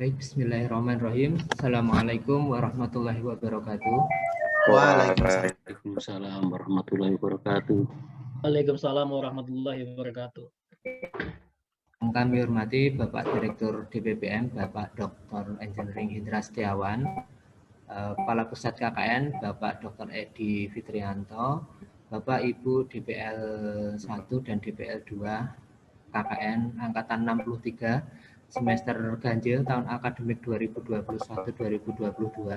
Baik, bismillahirrahmanirrahim. Assalamualaikum warahmatullahi wabarakatuh. Waalaikumsalam warahmatullahi wabarakatuh. Waalaikumsalam warahmatullahi wabarakatuh. Yang kami hormati Bapak Direktur DPPM, Bapak Dr. Engineering Hendra Setiawan, Kepala Pusat KKN, Bapak Dr. Edi Fitrianto, Bapak Ibu DPL 1 dan DPL 2 KKN Angkatan 63 semester ganjil tahun akademik 2021-2022.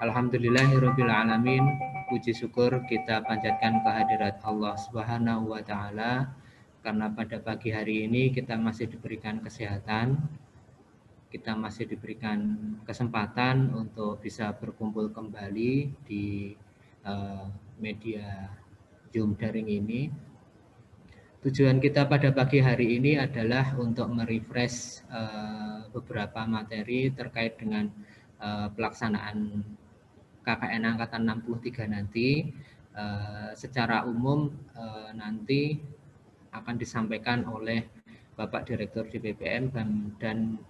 Alhamdulillahirabbil alamin, puji syukur kita panjatkan kehadirat Allah Subhanahu wa taala karena pada pagi hari ini kita masih diberikan kesehatan, kita masih diberikan kesempatan untuk bisa berkumpul kembali di media Zoom daring ini. Tujuan kita pada pagi hari ini adalah untuk merefresh beberapa materi terkait dengan pelaksanaan KKN Angkatan 63 nanti. Secara umum nanti akan disampaikan oleh Bapak Direktur DPPM dan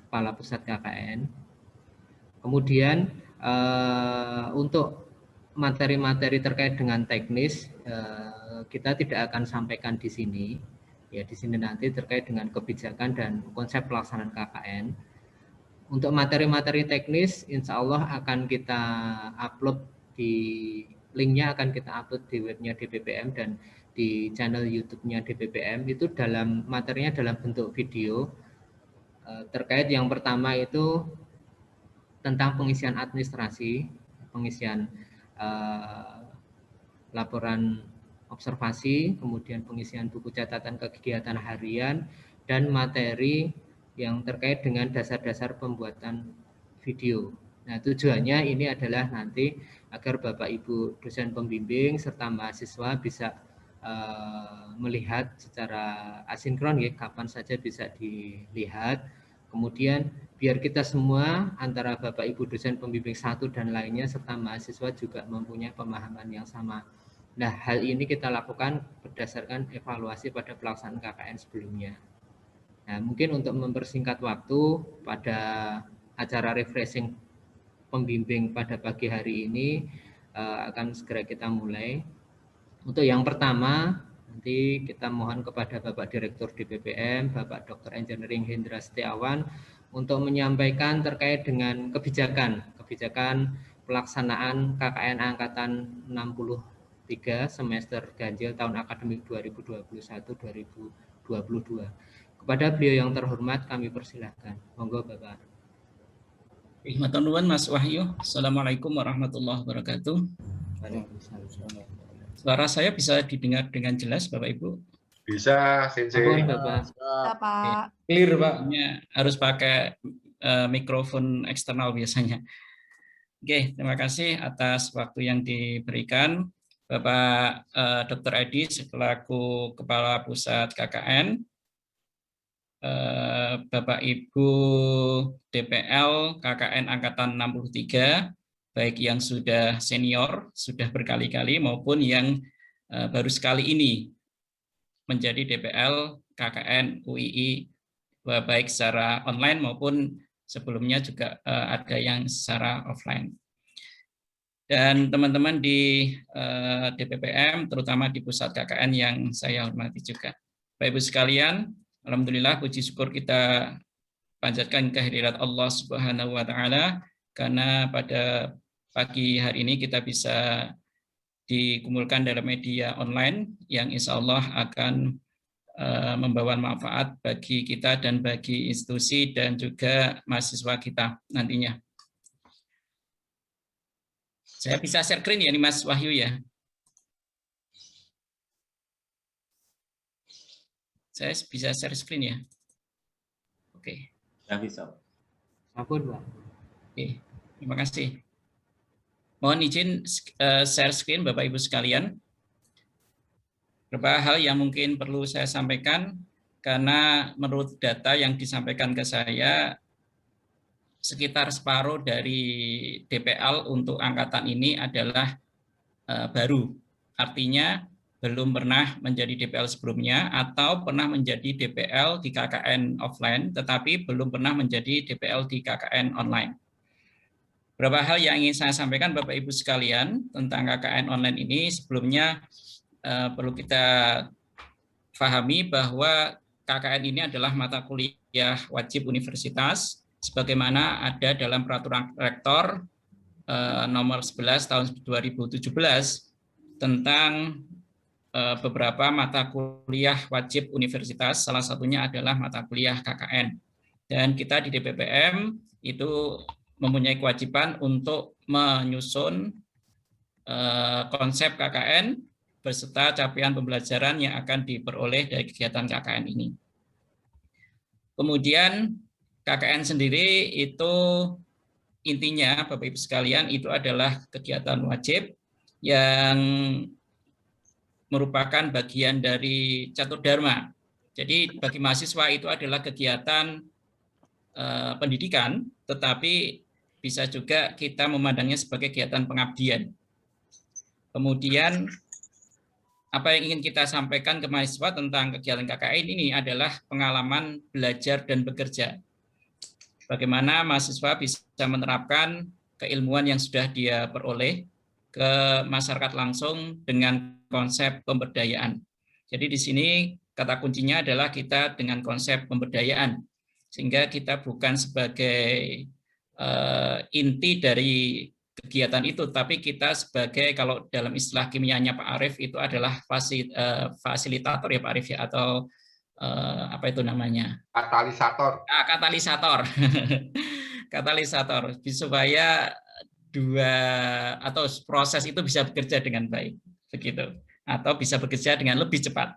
Kepala Pusat KKN. Kemudian untuk materi-materi terkait dengan teknis kita tidak akan sampaikan di sini. Ya, di sini nanti terkait dengan kebijakan dan konsep pelaksanaan KKN. Untuk materi-materi teknis, insya Allah akan kita upload di linknya akan kita upload di webnya DPPM dan di channel YouTube-nya DPPM. Itu dalam materinya dalam bentuk video. Terkait yang pertama itu tentang pengisian administrasi, pengisian laporan observasi, kemudian pengisian buku catatan kegiatan harian, dan materi yang terkait dengan dasar-dasar pembuatan video. Nah, tujuannya ini adalah nanti agar Bapak Ibu dosen pembimbing serta mahasiswa bisa melihat secara asinkron ya, kapan saja bisa dilihat. Kemudian biar kita semua antara Bapak Ibu dosen pembimbing satu dan lainnya serta mahasiswa juga mempunyai pemahaman yang sama. Nah, hal ini kita lakukan berdasarkan evaluasi pada pelaksanaan KKN sebelumnya. Nah, mungkin untuk mempersingkat waktu pada acara refreshing pembimbing pada pagi hari ini akan segera kita mulai. Untuk yang pertama, nanti kita mohon kepada Bapak Direktur DPPM, Bapak Dr. Engineering Hendra Setiawan untuk menyampaikan terkait dengan kebijakan pelaksanaan KKN Angkatan 63 semester ganjil tahun akademik 2021-2022. Kepada beliau yang terhormat kami persilahkan. Monggo Bapak. Matur nuwun Mas Wahyu. Assalamualaikum warahmatullahi wabarakatuh. Suara saya bisa didengar dengan jelas Bapak Ibu? Bisa, Sensei. Bapak. Pak. Clear Pak. Harus pakai mikrofon eksternal biasanya. Oke, terima kasih atas waktu yang diberikan Bapak Dr. Edi selaku Kepala Pusat KKN, Bapak Ibu DPL KKN Angkatan 63, baik yang sudah senior, sudah berkali-kali, maupun yang baru sekali ini menjadi DPL KKN UII, baik secara online maupun sebelumnya juga ada yang secara offline. Dan teman-teman di DPPM, terutama di Pusat KKN yang saya hormati juga. Bapak Ibu sekalian, alhamdulillah puji syukur kita panjatkan kehadirat Allah Subhanahu wa taala karena pada pagi hari ini kita bisa dikumpulkan dalam media online yang insya Allah akan membawa manfaat bagi kita dan bagi institusi dan juga mahasiswa kita nantinya. Saya bisa share screen ya, ini Mas Wahyu ya. Saya bisa share screen ya. Oke. Ya bisa. Ampun, Pak. Oke, terima kasih. Mohon izin share screen Bapak Ibu sekalian. Beberapa hal yang mungkin perlu saya sampaikan karena menurut data yang disampaikan ke saya sekitar separuh dari DPL untuk angkatan ini adalah baru. Artinya belum pernah menjadi DPL sebelumnya atau pernah menjadi DPL di KKN offline tetapi belum pernah menjadi DPL di KKN online. Beberapa hal yang ingin saya sampaikan Bapak Ibu sekalian tentang KKN online ini. Sebelumnya perlu kita pahami bahwa KKN ini adalah mata kuliah wajib universitas sebagaimana ada dalam peraturan rektor nomor 11 tahun 2017 tentang beberapa mata kuliah wajib universitas, salah satunya adalah mata kuliah KKN. Dan kita di DPPM itu mempunyai kewajiban untuk menyusun konsep KKN beserta capaian pembelajaran yang akan diperoleh dari kegiatan KKN ini. Kemudian KKN sendiri itu intinya Bapak Ibu sekalian itu adalah kegiatan wajib yang merupakan bagian dari catur dharma. Jadi bagi mahasiswa itu adalah kegiatan pendidikan, tetapi bisa juga kita memandangnya sebagai kegiatan pengabdian. Kemudian apa yang ingin kita sampaikan ke mahasiswa tentang kegiatan KKN ini adalah pengalaman belajar dan bekerja. Bagaimana mahasiswa bisa menerapkan keilmuan yang sudah dia peroleh ke masyarakat langsung dengan konsep pemberdayaan. Jadi di sini kata kuncinya adalah kita dengan konsep pemberdayaan, sehingga kita bukan sebagai inti dari kegiatan itu, tapi kita sebagai, kalau dalam istilah kimianya Pak Arief itu adalah fasilitator ya Pak Arief ya, atau apa itu namanya? Katalisator. Katalisator. Katalisator supaya atau proses itu bisa bekerja dengan baik, begitu, atau bisa bekerja dengan lebih cepat.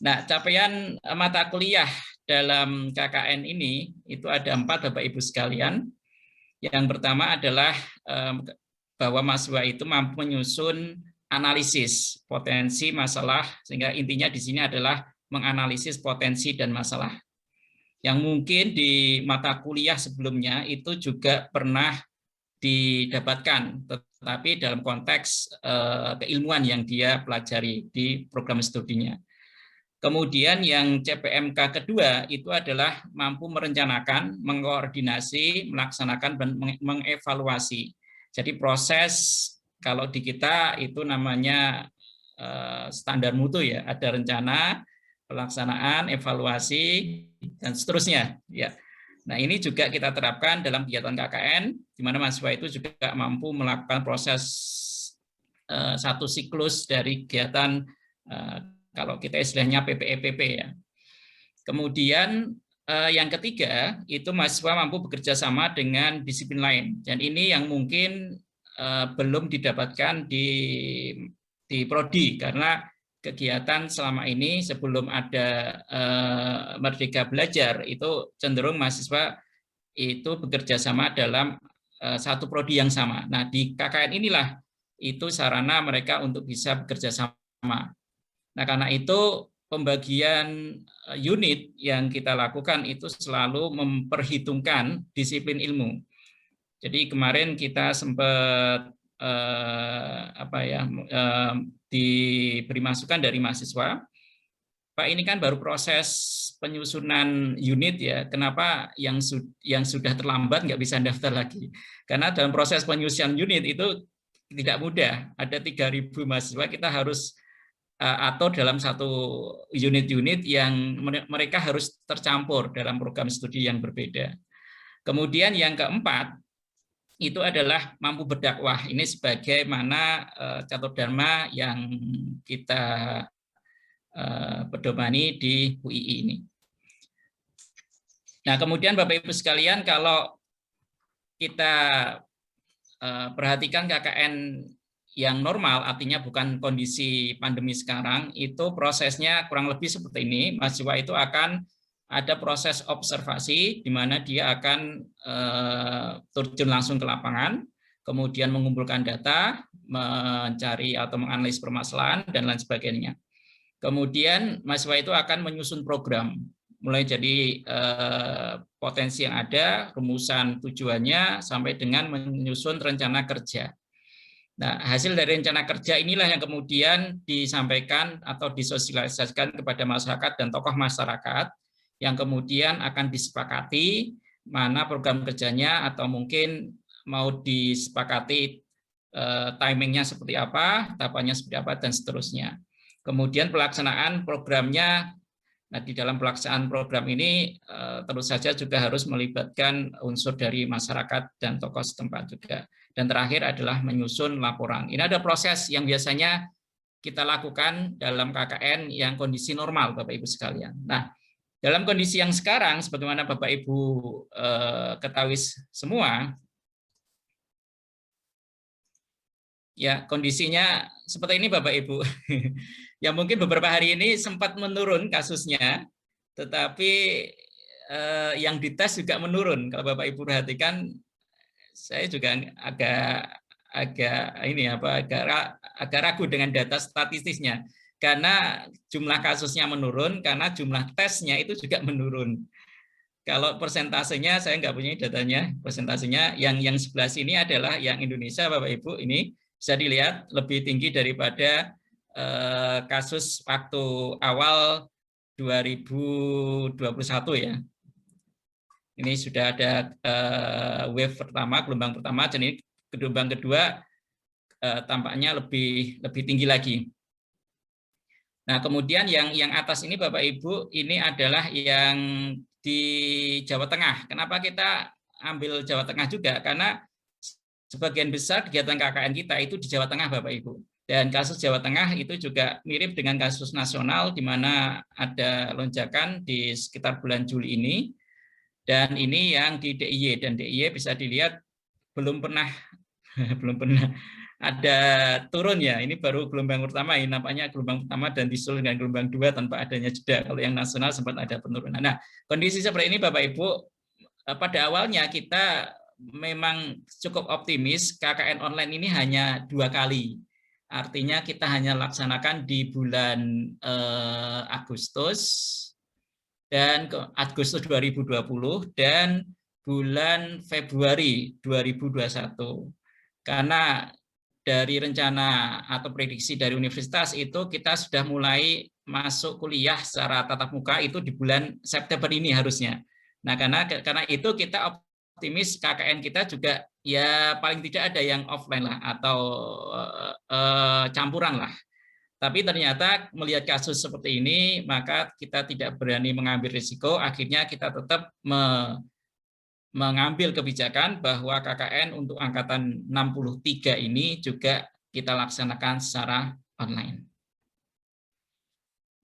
Nah, capaian mata kuliah dalam KKN ini itu ada 4 Bapak Ibu sekalian. Yang pertama adalah bahwa mahasiswa itu mampu menyusun analisis potensi masalah, sehingga intinya di sini adalah menganalisis potensi dan masalah. Yang mungkin di mata kuliah sebelumnya itu juga pernah didapatkan, tetapi dalam konteks keilmuan yang dia pelajari di program studinya. Kemudian yang CPMK kedua itu adalah mampu merencanakan, mengkoordinasi, melaksanakan, dan mengevaluasi. Jadi proses kalau di kita itu namanya standar mutu ya, ada rencana, pelaksanaan, evaluasi, dan seterusnya. Ya. Nah, ini juga kita terapkan dalam kegiatan KKN, di mana mahasiswa itu juga mampu melakukan proses satu siklus dari kegiatan, kalau kita istilahnya PPEPP ya. Kemudian yang ketiga, itu mahasiswa mampu bekerja sama dengan disiplin lain. Dan ini yang mungkin belum didapatkan di Prodi, karena kegiatan selama ini sebelum ada Merdeka Belajar itu cenderung mahasiswa itu bekerja sama dalam satu prodi yang sama. Nah, di KKN inilah itu sarana mereka untuk bisa bekerja sama. Nah, karena itu pembagian unit yang kita lakukan itu selalu memperhitungkan disiplin ilmu. Jadi kemarin kita sempat diberi masukan dari mahasiswa, Pak, ini kan baru proses penyusunan unit ya, kenapa yang sudah terlambat nggak bisa daftar lagi? Karena dalam proses penyusunan unit itu tidak mudah, ada 3.000 mahasiswa, kita harus atau dalam satu unit-unit yang mereka harus tercampur dalam program studi yang berbeda. Kemudian yang keempat, itu adalah mampu berdakwah. Ini sebagaimana catur dharma yang kita pedomani di UII ini. Nah, kemudian Bapak Ibu sekalian, kalau kita perhatikan KKN yang normal, artinya bukan kondisi pandemi sekarang, itu prosesnya kurang lebih seperti ini. Mahasiswa itu akan ada proses observasi di mana dia akan terjun langsung ke lapangan, kemudian mengumpulkan data, mencari atau menganalisis permasalahan, dan lain sebagainya. Kemudian mahasiswa itu akan menyusun program, mulai dari potensi yang ada, rumusan tujuannya, sampai dengan menyusun rencana kerja. Nah, hasil dari rencana kerja inilah yang kemudian disampaikan atau disosialisasikan kepada masyarakat dan tokoh masyarakat yang kemudian akan disepakati mana program kerjanya atau mungkin mau disepakati timingnya seperti apa, tahapannya seperti apa, dan seterusnya. Kemudian pelaksanaan programnya. Nah, di dalam pelaksanaan program ini terus saja juga harus melibatkan unsur dari masyarakat dan tokoh setempat juga. Dan terakhir adalah menyusun laporan. Ini ada proses yang biasanya kita lakukan dalam KKN yang kondisi normal, Bapak Ibu sekalian. Nah, dalam kondisi yang sekarang, sebagaimana Bapak Ibu ketahui semua, ya kondisinya seperti ini Bapak Ibu. Ya mungkin beberapa hari ini sempat menurun kasusnya, tetapi yang dites juga menurun. Kalau Bapak Ibu perhatikan, saya juga agak ragu dengan data statistisnya, karena jumlah kasusnya menurun, karena jumlah tesnya itu juga menurun. Kalau persentasenya saya nggak punya datanya, persentasenya yang sebelah sini adalah yang Indonesia, Bapak Ibu, ini bisa dilihat lebih tinggi daripada kasus waktu awal 2021 ya. Ini sudah ada wave pertama, gelombang pertama, dan ini gelombang kedua tampaknya lebih tinggi lagi. Nah, kemudian yang atas ini Bapak Ibu, ini adalah yang di Jawa Tengah. Kenapa kita ambil Jawa Tengah juga? Karena sebagian besar kegiatan KKN kita itu di Jawa Tengah, Bapak Ibu. Dan kasus Jawa Tengah itu juga mirip dengan kasus nasional, di mana ada lonjakan di sekitar bulan Juli ini. Dan ini yang di DIY, dan DIY bisa dilihat belum pernah ada turun ya. Ini baru gelombang pertama, ini nampaknya gelombang pertama dan disusul dengan gelombang 2 tanpa adanya jeda. Kalau yang nasional sempat ada penurunan. Nah, kondisi seperti ini Bapak Ibu, pada awalnya kita memang cukup optimis KKN online ini hanya 2 kali. Artinya kita hanya laksanakan di bulan Agustus dan Agustus 2020 dan bulan Februari 2021. Karena dari rencana atau prediksi dari universitas itu kita sudah mulai masuk kuliah secara tatap muka itu di bulan September ini harusnya. Nah, karena itu kita optimis KKN kita juga ya paling tidak ada yang offline lah atau campuran lah. Tapi ternyata melihat kasus seperti ini, maka kita tidak berani mengambil risiko. Akhirnya kita tetap mengambil kebijakan bahwa KKN untuk angkatan 63 ini juga kita laksanakan secara online.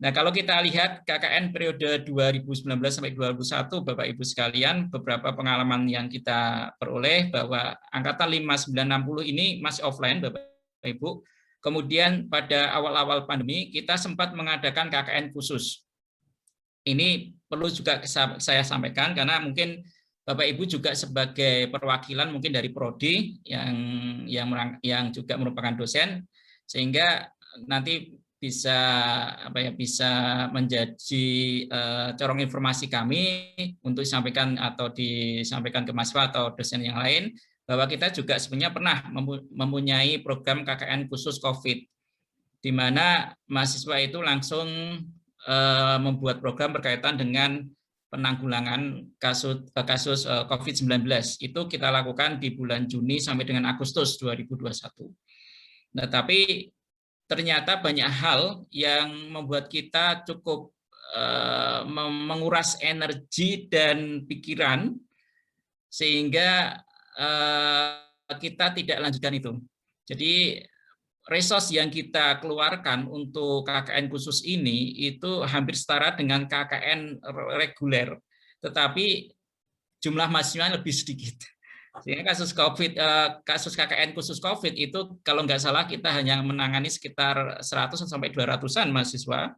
Nah, kalau kita lihat KKN periode 2019 sampai 2021, Bapak Ibu sekalian, beberapa pengalaman yang kita peroleh bahwa angkatan 5960 ini masih offline, Bapak Ibu. Kemudian pada awal-awal pandemi kita sempat mengadakan KKN khusus. Ini perlu juga saya sampaikan karena mungkin Bapak Ibu juga sebagai perwakilan mungkin dari prodi yang juga merupakan dosen, sehingga nanti bisa menjadi corong informasi kami untuk disampaikan ke mahasiswa atau dosen yang lain, bahwa kita juga sebenarnya pernah mempunyai program KKN khusus COVID, di mana mahasiswa itu langsung membuat program berkaitan dengan penanggulangan kasus COVID-19. Itu kita lakukan di bulan Juni sampai dengan Agustus 2021. Nah, tapi ternyata banyak hal yang membuat kita cukup menguras energi dan pikiran, sehingga kita tidak lanjutkan itu. Jadi resource yang kita keluarkan untuk KKN khusus ini itu hampir setara dengan KKN reguler, tetapi jumlah mahasiswa lebih sedikit. Sehingga kasus KKN khusus COVID itu kalau nggak salah kita hanya menangani sekitar 100 sampai 200-an mahasiswa.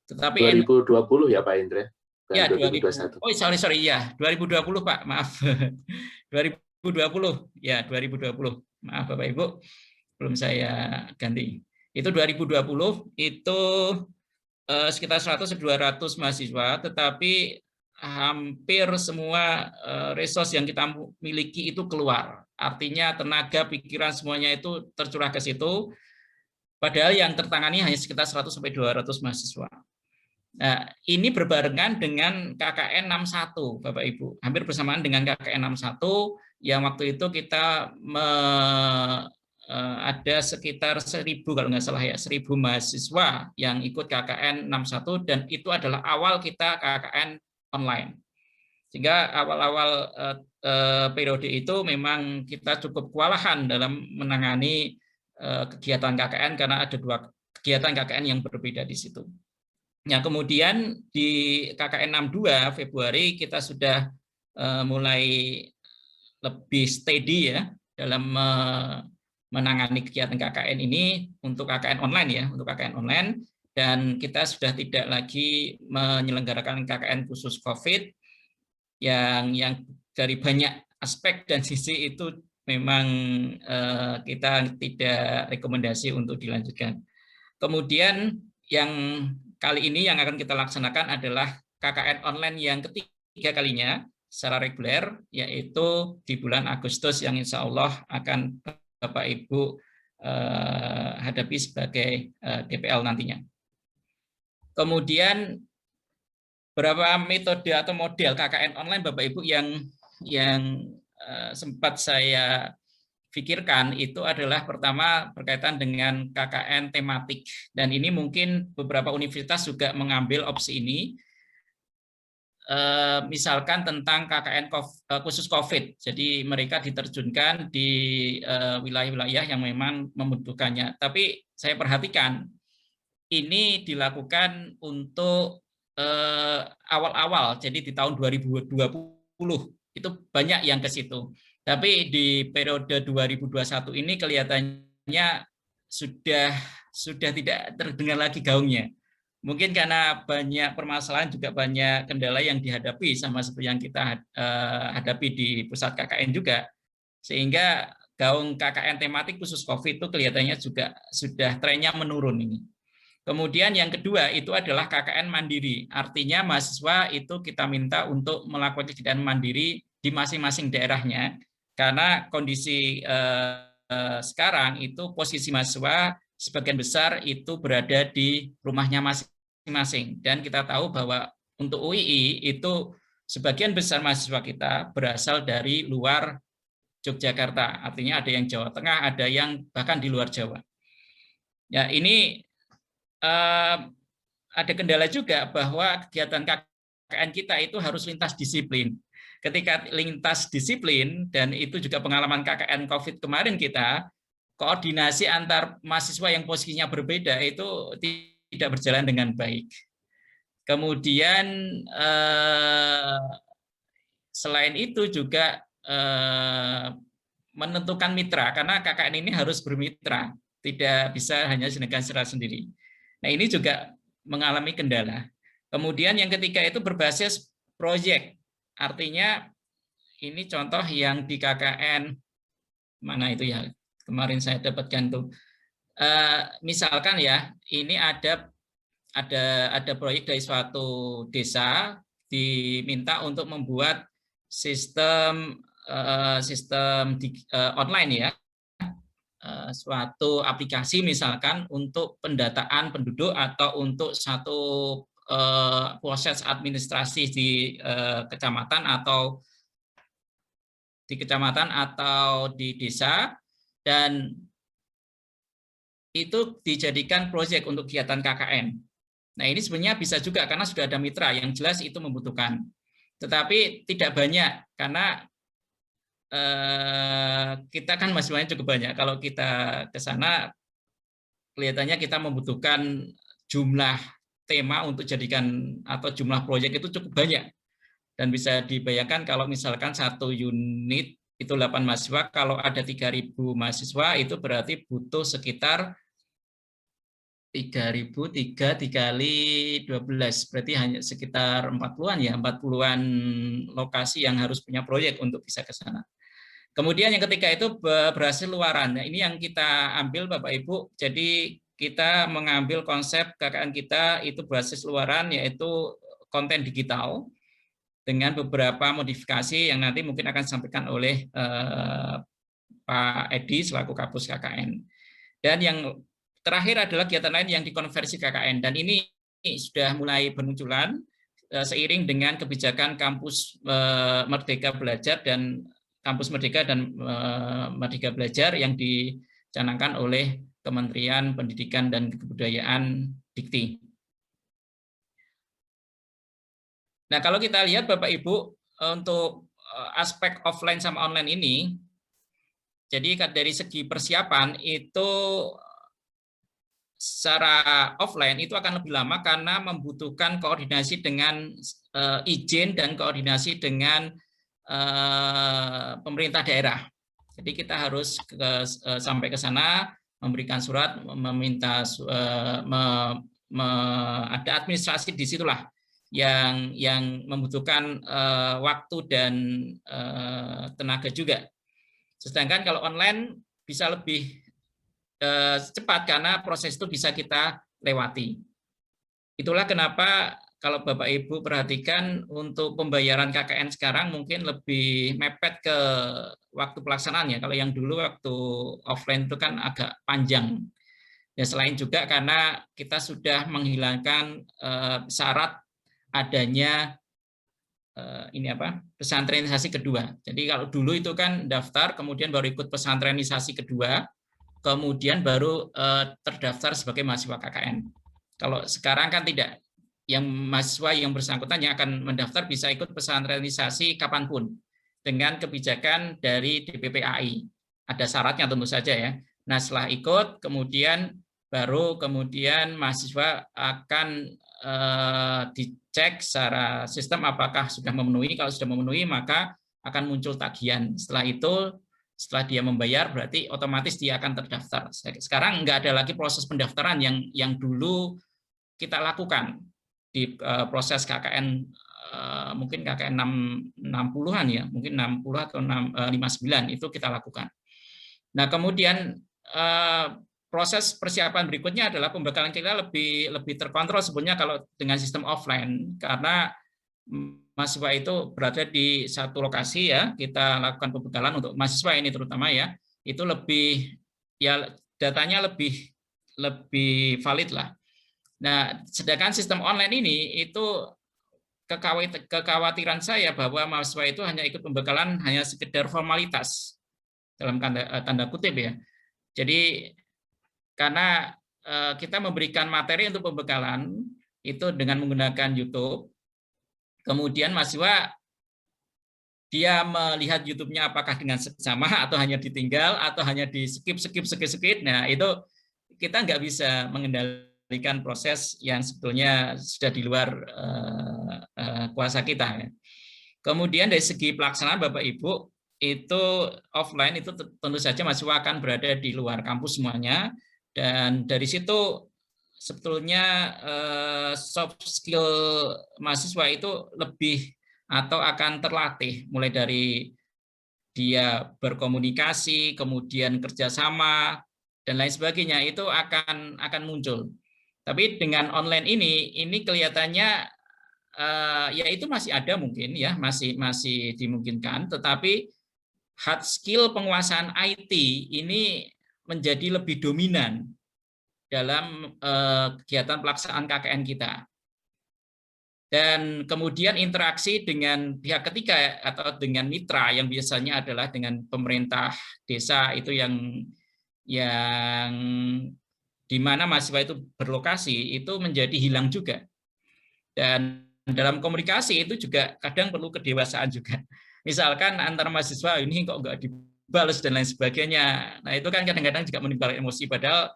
Tetapi 2020 ya Pak Indra? Ya, 2021. Oh, sorry ya, 2020 Pak, maaf. 2020. Ya, 2020. Maaf Bapak Ibu, belum saya ganti. Itu 2020 itu sekitar 100-200 mahasiswa, tetapi hampir semua resource yang kita miliki itu keluar. Artinya tenaga, pikiran semuanya itu tercurah ke situ. Padahal yang tertangani hanya sekitar 100-200 mahasiswa. Nah, ini berbarengan dengan KKN 61, Bapak Ibu. Hampir bersamaan dengan KKN 61 yang waktu itu kita ada sekitar 1.000 kalau nggak salah ya, 1.000 mahasiswa yang ikut KKN 61 dan itu adalah awal kita KKN online. Sehingga awal-awal periode itu memang kita cukup kewalahan dalam menangani kegiatan KKN karena ada 2 kegiatan KKN yang berbeda di situ. Nah, kemudian di KKN 62 Februari kita sudah mulai lebih steady ya dalam menangani kegiatan KKN ini untuk KKN online ya, untuk KKN online, dan kita sudah tidak lagi menyelenggarakan KKN khusus COVID yang dari banyak aspek dan sisi itu memang kita tidak rekomendasi untuk dilanjutkan. Kemudian yang kali ini yang akan kita laksanakan adalah KKN online yang ketiga kalinya secara reguler, yaitu di bulan Agustus yang insya Allah akan Bapak Ibu hadapi sebagai DPL nantinya. Kemudian beberapa metode atau model KKN online Bapak Ibu yang sempat saya pikirkan itu adalah pertama berkaitan dengan KKN tematik, dan ini mungkin beberapa universitas juga mengambil opsi ini. Misalkan tentang KKN khusus COVID, jadi mereka diterjunkan di wilayah-wilayah yang memang membutuhkannya. Tapi saya perhatikan ini dilakukan untuk awal-awal, jadi di tahun 2020 itu banyak yang ke situ. Tapi di periode 2021 ini kelihatannya sudah tidak terdengar lagi gaungnya. Mungkin karena banyak permasalahan, juga banyak kendala yang dihadapi sama seperti yang kita hadapi di pusat KKN juga. Sehingga gaung KKN tematik khusus COVID itu kelihatannya juga sudah trennya menurun ini. Kemudian yang kedua itu adalah KKN mandiri. Artinya mahasiswa itu kita minta untuk melakukan kegiatan mandiri di masing-masing daerahnya. Karena kondisi sekarang itu posisi mahasiswa sebagian besar itu berada di rumahnya masing-masing. Dan kita tahu bahwa untuk UII itu sebagian besar mahasiswa kita berasal dari luar Yogyakarta. Artinya ada yang Jawa Tengah, ada yang bahkan di luar Jawa. Ya, ini ada kendala juga bahwa kegiatan KKN kita itu harus lintas disiplin. Ketika lintas disiplin, dan itu juga pengalaman KKN COVID kemarin kita, koordinasi antar mahasiswa yang posisinya berbeda itu tidak berjalan dengan baik. Kemudian selain itu juga menentukan mitra, karena KKN ini harus bermitra, tidak bisa hanya secara sendiri. Nah, ini juga mengalami kendala. Kemudian yang ketiga itu berbasis proyek. Artinya ini contoh yang di KKN mana itu ya, kemarin saya dapatkan tuh. Misalkan ya, ini ada proyek dari suatu desa diminta untuk membuat sistem online ya, suatu aplikasi misalkan untuk pendataan penduduk atau untuk satu proses administrasi di kecamatan atau di desa, dan itu dijadikan proyek untuk kegiatan KKN. Nah, ini sebenarnya bisa juga karena sudah ada mitra yang jelas itu membutuhkan. Tetapi tidak banyak karena kita kan mahasiswanya cukup banyak. Kalau kita ke sana kelihatannya kita membutuhkan jumlah tema untuk jadikan atau jumlah proyek itu cukup banyak, dan bisa dibayangkan kalau misalkan satu unit itu 8 mahasiswa, kalau ada 3.000 mahasiswa itu berarti butuh sekitar 3.000 dikali 12, berarti hanya sekitar 40-an ya, 40-an lokasi yang harus punya proyek untuk bisa ke sana. Kemudian yang ketiga itu berhasil luaran. Nah, ini yang kita ambil Bapak Ibu. Jadi kita mengambil konsep KKN kita itu berbasis luaran, yaitu konten digital. dengan beberapa modifikasi yang nanti mungkin akan disampaikan oleh Pak Edi selaku Kapus KKN. Dan yang terakhir adalah kegiatan lain yang dikonversi KKN, dan ini sudah mulai bermunculan seiring dengan kebijakan kampus Merdeka Belajar dan Kampus Merdeka dan Merdeka Belajar yang dicanangkan oleh Kementerian Pendidikan dan Kebudayaan Dikti. Nah, kalau kita lihat Bapak Ibu, untuk aspek offline sama online ini, jadi dari segi persiapan itu secara offline itu akan lebih lama karena membutuhkan koordinasi dengan izin dan koordinasi dengan pemerintah daerah. Jadi kita harus sampai ke sana, memberikan surat, meminta ada administrasi di situlah yang membutuhkan waktu dan tenaga juga. Sedangkan kalau online bisa lebih cepat karena proses itu bisa kita lewati. Itulah kenapa kalau Bapak Ibu perhatikan untuk pembayaran KKN sekarang mungkin lebih mepet ke waktu pelaksanaannya. Kalau yang dulu waktu offline itu kan agak panjang. Dan selain juga karena kita sudah menghilangkan syarat adanya pesantrenisasi kedua. Jadi kalau dulu itu kan daftar, kemudian baru ikut pesantrenisasi kedua, kemudian baru terdaftar sebagai mahasiswa KKN. Kalau sekarang kan tidak. Yang mahasiswa yang bersangkutan yang akan mendaftar bisa ikut pesantrenisasi kapanpun dengan kebijakan dari DPPAI. Ada syaratnya tentu saja ya. Nah, setelah ikut kemudian mahasiswa akan dicek secara sistem apakah sudah memenuhi. Kalau sudah memenuhi maka akan muncul tagihan. Setelah itu, setelah dia membayar berarti otomatis dia akan terdaftar. Sekarang nggak ada lagi proses pendaftaran yang dulu kita lakukan di proses KKN, mungkin KKN 60-an ya, mungkin 60 atau 59 itu kita lakukan. Nah, kemudian proses persiapan berikutnya adalah pembekalan kita lebih terkontrol sebenarnya kalau dengan sistem offline, karena mahasiswa itu berada di satu lokasi ya, kita lakukan pembekalan untuk mahasiswa ini terutama ya, itu lebih ya datanya lebih valid lah. Nah, sedangkan sistem online ini itu kekhawatiran saya bahwa mahasiswa itu hanya ikut pembekalan hanya sekedar formalitas dalam tanda kutip ya. Jadi karena kita memberikan materi untuk pembekalan itu dengan menggunakan YouTube, kemudian mahasiswa dia melihat YouTube-nya apakah dengan seksama atau hanya ditinggal atau hanya di skip. Nah, itu kita nggak bisa mengendalikan proses yang sebetulnya sudah di luar kuasa kita. Kemudian dari segi pelaksanaan Bapak Ibu, itu offline itu tentu saja mahasiswa akan berada di luar kampus semuanya, dan dari situ sebetulnya soft skill mahasiswa itu lebih atau akan terlatih, mulai dari dia berkomunikasi, kemudian kerjasama, dan lain sebagainya itu akan muncul. Tapi dengan online ini kelihatannya ya itu masih ada mungkin ya, masih dimungkinkan, tetapi hard skill penguasaan IT ini menjadi lebih dominan dalam kegiatan pelaksanaan KKN kita. Dan kemudian interaksi dengan pihak ketiga atau dengan mitra yang biasanya adalah dengan pemerintah desa itu yang di mana mahasiswa itu berlokasi itu menjadi hilang juga. Dan dalam komunikasi itu juga kadang perlu kedewasaan juga. Misalkan antara mahasiswa ini kok nggak dibalas dan lain sebagainya. Nah, itu kan kadang-kadang juga menimbulkan emosi, padahal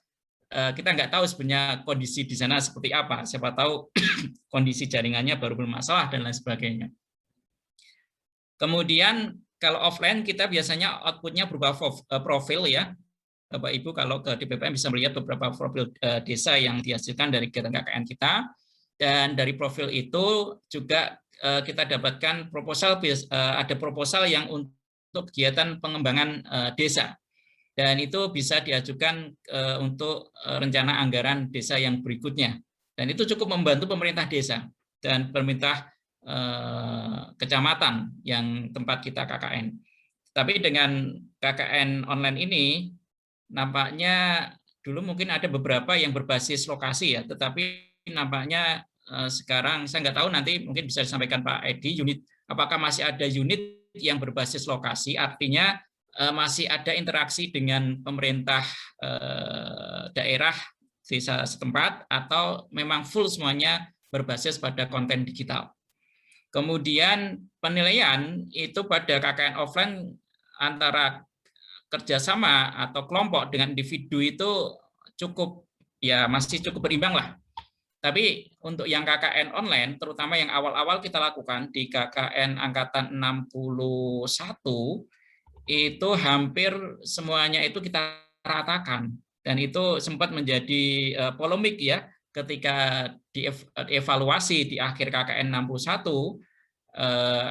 kita nggak tahu sebenarnya kondisi di sana seperti apa. Siapa tahu kondisi jaringannya baru bermasalah dan lain sebagainya. Kemudian kalau offline kita biasanya outputnya berupa profil ya. Bapak Ibu kalau ke DPPM bisa melihat beberapa profil desa yang dihasilkan dari kegiatan KKN kita, dan dari profil itu juga kita dapatkan proposal, ada proposal yang untuk kegiatan pengembangan desa, dan itu bisa diajukan untuk rencana anggaran desa yang berikutnya, dan itu cukup membantu pemerintah desa dan pemerintah kecamatan yang tempat kita KKN. Tapi dengan KKN online ini nampaknya dulu mungkin ada beberapa yang berbasis lokasi ya, tetapi nampaknya sekarang saya nggak tahu, nanti mungkin bisa disampaikan Pak Edi, apakah masih ada unit yang berbasis lokasi, artinya masih ada interaksi dengan pemerintah daerah desa setempat, atau memang full semuanya berbasis pada konten digital. Kemudian penilaian itu pada KKN offline antara kerjasama atau kelompok dengan individu itu masih cukup berimbang lah. Tapi untuk yang KKN online, terutama yang awal-awal kita lakukan di KKN angkatan 61, itu hampir semuanya itu kita ratakan, dan itu sempat menjadi polemik ya ketika dievaluasi di akhir KKN 61.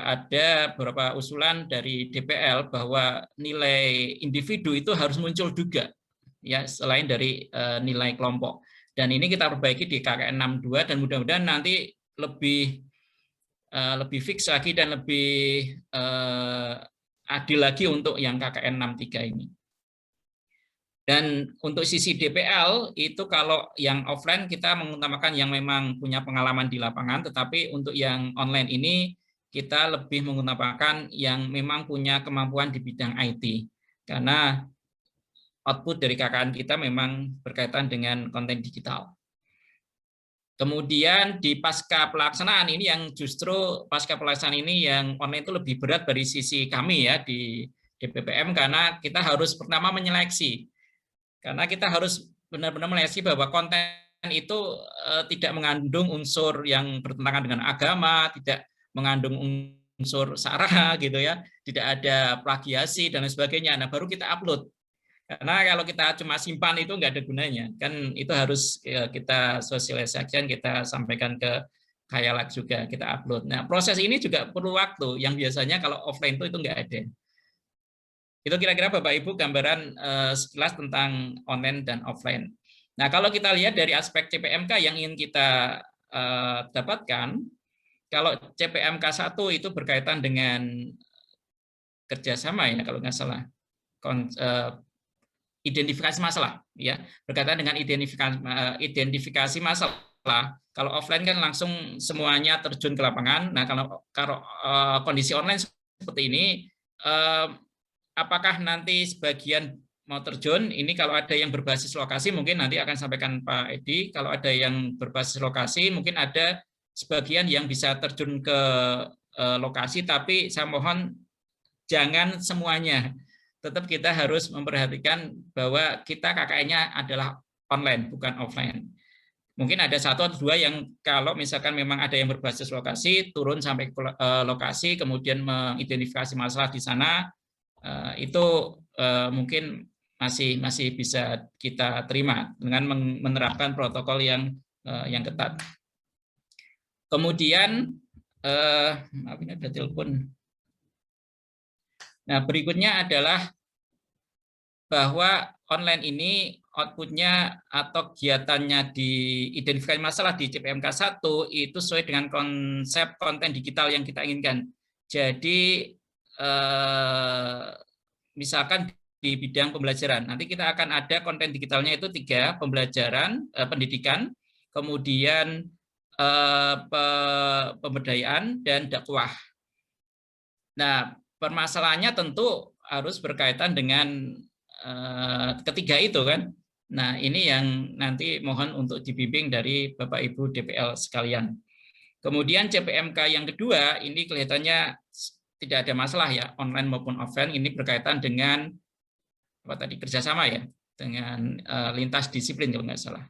Ada beberapa usulan dari DPL bahwa nilai individu itu harus muncul juga ya, selain dari nilai kelompok. Dan ini kita perbaiki di KKN 62, dan mudah-mudahan nanti lebih fix lagi dan lebih adil lagi untuk yang KKN 63 ini. Dan untuk sisi DPL itu kalau yang offline kita mengutamakan yang memang punya pengalaman di lapangan, tetapi untuk yang online ini kita lebih mengutamakan yang memang punya kemampuan di bidang IT, karena output dari KKN kita memang berkaitan dengan konten digital. Kemudian di pasca pelaksanaan ini yang justru pasca pelaksanaan ini yang online itu lebih berat dari sisi kami ya di DPPM, karena kita harus pertama menyeleksi. Karena kita harus benar-benar menyeleksi bahwa konten itu tidak mengandung unsur yang bertentangan dengan agama, tidak mengandung unsur sara gitu ya, tidak ada plagiasi dan sebagainya. Nah, baru kita upload. Karena kalau kita cuma simpan itu nggak ada gunanya. Kan itu harus kita sosialisasikan, kita sampaikan ke Khayalak juga, kita upload. Nah, proses ini juga perlu waktu, yang biasanya kalau offline itu nggak ada. Itu kira-kira Bapak Ibu gambaran sekilas tentang online dan offline. Nah, kalau kita lihat dari aspek CPMK yang ingin kita dapatkan, kalau CPMK 1 itu berkaitan dengan kerjasama ya, kalau nggak salah, identifikasi masalah ya, berkaitan dengan identifikasi masalah. Kalau offline kan langsung semuanya terjun ke lapangan. Nah, kalau kondisi online seperti ini, apakah nanti sebagian mau terjun? Ini kalau ada yang berbasis lokasi mungkin nanti akan sampaikan Pak Edi. Kalau ada yang berbasis lokasi mungkin ada sebagian yang bisa terjun ke lokasi, tapi saya mohon jangan semuanya. Tetap kita harus memperhatikan bahwa kita KKN-nya adalah online, bukan offline. Mungkin ada satu atau dua yang kalau misalkan memang ada yang berbasis lokasi, turun sampai ke lokasi, kemudian mengidentifikasi masalah di sana, itu mungkin masih bisa kita terima dengan menerapkan protokol yang ketat. Kemudian, maaf ini ada telepon. Nah, berikutnya adalah bahwa online ini outputnya atau kegiatannya di identifikasi masalah di CPMK 1 itu sesuai dengan konsep konten digital yang kita inginkan. Jadi, misalkan di bidang pembelajaran, nanti kita akan ada konten digitalnya itu 3, pembelajaran, pendidikan, kemudian pemberdayaan dan dakwah. Nah, permasalahannya tentu harus berkaitan dengan ketiga itu kan. Nah, ini yang nanti mohon untuk dibimbing dari Bapak Ibu DPL sekalian. Kemudian CPMK yang kedua ini kelihatannya tidak ada masalah ya, online maupun offline, ini berkaitan dengan apa tadi, kerjasama ya, dengan lintas disiplin kalau nggak salah.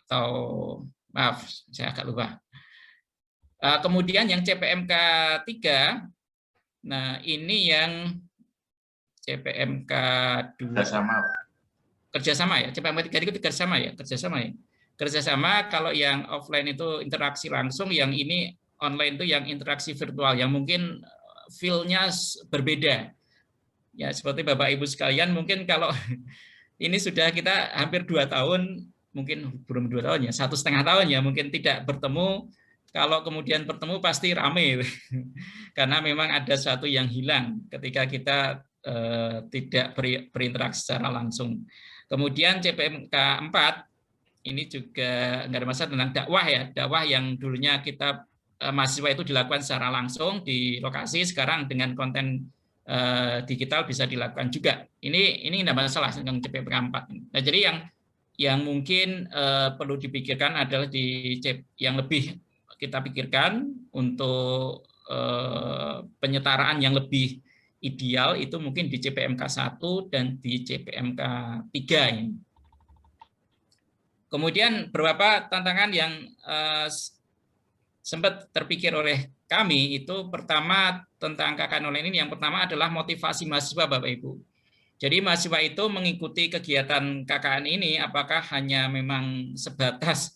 Atau maaf, saya agak lupa. Kemudian yang CPMK 3, nah ini yang CPMK 2. Kerjasama ya, CPMK 3 itu kerjasama ya, kerjasama. Kalau yang offline itu interaksi langsung, yang ini online itu yang interaksi virtual, yang mungkin feel-nya berbeda. Ya, seperti Bapak Ibu sekalian, mungkin kalau ini sudah kita hampir 2 tahun, mungkin belum 2 tahun ya, 1,5 tahun ya, mungkin tidak bertemu, kalau kemudian bertemu pasti rame karena memang ada sesuatu yang hilang ketika kita tidak berinteraksi secara langsung. Kemudian CPMK 4 ini juga nggak ada masalah tentang dakwah ya, dakwah yang dulunya kita mahasiswa itu dilakukan secara langsung di lokasi, sekarang dengan konten digital bisa dilakukan juga. Ini nggak masalah tentang CPMK 4. Nah, jadi yang mungkin perlu dipikirkan adalah yang lebih kita pikirkan untuk penyetaraan yang lebih ideal itu mungkin di CPMK 1 dan di CPMK 3 ini. Kemudian beberapa tantangan yang sempat terpikir oleh kami itu pertama tentang KKN online ini, yang pertama adalah motivasi mahasiswa Bapak Ibu. Jadi mahasiswa itu mengikuti kegiatan KKN ini apakah hanya memang sebatas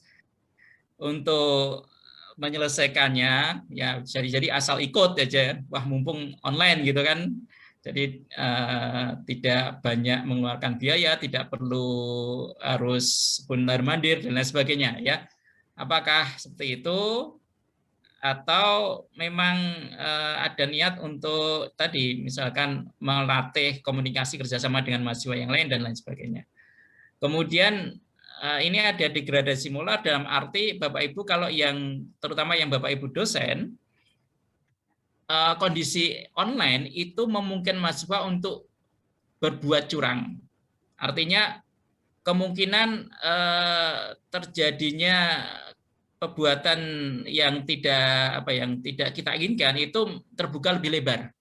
untuk menyelesaikannya, ya jadi asal ikut aja, wah mumpung online gitu kan, jadi tidak banyak mengeluarkan biaya, tidak perlu harus mondar-mandir dan lain sebagainya ya. Apakah seperti itu atau memang ada niat untuk tadi misalkan melatih komunikasi kerjasama dengan mahasiswa yang lain dan lain sebagainya. Kemudian ini ada degradasi moral dalam arti Bapak Ibu kalau yang terutama yang Bapak Ibu dosen, kondisi online itu memungkinkan mahasiswa untuk berbuat curang. Artinya kemungkinan terjadinya perbuatan yang tidak kita inginkan itu terbuka lebih lebar.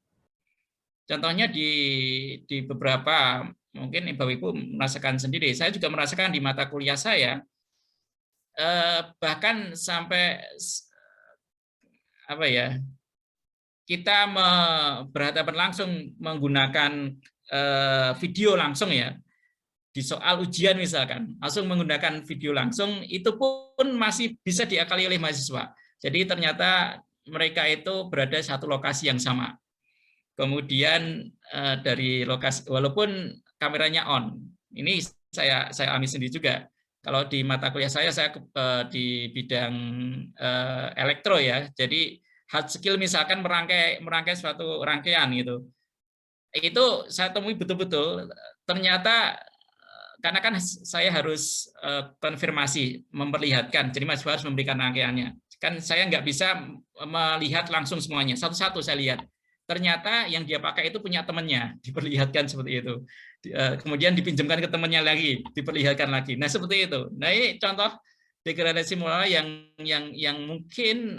Contohnya di beberapa, mungkin Bapak Ibu merasakan sendiri, saya juga merasakan di mata kuliah saya, bahkan sampai kita berhadapan langsung menggunakan video langsung ya, di soal ujian misalkan, langsung menggunakan video langsung, itu pun masih bisa diakali oleh mahasiswa. Jadi ternyata mereka itu berada di satu lokasi yang sama. Kemudian dari lokasi, walaupun kameranya on, ini saya alami sendiri juga. Kalau di mata kuliah saya di bidang elektro ya, jadi hard skill misalkan merangkai suatu rangkaian gitu. Itu saya temui betul-betul, ternyata karena kan saya harus konfirmasi, memperlihatkan, jadi mahasiswa harus memberikan rangkaiannya. Kan saya nggak bisa melihat langsung semuanya, satu-satu saya lihat. Ternyata yang dia pakai itu punya temannya, diperlihatkan seperti itu. Kemudian dipinjamkan ke temannya lagi, diperlihatkan lagi. Nah seperti itu. Nah ini contoh degradasi moral yang mungkin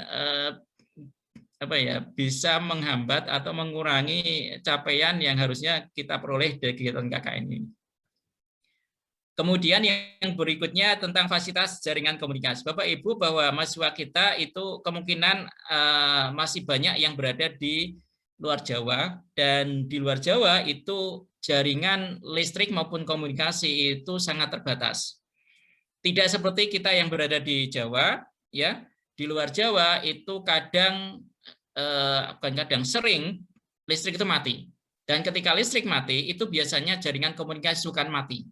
bisa menghambat atau mengurangi capaian yang harusnya kita peroleh dari kegiatan KKN ini. Kemudian yang berikutnya tentang fasilitas jaringan komunikasi. Bapak Ibu, bahwa mahasiswa kita itu kemungkinan masih banyak yang berada di luar Jawa, dan di luar Jawa itu jaringan listrik maupun komunikasi itu sangat terbatas. Tidak seperti kita yang berada di Jawa, ya. Di luar Jawa itu kadang sering listrik itu mati. Dan ketika listrik mati itu biasanya jaringan komunikasi suka mati.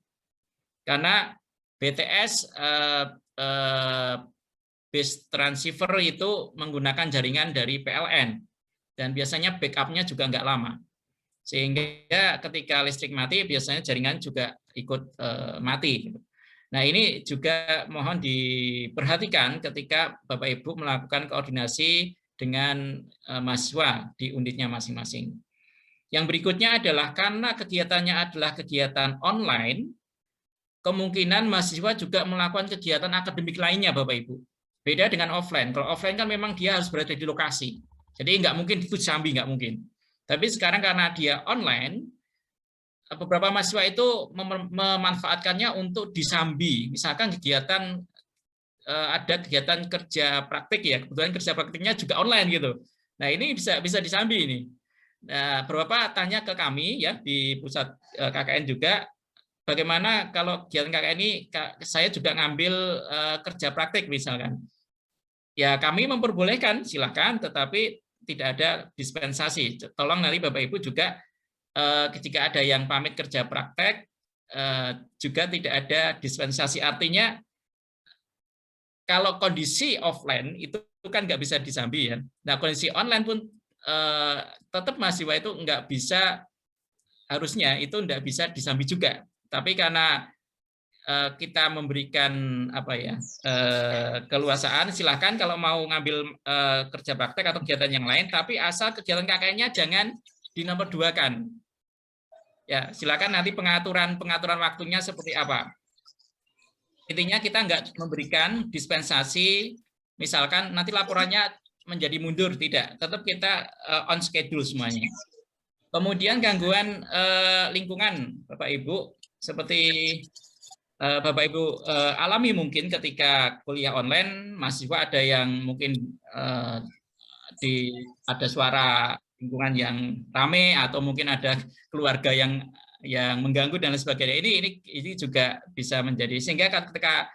Karena BTS base transceiver itu menggunakan jaringan dari PLN. Dan biasanya backup-nya juga nggak lama. Sehingga ketika listrik mati, biasanya jaringan juga ikut mati. Nah ini juga mohon diperhatikan ketika Bapak Ibu melakukan koordinasi dengan mahasiswa di unitnya masing-masing. Yang berikutnya adalah karena kegiatannya adalah kegiatan online, kemungkinan mahasiswa juga melakukan kegiatan akademik lainnya Bapak Ibu. Beda dengan offline. Kalau offline kan memang dia harus berada di lokasi. Jadi nggak mungkin itu Jambi, nggak mungkin. Tapi sekarang karena dia online, beberapa mahasiswa itu memanfaatkannya untuk di Jambi. Misalkan kegiatan ada kegiatan kerja praktik ya, kebetulan kerja praktiknya juga online gitu. Nah ini bisa di Jambi ini. Nah, beberapa tanya ke kami ya di pusat KKN juga, bagaimana kalau kegiatan KKN ini saya juga ngambil kerja praktik misalkan. Ya kami memperbolehkan, silakan, tetapi tidak ada dispensasi. Tolong nanti Bapak Ibu juga ketika ada yang pamit kerja praktek juga tidak ada dispensasi. Artinya kalau kondisi offline itu kan nggak bisa disambi ya. Nah, kondisi online pun tetap mahasiswa itu nggak bisa, harusnya itu nggak bisa disambi juga. Tapi karena kita memberikan apa ya keluasaan, silahkan kalau mau ngambil kerja praktek atau kegiatan yang lain, tapi asal kegiatan KKN-nya jangan dinomor 2-kan. Ya, silakan nanti pengaturan waktunya seperti apa. Intinya kita nggak memberikan dispensasi, misalkan nanti laporannya menjadi mundur, tidak. Tetap kita on schedule semuanya. Kemudian gangguan lingkungan, Bapak Ibu, seperti Bapak Ibu alami mungkin ketika kuliah online, mahasiswa ada yang mungkin ada suara lingkungan yang rame, atau mungkin ada keluarga yang mengganggu dan lain sebagainya. Ini juga bisa menjadi, sehingga ketika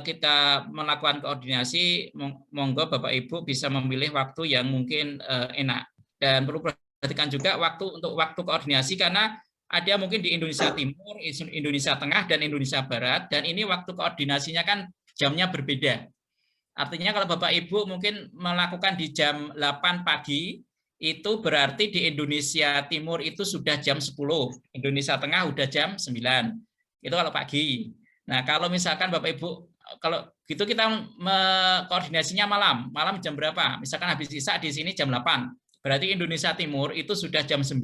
kita melakukan koordinasi, monggo Bapak Ibu bisa memilih waktu yang mungkin enak, dan perlu perhatikan juga waktu koordinasi, karena ada mungkin di Indonesia Timur, Indonesia Tengah, dan Indonesia Barat, dan ini waktu koordinasinya kan jamnya berbeda. Artinya kalau Bapak Ibu mungkin melakukan di jam 8 pagi, itu berarti di Indonesia Timur itu sudah jam 10, Indonesia Tengah udah jam 9. Itu kalau pagi. Nah, kalau misalkan Bapak Ibu, kalau gitu kita koordinasinya malam jam berapa? Misalkan habis Isya di sini jam 8. Berarti Indonesia Timur itu sudah jam 10,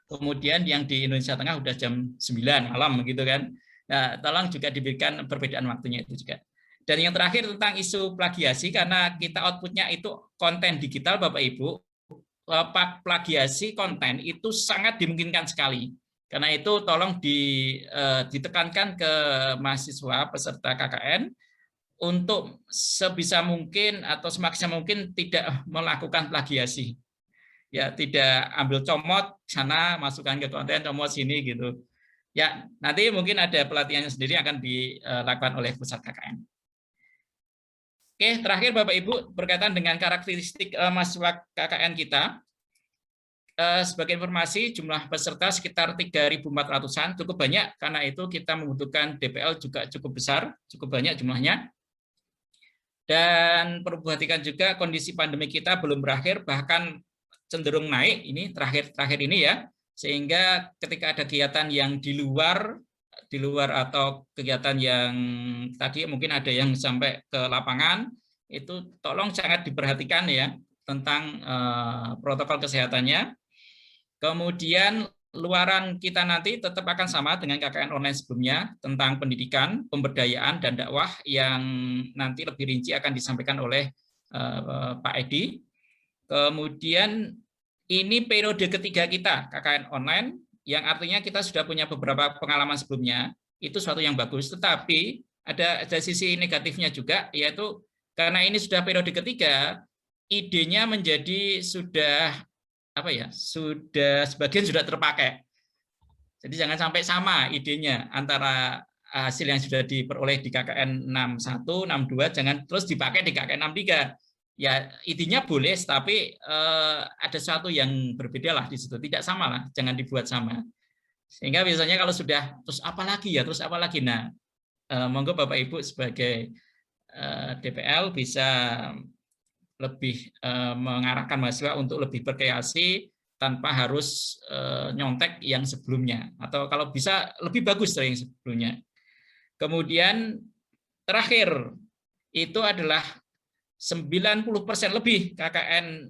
kemudian yang di Indonesia Tengah udah jam 9 malam gitu kan. Nah, tolong juga diberikan perbedaan waktunya itu juga. Dan yang terakhir tentang isu plagiasi, karena kita outputnya itu konten digital, Bapak Ibu, plagiasi konten itu sangat dimungkinkan sekali. Karena itu tolong ditekankan ke mahasiswa peserta KKN untuk sebisa mungkin atau semaksimal mungkin tidak melakukan plagiasi. Ya, tidak ambil comot sana, masukkan ke konten, comot sini gitu. Ya, nanti mungkin ada pelatihannya sendiri akan dilakukan oleh pusat KKN. Oke, terakhir Bapak Ibu, berkaitan dengan karakteristik mahasiswa KKN kita. Sebagai informasi, jumlah peserta sekitar 3.400-an, cukup banyak, karena itu kita membutuhkan DPL juga cukup besar, cukup banyak jumlahnya. Dan perlu perhatikan juga kondisi pandemi kita belum berakhir, bahkan cenderung naik ini terakhir ini ya, sehingga ketika ada kegiatan yang di luar atau kegiatan yang tadi mungkin ada yang sampai ke lapangan, itu tolong sangat diperhatikan ya tentang protokol kesehatannya. Kemudian luaran kita nanti tetap akan sama dengan KKN online sebelumnya, tentang pendidikan, pemberdayaan, dan dakwah yang nanti lebih rinci akan disampaikan oleh Pak Edi. Kemudian ini periode ketiga kita KKN online, yang artinya kita sudah punya beberapa pengalaman sebelumnya, itu suatu yang bagus. Tetapi ada sisi negatifnya juga, yaitu karena ini sudah periode ketiga, idenya menjadi sudah apa ya, sudah sebagian sudah terpakai. Jadi jangan sampai sama idenya antara hasil yang sudah diperoleh di KKN 61, 62, jangan terus dipakai di KKN 63. Ya, idenya boleh, tapi ada sesuatu yang berbeda lah di situ, tidak sama lah, jangan dibuat sama. Sehingga biasanya kalau sudah terus apa lagi ya, terus apa lagi. Nah, monggo Bapak Ibu sebagai DPL bisa lebih mengarahkan mahasiswa untuk lebih berkreasi tanpa harus nyontek yang sebelumnya, atau kalau bisa lebih bagus dari yang sebelumnya. Kemudian terakhir itu adalah 90% lebih KKN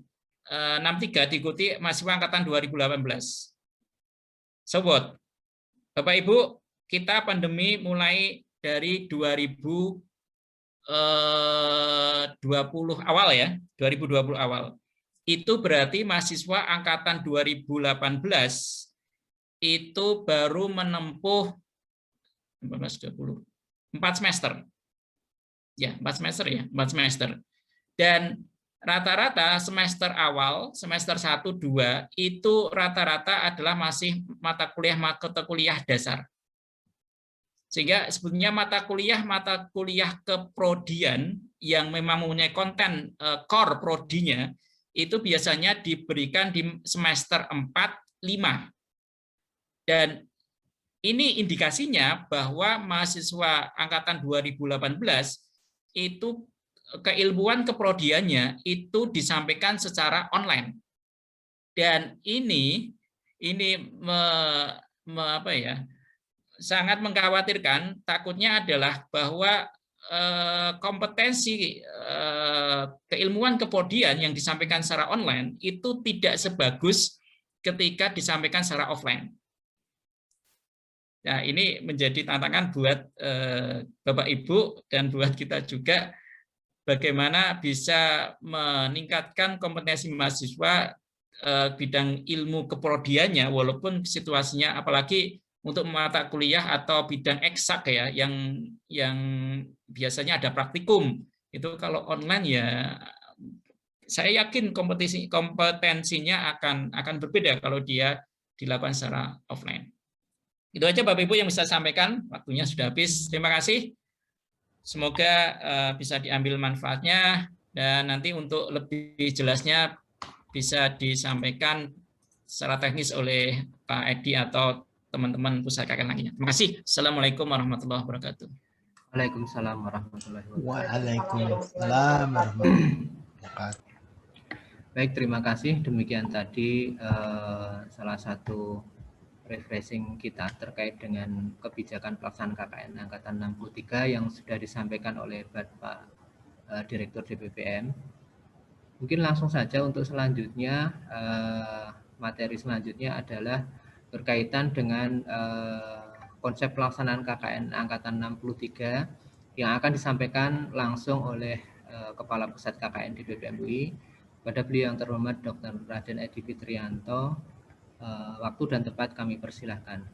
63 diikuti mahasiswa angkatan 2018. Sobat, Bapak Ibu, kita pandemi mulai dari 2020 awal ya, 2020 awal. Itu berarti mahasiswa angkatan 2018 itu baru menempuh 4 semester. Ya, 4 semester ya, 4 semester. Dan rata-rata semester awal, semester 1, 2, itu rata-rata adalah masih mata kuliah dasar. Sehingga sebetulnya mata kuliah keprodian yang memang mempunyai konten core prodinya, itu biasanya diberikan di semester 4, 5. Dan ini indikasinya bahwa mahasiswa angkatan 2018 itu keilmuan keprodiannya itu disampaikan secara online. Dan ini apa ya, sangat mengkhawatirkan. Takutnya adalah bahwa kompetensi keilmuan keprodian yang disampaikan secara online itu tidak sebagus ketika disampaikan secara offline. Nah, ini menjadi tantangan buat Bapak Ibu dan buat kita juga, bagaimana bisa meningkatkan kompetensi mahasiswa bidang ilmu keprodiannya, walaupun situasinya, apalagi untuk mata kuliah atau bidang eksak ya, yang biasanya ada praktikum, itu kalau online ya saya yakin kompetensinya akan berbeda kalau dia dilakukan secara offline. Itu aja Bapak Ibu yang bisa sampaikan, waktunya sudah habis. Terima kasih. Semoga bisa diambil manfaatnya, dan nanti untuk lebih jelasnya bisa disampaikan secara teknis oleh Pak Edi atau teman-teman pusat KKN lainnya. Terima kasih. Assalamualaikum warahmatullahi wabarakatuh. Waalaikumsalam warahmatullahi wabarakatuh. Waalaikumsalam warahmatullahi wabarakatuh. Baik, terima kasih. Demikian tadi salah satu refreshing kita terkait dengan kebijakan pelaksanaan KKN Angkatan 63 yang sudah disampaikan oleh Bapak Direktur DPPM. Mungkin langsung saja untuk selanjutnya, materi selanjutnya adalah berkaitan dengan konsep pelaksanaan KKN Angkatan 63 yang akan disampaikan langsung oleh Kepala Pusat KKN DPPM UI. Pada beliau yang terhormat Dr. Raden Edi Fitrianto, waktu dan tempat kami persilahkan.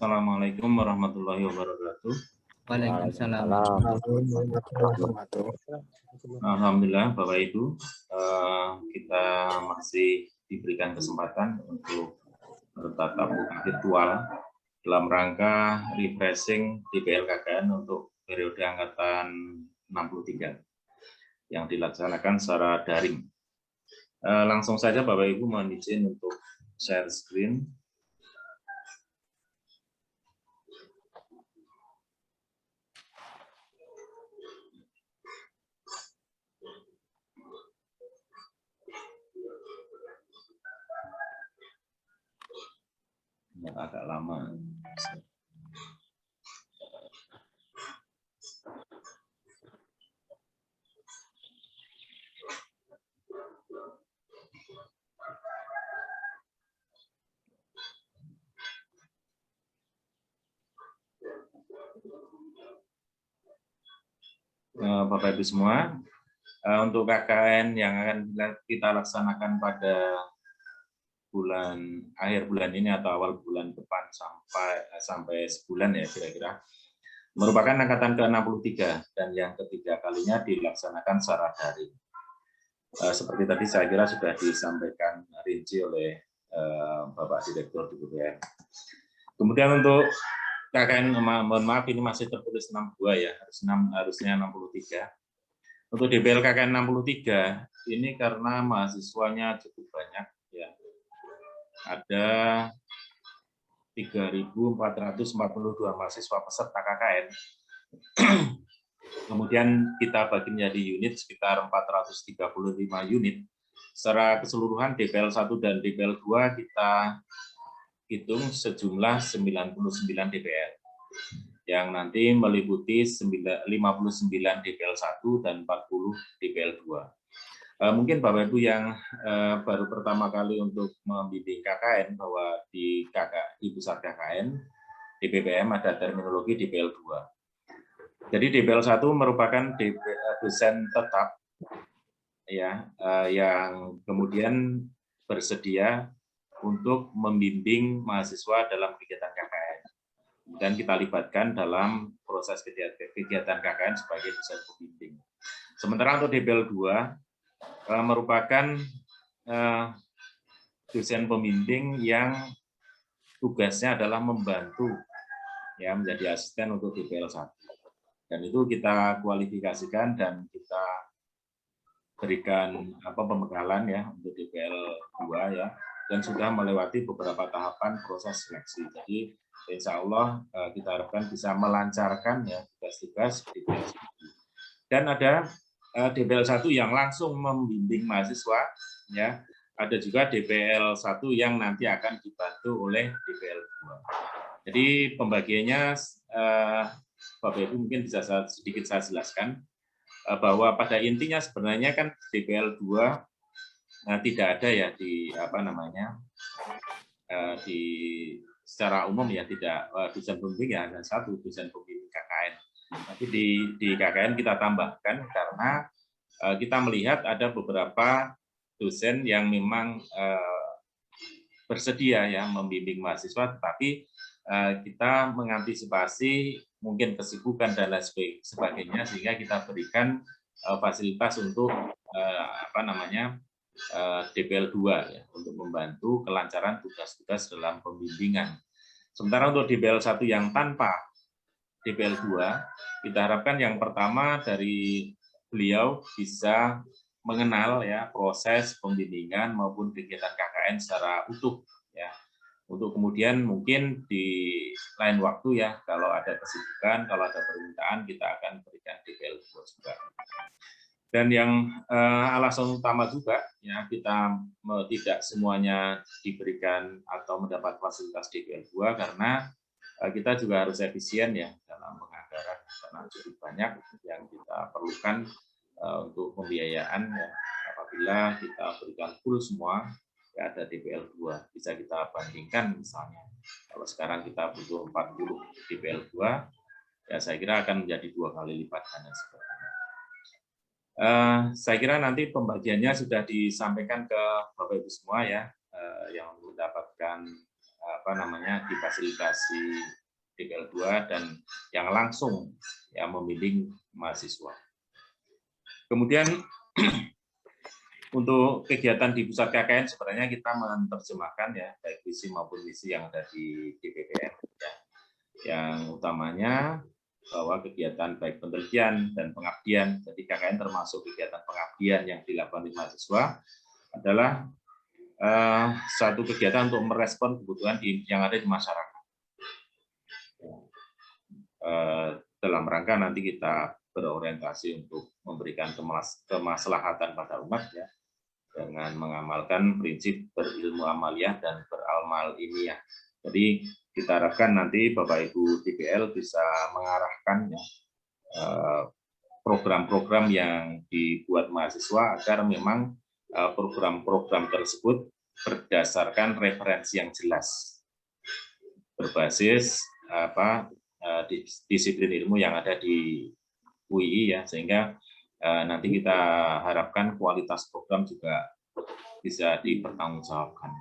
Assalamualaikum warahmatullahi wabarakatuh. Waalaikumsalam. Alhamdulillah Bapak Ibu, kita masih diberikan kesempatan untuk bertatap muka virtual dalam rangka refreshing DPL KKN untuk periode angkatan 63 yang dilaksanakan secara daring. Langsung saja Bapak Ibu mohon izin untuk share screen. Ini agak lama. Bapak Ibu semua, untuk KKN yang akan kita laksanakan pada akhir bulan ini atau awal bulan depan sampai sebulan ya kira-kira, merupakan angkatan ke-63 dan yang ketiga kalinya dilaksanakan secara daring. Seperti tadi saya kira sudah disampaikan rinci oleh Bapak Direktur DPPM. Kemudian untuk KKN, mohon maaf ini masih tertulis 62 ya, harusnya 63. Untuk DPL KKN 63 ini karena mahasiswanya cukup banyak ya. Ada 3.442 mahasiswa peserta KKN. Kemudian kita bagi menjadi unit sekitar 435 unit. Secara keseluruhan DPL 1 dan DPL 2 kita hitung sejumlah 99 DPL yang nanti meliputi 59 DPL 1 dan 40 DPL 2. Mungkin Bapak Ibu yang baru pertama kali untuk membimbing KKN, bahwa di pusat KKN DPPM ada terminologi DPL 2. Jadi DPL 1 merupakan dosen tetap ya, yang kemudian bersedia untuk membimbing mahasiswa dalam kegiatan KKN, dan kita libatkan dalam proses kegiatan KKN sebagai dosen pembimbing. Sementara untuk DPL 2 merupakan dosen pembimbing yang tugasnya adalah membantu ya, menjadi asisten untuk DPL 1. Dan itu kita kualifikasikan dan kita berikan pembekalan ya untuk DPL 2 ya. dan sudah melewati beberapa tahapan proses seleksi. Jadi insya Allah kita harapkan bisa melancarkan ya tugas-tugas DPL 1. Dan ada DPL 1 yang langsung membimbing mahasiswa, ya. Ada juga DPL 1 yang nanti akan dibantu oleh DPL 2. Jadi pembagiannya Bapak Ibu mungkin bisa sedikit saya jelaskan bahwa pada intinya sebenarnya kan DPL 2 tidak ada ya di di secara umum ya, tidak dosen pembimbing ya, hanya satu dosen pembimbing KKN. Tapi di KKN kita tambahkan karena kita melihat ada beberapa dosen yang memang bersedia ya membimbing mahasiswa, tetapi kita mengantisipasi mungkin kesibukan dan lain sebagainya, sehingga kita berikan fasilitas untuk DPL 2 ya, untuk membantu kelancaran tugas-tugas dalam pembimbingan. Sementara untuk DPL 1 yang tanpa DPL 2, kita harapkan yang pertama dari beliau bisa mengenal ya proses pembimbingan maupun kegiatan KKN secara utuh ya. Untuk kemudian mungkin di lain waktu ya, kalau ada kesibukan, kalau ada permintaan, kita akan berikan DPL 2 juga. Dan yang alasan utama juga ya, kita tidak semuanya diberikan atau mendapat fasilitas DPL 2 karena kita juga harus efisien ya dalam penganggaran, karena cukup banyak yang kita perlukan untuk pembiayaan ya. Apabila kita berikan full semua ya, ada DPL 2, bisa kita bandingkan misalnya kalau sekarang kita butuh 40 DPL 2 ya, saya kira akan menjadi 2 kali lipat dan sebagainya. Saya kira nanti pembagiannya sudah disampaikan ke Bapak Ibu semua ya, yang mendapatkan difasilitasi DPL 2 dan yang langsung ya membimbing mahasiswa. Kemudian untuk kegiatan di pusat KKN sebenarnya kita menerjemahkan ya baik visi maupun misi yang ada di DPPN ya. Yang utamanya bahwa kegiatan baik penelitian dan pengabdian, jadi KKN termasuk kegiatan pengabdian yang dilakukan di mahasiswa adalah satu kegiatan untuk merespon kebutuhan yang ada di masyarakat. Dalam rangka nanti kita berorientasi untuk memberikan kemaslahatan pada umat ya, dengan mengamalkan prinsip berilmu amaliyah dan beramal ilmiah. Jadi kita harapkan nanti Bapak Ibu DPL bisa mengarahkan ya, program-program yang dibuat mahasiswa agar memang program-program tersebut berdasarkan referensi yang jelas, berbasis disiplin ilmu yang ada di UII ya, sehingga nanti kita harapkan kualitas program juga bisa dipertanggungjawabkan.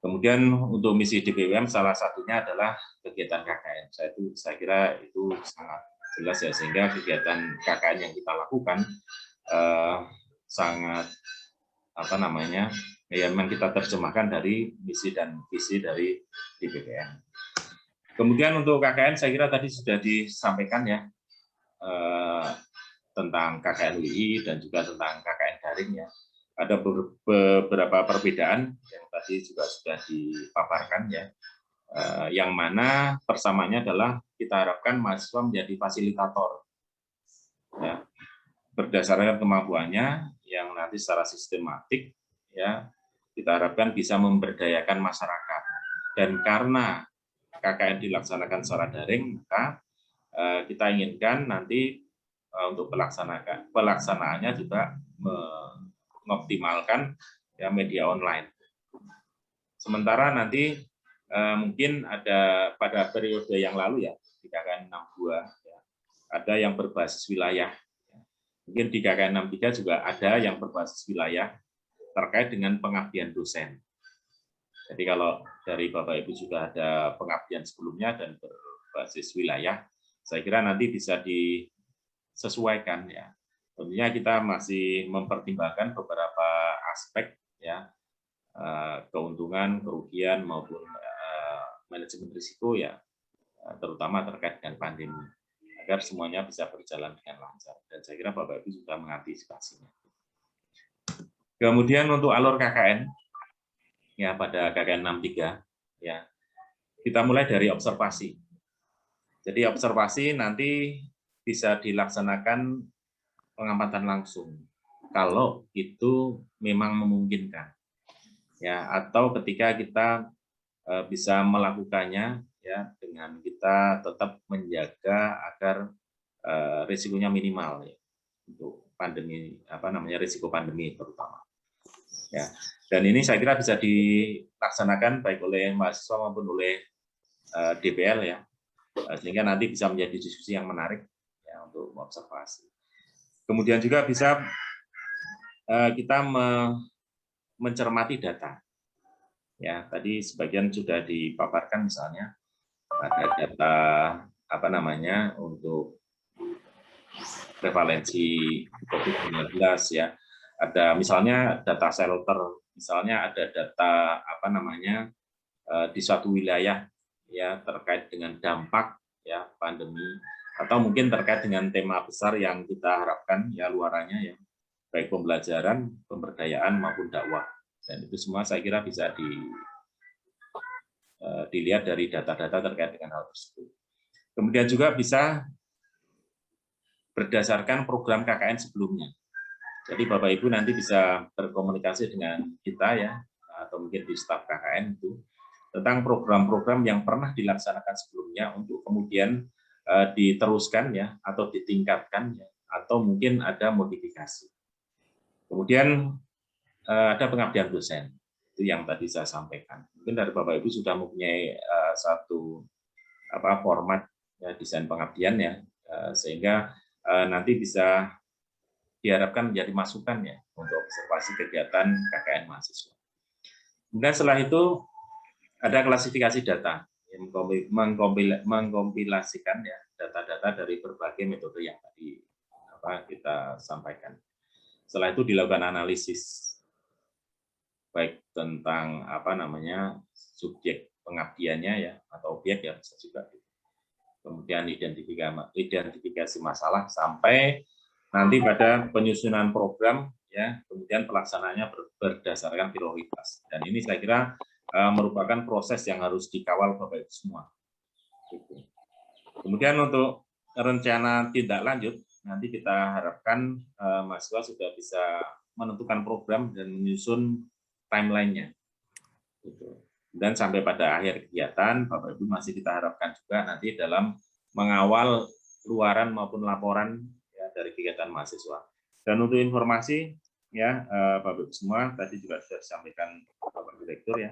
Kemudian untuk misi DPWM salah satunya adalah kegiatan KKN. Saya kira itu sangat jelas ya, sehingga kegiatan KKN yang kita lakukan sangat ya memang kita terjemahkan dari misi dan visi dari DPWM. Kemudian untuk KKN saya kira tadi sudah disampaikan ya, tentang KKN UI dan juga tentang KKN daring ya. Ada beberapa perbedaan yang tadi juga sudah dipaparkan ya, yang mana persamaannya adalah kita harapkan mahasiswa menjadi fasilitator ya, berdasarkan kemampuannya yang nanti secara sistematik ya, kita harapkan bisa memberdayakan masyarakat. Dan karena KKN dilaksanakan secara daring, maka kita inginkan nanti untuk pelaksanaannya juga mengoptimalkan ya media online. Sementara nanti mungkin ada pada periode yang lalu ya, di KKN 62 ya, ada yang berbasis wilayah. Mungkin di KKN 63 juga ada yang berbasis wilayah terkait dengan pengabdian dosen. Jadi kalau dari Bapak Ibu sudah ada pengabdian sebelumnya dan berbasis wilayah, saya kira nanti bisa disesuaikan ya. Tentunya kita masih mempertimbangkan beberapa aspek ya, keuntungan, kerugian maupun manajemen risiko ya, terutama terkait dengan pandemi, agar semuanya bisa berjalan dengan lancar. Dan saya kira Bapak Ibu sudah mengantisipasinya. Kemudian untuk alur KKN, ya pada KKN 63 ya. Kita mulai dari observasi. Jadi observasi nanti bisa dilaksanakan pengamatan langsung kalau itu memang memungkinkan. Ya, atau ketika kita bisa melakukannya ya dengan kita tetap menjaga agar risikonya minimal ya, untuk pandemi risiko pandemi terutama. Ya. Dan ini saya kira bisa dilaksanakan baik oleh mahasiswa maupun oleh DPL ya. Sehingga nanti bisa menjadi diskusi yang menarik ya untuk observasi. Kemudian juga bisa kita mencermati data. Ya, tadi sebagian sudah dipaparkan misalnya ada data untuk prevalensi COVID-19 ya. Ada misalnya data shelter, misalnya ada data di suatu wilayah ya terkait dengan dampak ya pandemi, atau mungkin terkait dengan tema besar yang kita harapkan ya luarannya ya, baik pembelajaran, pemberdayaan maupun dakwah. Dan itu semua saya kira bisa dilihat dari data-data terkait dengan hal tersebut. Kemudian juga bisa berdasarkan program KKN sebelumnya. Jadi Bapak Ibu nanti bisa berkomunikasi dengan kita ya, atau mungkin di staf KKN itu, tentang program-program yang pernah dilaksanakan sebelumnya untuk kemudian diteruskan ya, atau ditingkatkan ya, atau mungkin ada modifikasi. Kemudian ada pengabdian dosen, itu yang tadi saya sampaikan. Mungkin dari Bapak Ibu sudah mempunyai satu format ya, desain pengabdian ya, sehingga nanti bisa diharapkan menjadi masukan ya untuk observasi kegiatan KKN mahasiswa. Kemudian setelah itu ada klasifikasi data yang mengkompilasikan ya data-data dari berbagai metode yang tadi kita sampaikan. Setelah itu dilakukan analisis baik tentang subjek pengabdiannya ya atau objek ya bisa juga. Kemudian identifikasi masalah sampai nanti pada penyusunan program ya, kemudian pelaksanaannya berdasarkan prioritas. Dan ini saya kira merupakan proses yang harus dikawal Bapak Ibu semua. Kemudian untuk rencana tindak lanjut nanti kita harapkan mahasiswa sudah bisa menentukan program dan menyusun timeline-nya. Dan sampai pada akhir kegiatan Bapak Ibu masih kita harapkan juga nanti dalam mengawal luaran maupun laporan ya, dari kegiatan mahasiswa. Dan untuk informasi ya Bapak Ibu semua tadi juga sudah disampaikan Bapak Direktur ya,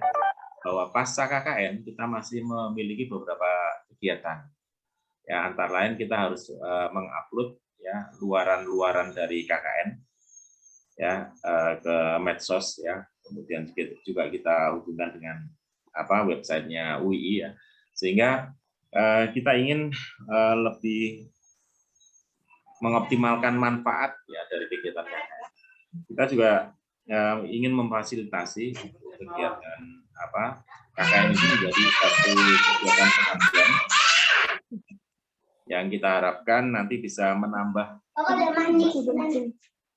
bahwa pasca KKN kita masih memiliki beberapa kegiatan. Ya, antara lain kita harus mengupload ya luaran-luaran dari KKN ya ke medsos ya. Kemudian juga kita hubungkan dengan websitenya UII ya, sehingga kita ingin lebih mengoptimalkan manfaat ya dari kegiatan KKN. Kita juga ingin memfasilitasi kegiatan KKN ini menjadi satu kegiatan pengabdian yang kita harapkan nanti bisa menambah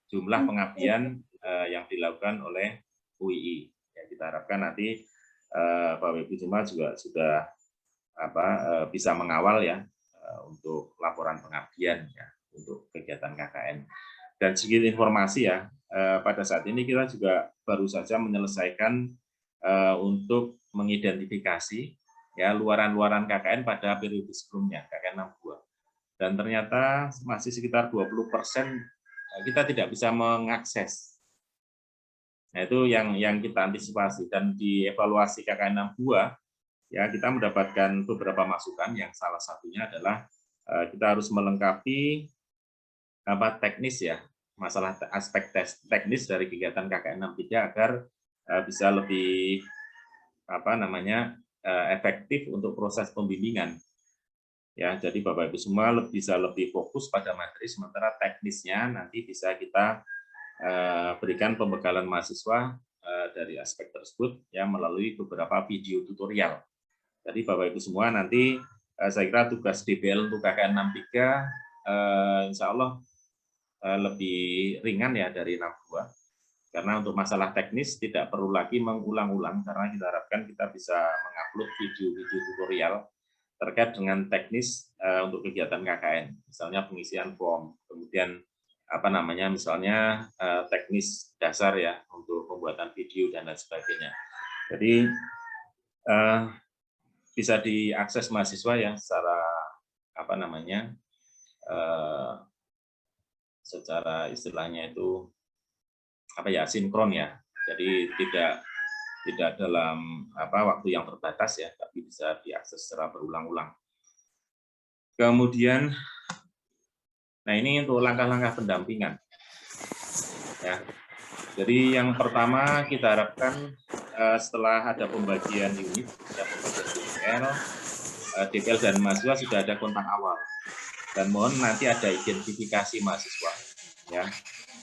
jumlah pengabdian yang dilakukan oleh UII. Ya, kita harapkan nanti Bapak Ibu semua juga sudah bisa mengawal ya untuk laporan pengabdian ya untuk kegiatan KKN. Dan sedikit informasi ya, pada saat ini kita juga baru saja menyelesaikan untuk mengidentifikasi ya luaran-luaran KKN pada periode sebelumnya, KKN 62. Dan ternyata masih sekitar 20% kita tidak bisa mengakses. Nah, itu yang kita antisipasi, dan di evaluasi KKN 62 ya kita mendapatkan beberapa masukan yang salah satunya adalah kita harus melengkapi teknis ya, masalah aspek teknis dari kegiatan KKN 63 agar bisa lebih efektif untuk proses pembimbingan. Ya, jadi Bapak Ibu semua bisa lebih fokus pada materi, sementara teknisnya nanti bisa kita berikan pembekalan mahasiswa dari aspek tersebut ya melalui beberapa video tutorial. Jadi Bapak Ibu semua nanti saya kira tugas DPL untuk KKN 63 insya Allah lebih ringan ya dari 62. Karena untuk masalah teknis tidak perlu lagi mengulang-ulang, karena kita harapkan kita bisa mengupload video-video tutorial terkait dengan teknis untuk kegiatan KKN, misalnya pengisian form, kemudian misalnya teknis dasar ya untuk pembuatan video dan lain sebagainya. Jadi bisa diakses mahasiswa ya secara secara istilahnya itu sinkron ya. Jadi tidak dalam waktu yang terbatas ya, tapi bisa diakses secara berulang-ulang. Kemudian, nah ini untuk langkah-langkah pendampingan. Ya. Jadi yang pertama kita harapkan setelah ada pembagian unit, ada pembagian DPL dan mahasiswa sudah ada kontak awal. Dan mohon nanti ada identifikasi mahasiswa, ya,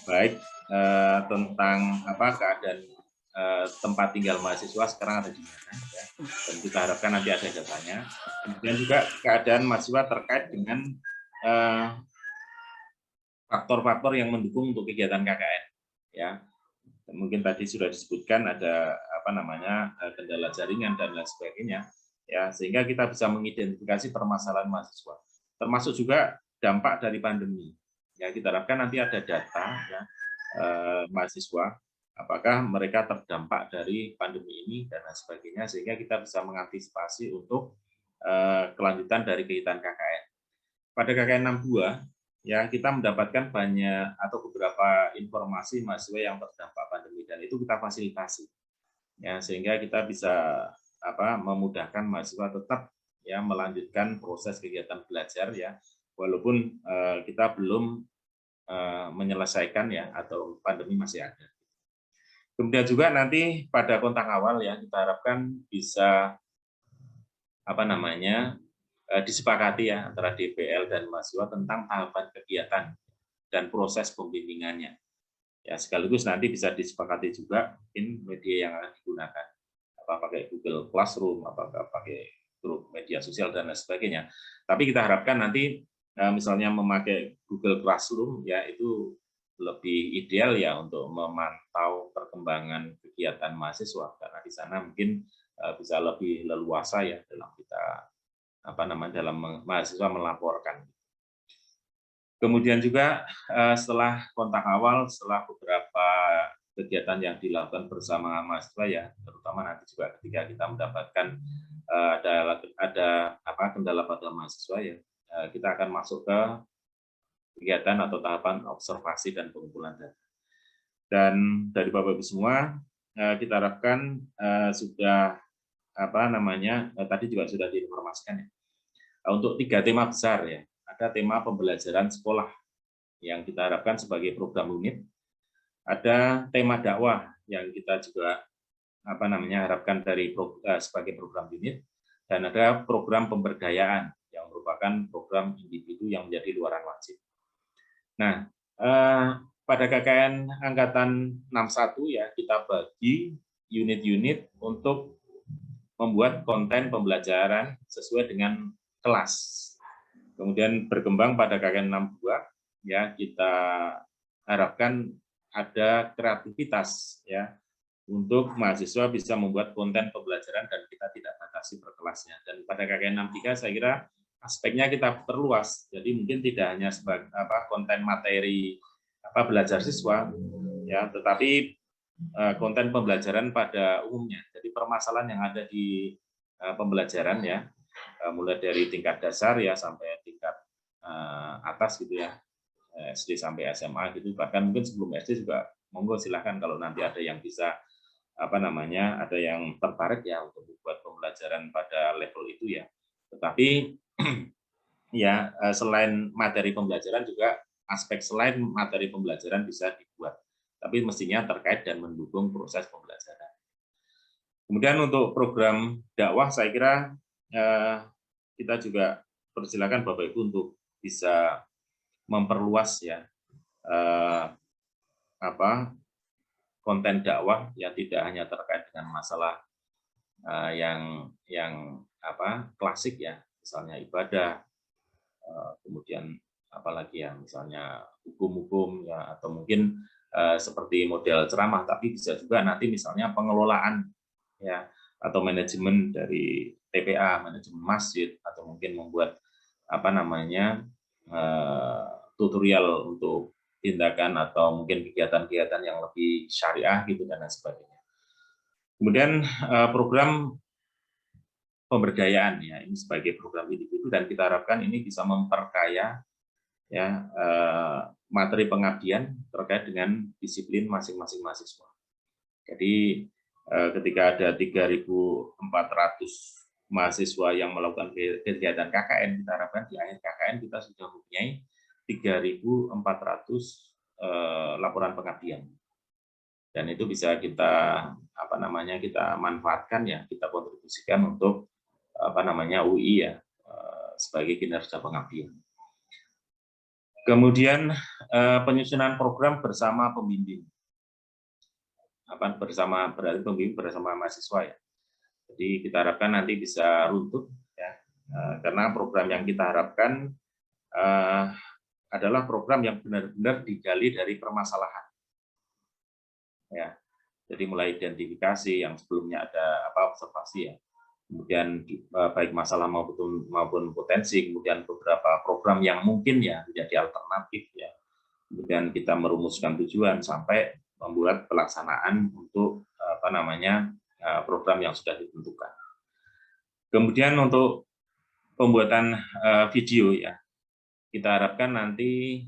baik tentang keadaan tempat tinggal mahasiswa sekarang ada di mana, ya. Dan kita harapkan nanti ada datanya. Kemudian juga keadaan mahasiswa terkait dengan faktor-faktor yang mendukung untuk kegiatan KKN, ya. Mungkin tadi sudah disebutkan ada kendala jaringan dan lain sebagainya, ya, sehingga kita bisa mengidentifikasi permasalahan mahasiswa, termasuk juga dampak dari pandemi. Ya, kita harapkan nanti ada data ya, mahasiswa, apakah mereka terdampak dari pandemi ini dan lain sebagainya, sehingga kita bisa mengantisipasi untuk kelanjutan dari kegiatan KKN. Pada KKN 62 ya kita mendapatkan banyak atau beberapa informasi mahasiswa yang terdampak pandemi, dan itu kita fasilitasi ya, sehingga kita bisa memudahkan mahasiswa tetap ya melanjutkan proses kegiatan belajar ya, walaupun kita belum menyelesaikan ya, atau pandemi masih ada. Kemudian juga nanti pada kontak awal ya kita harapkan bisa disepakati ya antara DPL dan mahasiswa tentang tahapan kegiatan dan proses pembimbingannya. Ya, sekaligus nanti bisa disepakati juga media yang akan digunakan. Apa pakai Google Classroom, apakah pakai grup media sosial dan lain sebagainya. Tapi kita harapkan nanti misalnya memakai Google Classroom ya itu lebih ideal ya untuk memantau perkembangan kegiatan mahasiswa, karena di sana mungkin bisa lebih leluasa ya dalam kita dalam mahasiswa melaporkan. Kemudian juga setelah kontak awal, setelah beberapa kegiatan yang dilakukan bersama mahasiswa ya, terutama nanti juga ketika kita mendapatkan ada kendala pada mahasiswa ya, kita akan masuk ke kegiatan atau tahapan observasi dan pengumpulan data. Dan dari Bapak Ibu semua, kita harapkan sudah tadi juga sudah diinformasikan ya, untuk 3 tema besar ya. Ada tema pembelajaran sekolah yang kita harapkan sebagai program unit, ada tema dakwah yang kita juga harapkan sebagai program unit, dan ada program pemberdayaan yang merupakan program individu yang menjadi luaran wajib. Nah, pada KKN angkatan 61 ya kita bagi unit-unit untuk membuat konten pembelajaran sesuai dengan kelas. Kemudian berkembang pada KKN 62 ya kita harapkan ada kreativitas ya untuk mahasiswa bisa membuat konten pembelajaran dan kita tidak batasi per kelasnya. Dan pada KKN 63 saya kira aspeknya kita perluas. Jadi mungkin tidak hanya sebagai konten materi belajar siswa ya, tetapi konten pembelajaran pada umumnya. Jadi permasalahan yang ada di pembelajaran ya, mulai dari tingkat dasar ya sampai tingkat atas gitu ya, SD sampai SMA gitu, bahkan mungkin sebelum SD juga monggo silahkan kalau nanti ada yang bisa ada yang tertarik ya untuk membuat pembelajaran pada level itu ya. Tetapi ya selain materi pembelajaran juga aspek selain materi pembelajaran bisa dibuat, tapi mestinya terkait dan mendukung proses pembelajaran. Kemudian untuk program dakwah saya kira kita juga persilakan Bapak Ibu untuk bisa memperluas ya konten dakwah yang tidak hanya terkait dengan masalah yang klasik ya, misalnya ibadah, kemudian apalagi ya misalnya hukum-hukum ya, atau mungkin seperti model ceramah, tapi bisa juga nanti misalnya pengelolaan ya atau manajemen dari TPA, manajemen masjid, atau mungkin membuat apa namanya tutorial untuk tindakan atau mungkin kegiatan-kegiatan yang lebih syariah gitu dan lain sebagainya. Kemudian program pemberdayaan ya, ini sebagai program individu dan kita harapkan ini bisa memperkaya ya materi pengabdian terkait dengan disiplin masing-masing mahasiswa. Jadi ketika ada 3.400 mahasiswa yang melakukan kegiatan KKN, kita harapkan di akhir KKN kita sudah mempunyai 3.400 laporan pengabdian. Dan itu bisa kita apa namanya kita manfaatkan ya, kita kontribusikan untuk apa namanya UI ya sebagai kinerja pengabdian. Kemudian penyusunan program bersama pembimbing. Berarti pembimbing bersama mahasiswa ya. Jadi kita harapkan nanti bisa runtut ya, karena program yang kita harapkan adalah program yang benar-benar digali dari permasalahan. Ya, jadi mulai identifikasi yang sebelumnya ada observasi ya, kemudian baik masalah maupun potensi, kemudian beberapa program yang mungkin ya menjadi alternatif ya, kemudian kita merumuskan tujuan sampai membuat pelaksanaan untuk apa namanya program yang sudah ditentukan. Kemudian untuk pembuatan video ya, kita harapkan nanti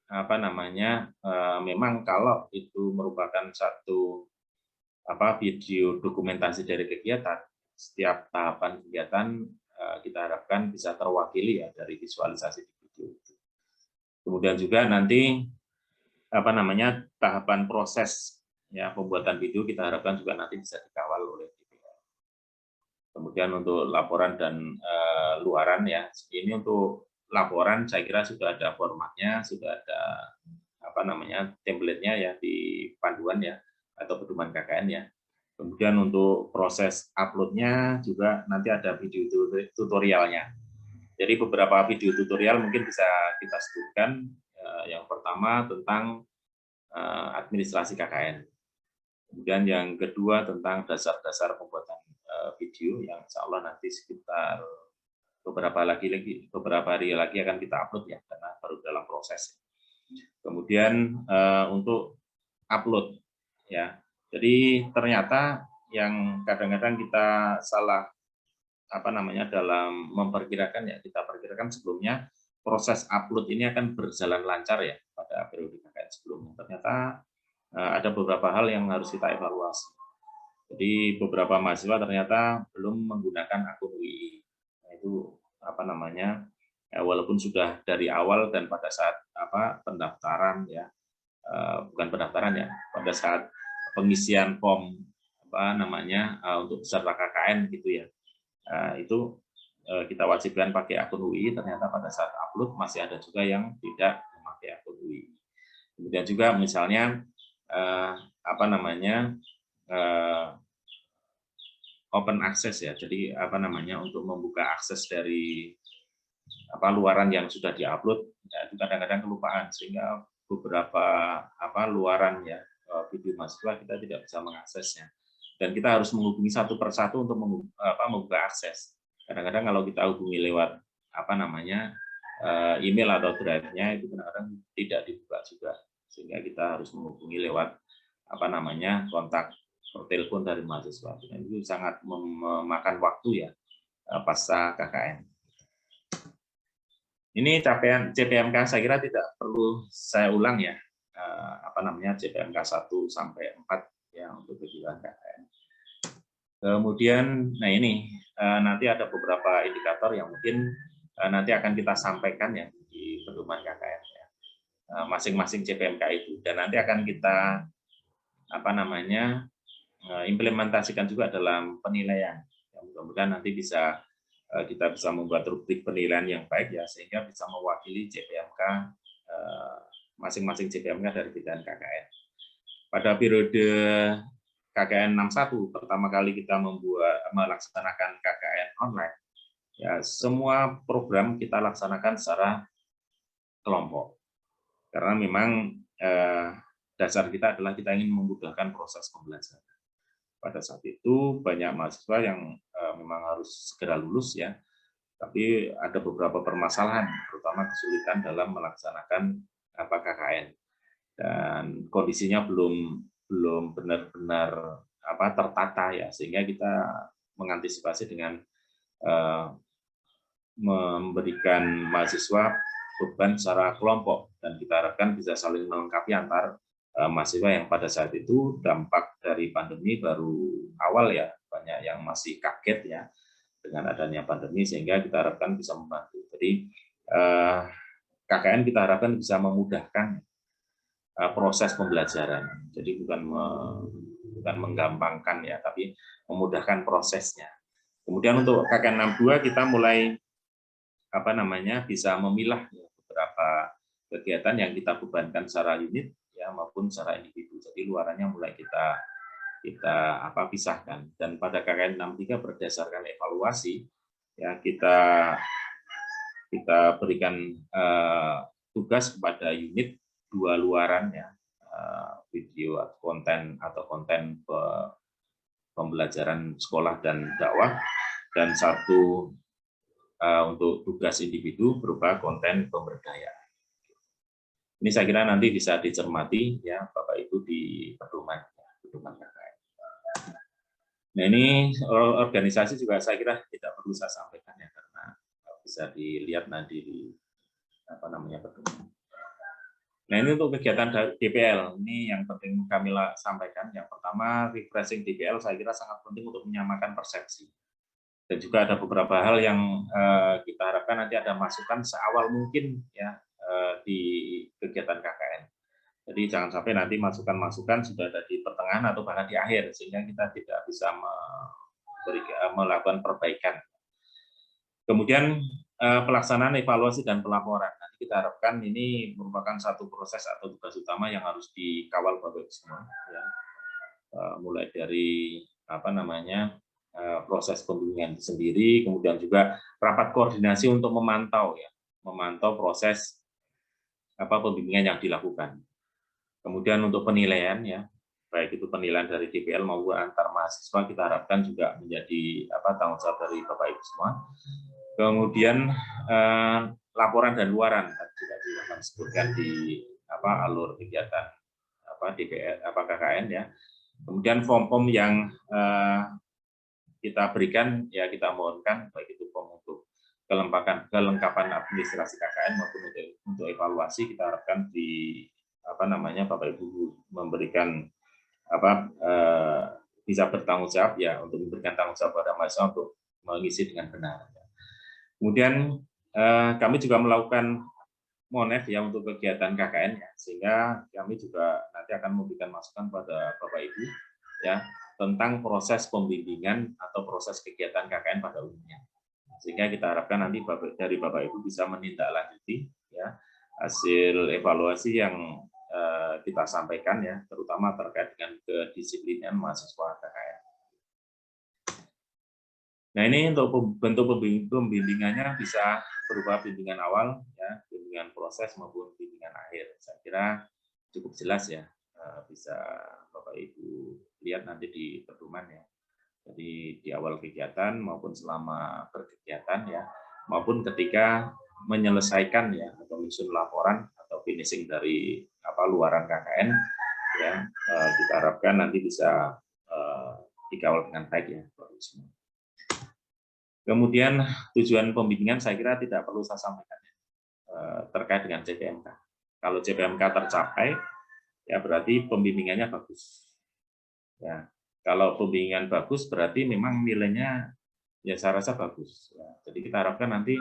apa namanya memang kalau itu merupakan satu video dokumentasi dari kegiatan, setiap tahapan kegiatan kita harapkan bisa terwakili ya dari visualisasi di video itu. Kemudian juga nanti apa namanya tahapan proses ya pembuatan video kita harapkan juga nanti bisa dikawal oleh DPR. Kemudian untuk laporan dan luaran ya, ini untuk laporan saya kira sudah ada formatnya, sudah ada apa namanya template-nya ya di panduan ya atau pedoman KKN ya. Kemudian untuk proses upload-nya juga nanti ada video tutorialnya. Jadi beberapa video tutorial mungkin bisa kita sebutkan. Yang pertama tentang administrasi KKN. Kemudian yang kedua tentang dasar-dasar pembuatan video yang insya Allah nanti sekitar beberapa hari lagi akan kita upload ya karena baru dalam proses. Kemudian untuk upload ya. Jadi ternyata yang kadang-kadang kita salah apa namanya dalam memperkirakan ya, kita perkirakan sebelumnya proses upload ini akan berjalan lancar ya pada periode KKN sebelumnya. Ternyata ada beberapa hal yang harus kita evaluasi. Jadi beberapa mahasiswa ternyata belum menggunakan akun UI. Nah, itu apa namanya? Walaupun sudah dari awal dan pada saat pendaftaran ya, bukan pendaftaran ya, pada saat pengisian form apa namanya untuk peserta KKN gitu ya. Itu kita wajibkan pakai akun UI, ternyata pada saat upload masih ada juga yang tidak memakai akun UI. Kemudian juga misalnya apa namanya open access ya, jadi apa namanya untuk membuka akses dari luaran yang sudah diupload, ya, itu kadang-kadang kelupaan sehingga beberapa luaran ya video mahasiswa kita tidak bisa mengaksesnya, dan kita harus menghubungi satu persatu untuk membuka akses. Kadang-kadang kalau kita hubungi lewat email atau drive-nya itu kadang-kadang tidak dibuka juga, sehingga kita harus menghubungi lewat kontak telepon dari mahasiswa. Dan itu sangat memakan waktu ya pasca KKN. Ini capaian CPMK saya kira tidak perlu saya ulang ya, CPMK 1 sampai 4 ya untuk kegiatan KKN. Kemudian, nah ini nanti ada beberapa indikator yang mungkin nanti akan kita sampaikan ya di pedoman KKN ya, masing-masing CPMK itu, dan nanti akan kita implementasikan juga dalam penilaian. Ya, mudah-mudahan nanti kita bisa membuat rubrik penilaian yang baik ya, sehingga bisa mewakili CPMK masing-masing CPMK dari kegiatan KKN. Pada periode KKN 61 pertama kali kita melaksanakan KKN online, ya semua program kita laksanakan secara kelompok, karena memang dasar kita adalah kita ingin memudahkan proses pembelajaran. Pada saat itu banyak mahasiswa yang memang harus segera lulus ya, tapi ada beberapa permasalahan, terutama kesulitan dalam melaksanakan KKN dan kondisinya belum benar-benar tertata ya, sehingga kita mengantisipasi dengan memberikan mahasiswa beban secara kelompok, dan kita harapkan bisa saling melengkapi antar mahasiswa yang pada saat itu dampak dari pandemi baru awal ya, banyak yang masih kaget ya dengan adanya pandemi, sehingga kita harapkan bisa membantu. Jadi KKN kita harapkan bisa memudahkan proses pembelajaran. Jadi bukan menggampangkan ya, tapi memudahkan prosesnya. Kemudian untuk KKN 62 kita mulai bisa memilah ya, beberapa kegiatan yang kita bebankan secara unit ya maupun secara individu. Jadi luarannya mulai kita pisahkan, dan pada KKN 63 berdasarkan evaluasi ya kita berikan tugas kepada unit 2 luaran ya, video konten pembelajaran sekolah dan dakwah, dan 1 untuk tugas individu berupa konten pemberdayaan. Ini saya kira nanti bisa dicermati ya Bapak Ibu di pedoman KKN. Nah, ini organisasi juga saya kira tidak perlu saya sampaikan ya, karena bisa dilihat nanti di pedoman. Nah, ini untuk kegiatan DPL, ini yang penting kami sampaikan. Yang pertama, refreshing DPL saya kira sangat penting untuk menyamakan persepsi. Dan juga ada beberapa hal yang kita harapkan nanti ada masukan seawal mungkin ya di kegiatan KKN. Jadi jangan sampai nanti masukan-masukan sudah ada di pertengahan atau bahkan di akhir, sehingga kita tidak bisa melakukan perbaikan. Kemudian pelaksanaan evaluasi dan pelaporan. Nanti kita harapkan ini merupakan satu proses atau tugas utama yang harus dikawal Bapak Ibu semua. Ya. Mulai dari proses pembimbingan sendiri, kemudian juga rapat koordinasi untuk memantau proses pembimbingan yang dilakukan. Kemudian untuk penilaian ya, baik itu penilaian dari DPL maupun antar mahasiswa, kita harapkan juga menjadi tanggung jawab dari Bapak Ibu semua. Kemudian laporan dan luaran juga akan disebutkan di alur kegiatan DPL KKN ya. Kemudian form-form yang kita berikan ya, kita mohonkan baik itu form untuk kelengkapan administrasi KKN maupun untuk evaluasi, kita harapkan di Bapak Ibu memberikan bisa bertanggung jawab ya, untuk memberikan tanggung jawab pada mahasiswa untuk mengisi dengan benar. Kemudian kami juga melakukan monef ya untuk kegiatan KKN ya, sehingga kami juga nanti akan memberikan masukan pada Bapak Ibu ya tentang proses pembimbingan atau proses kegiatan KKN pada umumnya. Sehingga kita harapkan nanti dari Bapak Ibu bisa menindaklanjuti ya hasil evaluasi yang kita sampaikan ya, terutama terkait dengan kedisiplinan mahasiswa KKN. Nah, ini untuk bentuk pembimbingannya bisa berupa bimbingan awal ya, bimbingan proses maupun bimbingan akhir. Saya kira cukup jelas ya, bisa Bapak Ibu lihat nanti di pedoman ya. Jadi di awal kegiatan maupun selama berkegiatan ya, maupun ketika menyelesaikan ya atau menyusun laporan atau finishing dari luaran KKN ya, kita harapkan nanti bisa dikawal dengan baik ya Bapak semua. Kemudian tujuan pembimbingan saya kira tidak perlu saya sampaikan ya, terkait dengan CPMK. Kalau CPMK tercapai ya berarti pembimbingannya bagus. Ya, kalau pembimbingan bagus berarti memang nilainya ya saya rasa bagus. Ya, jadi kita harapkan nanti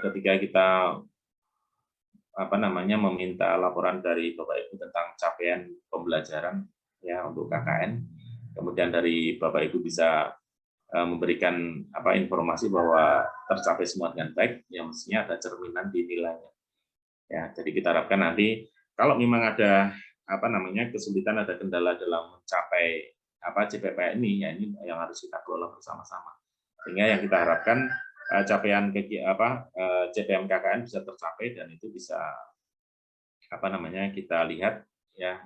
ketika kita meminta laporan dari Bapak Ibu tentang capaian pembelajaran ya untuk KKN, kemudian dari Bapak Ibu bisa memberikan informasi bahwa tercapai semua dengan baik, ya mestinya ada cerminan di nilainya. Ya, jadi kita harapkan nanti kalau memang ada kesulitan, ada kendala dalam mencapai CPP ini, ya ini yang harus kita kelola bersama-sama. Sehingga yang kita harapkan capaian CPM KKN bisa tercapai, dan itu bisa kita lihat ya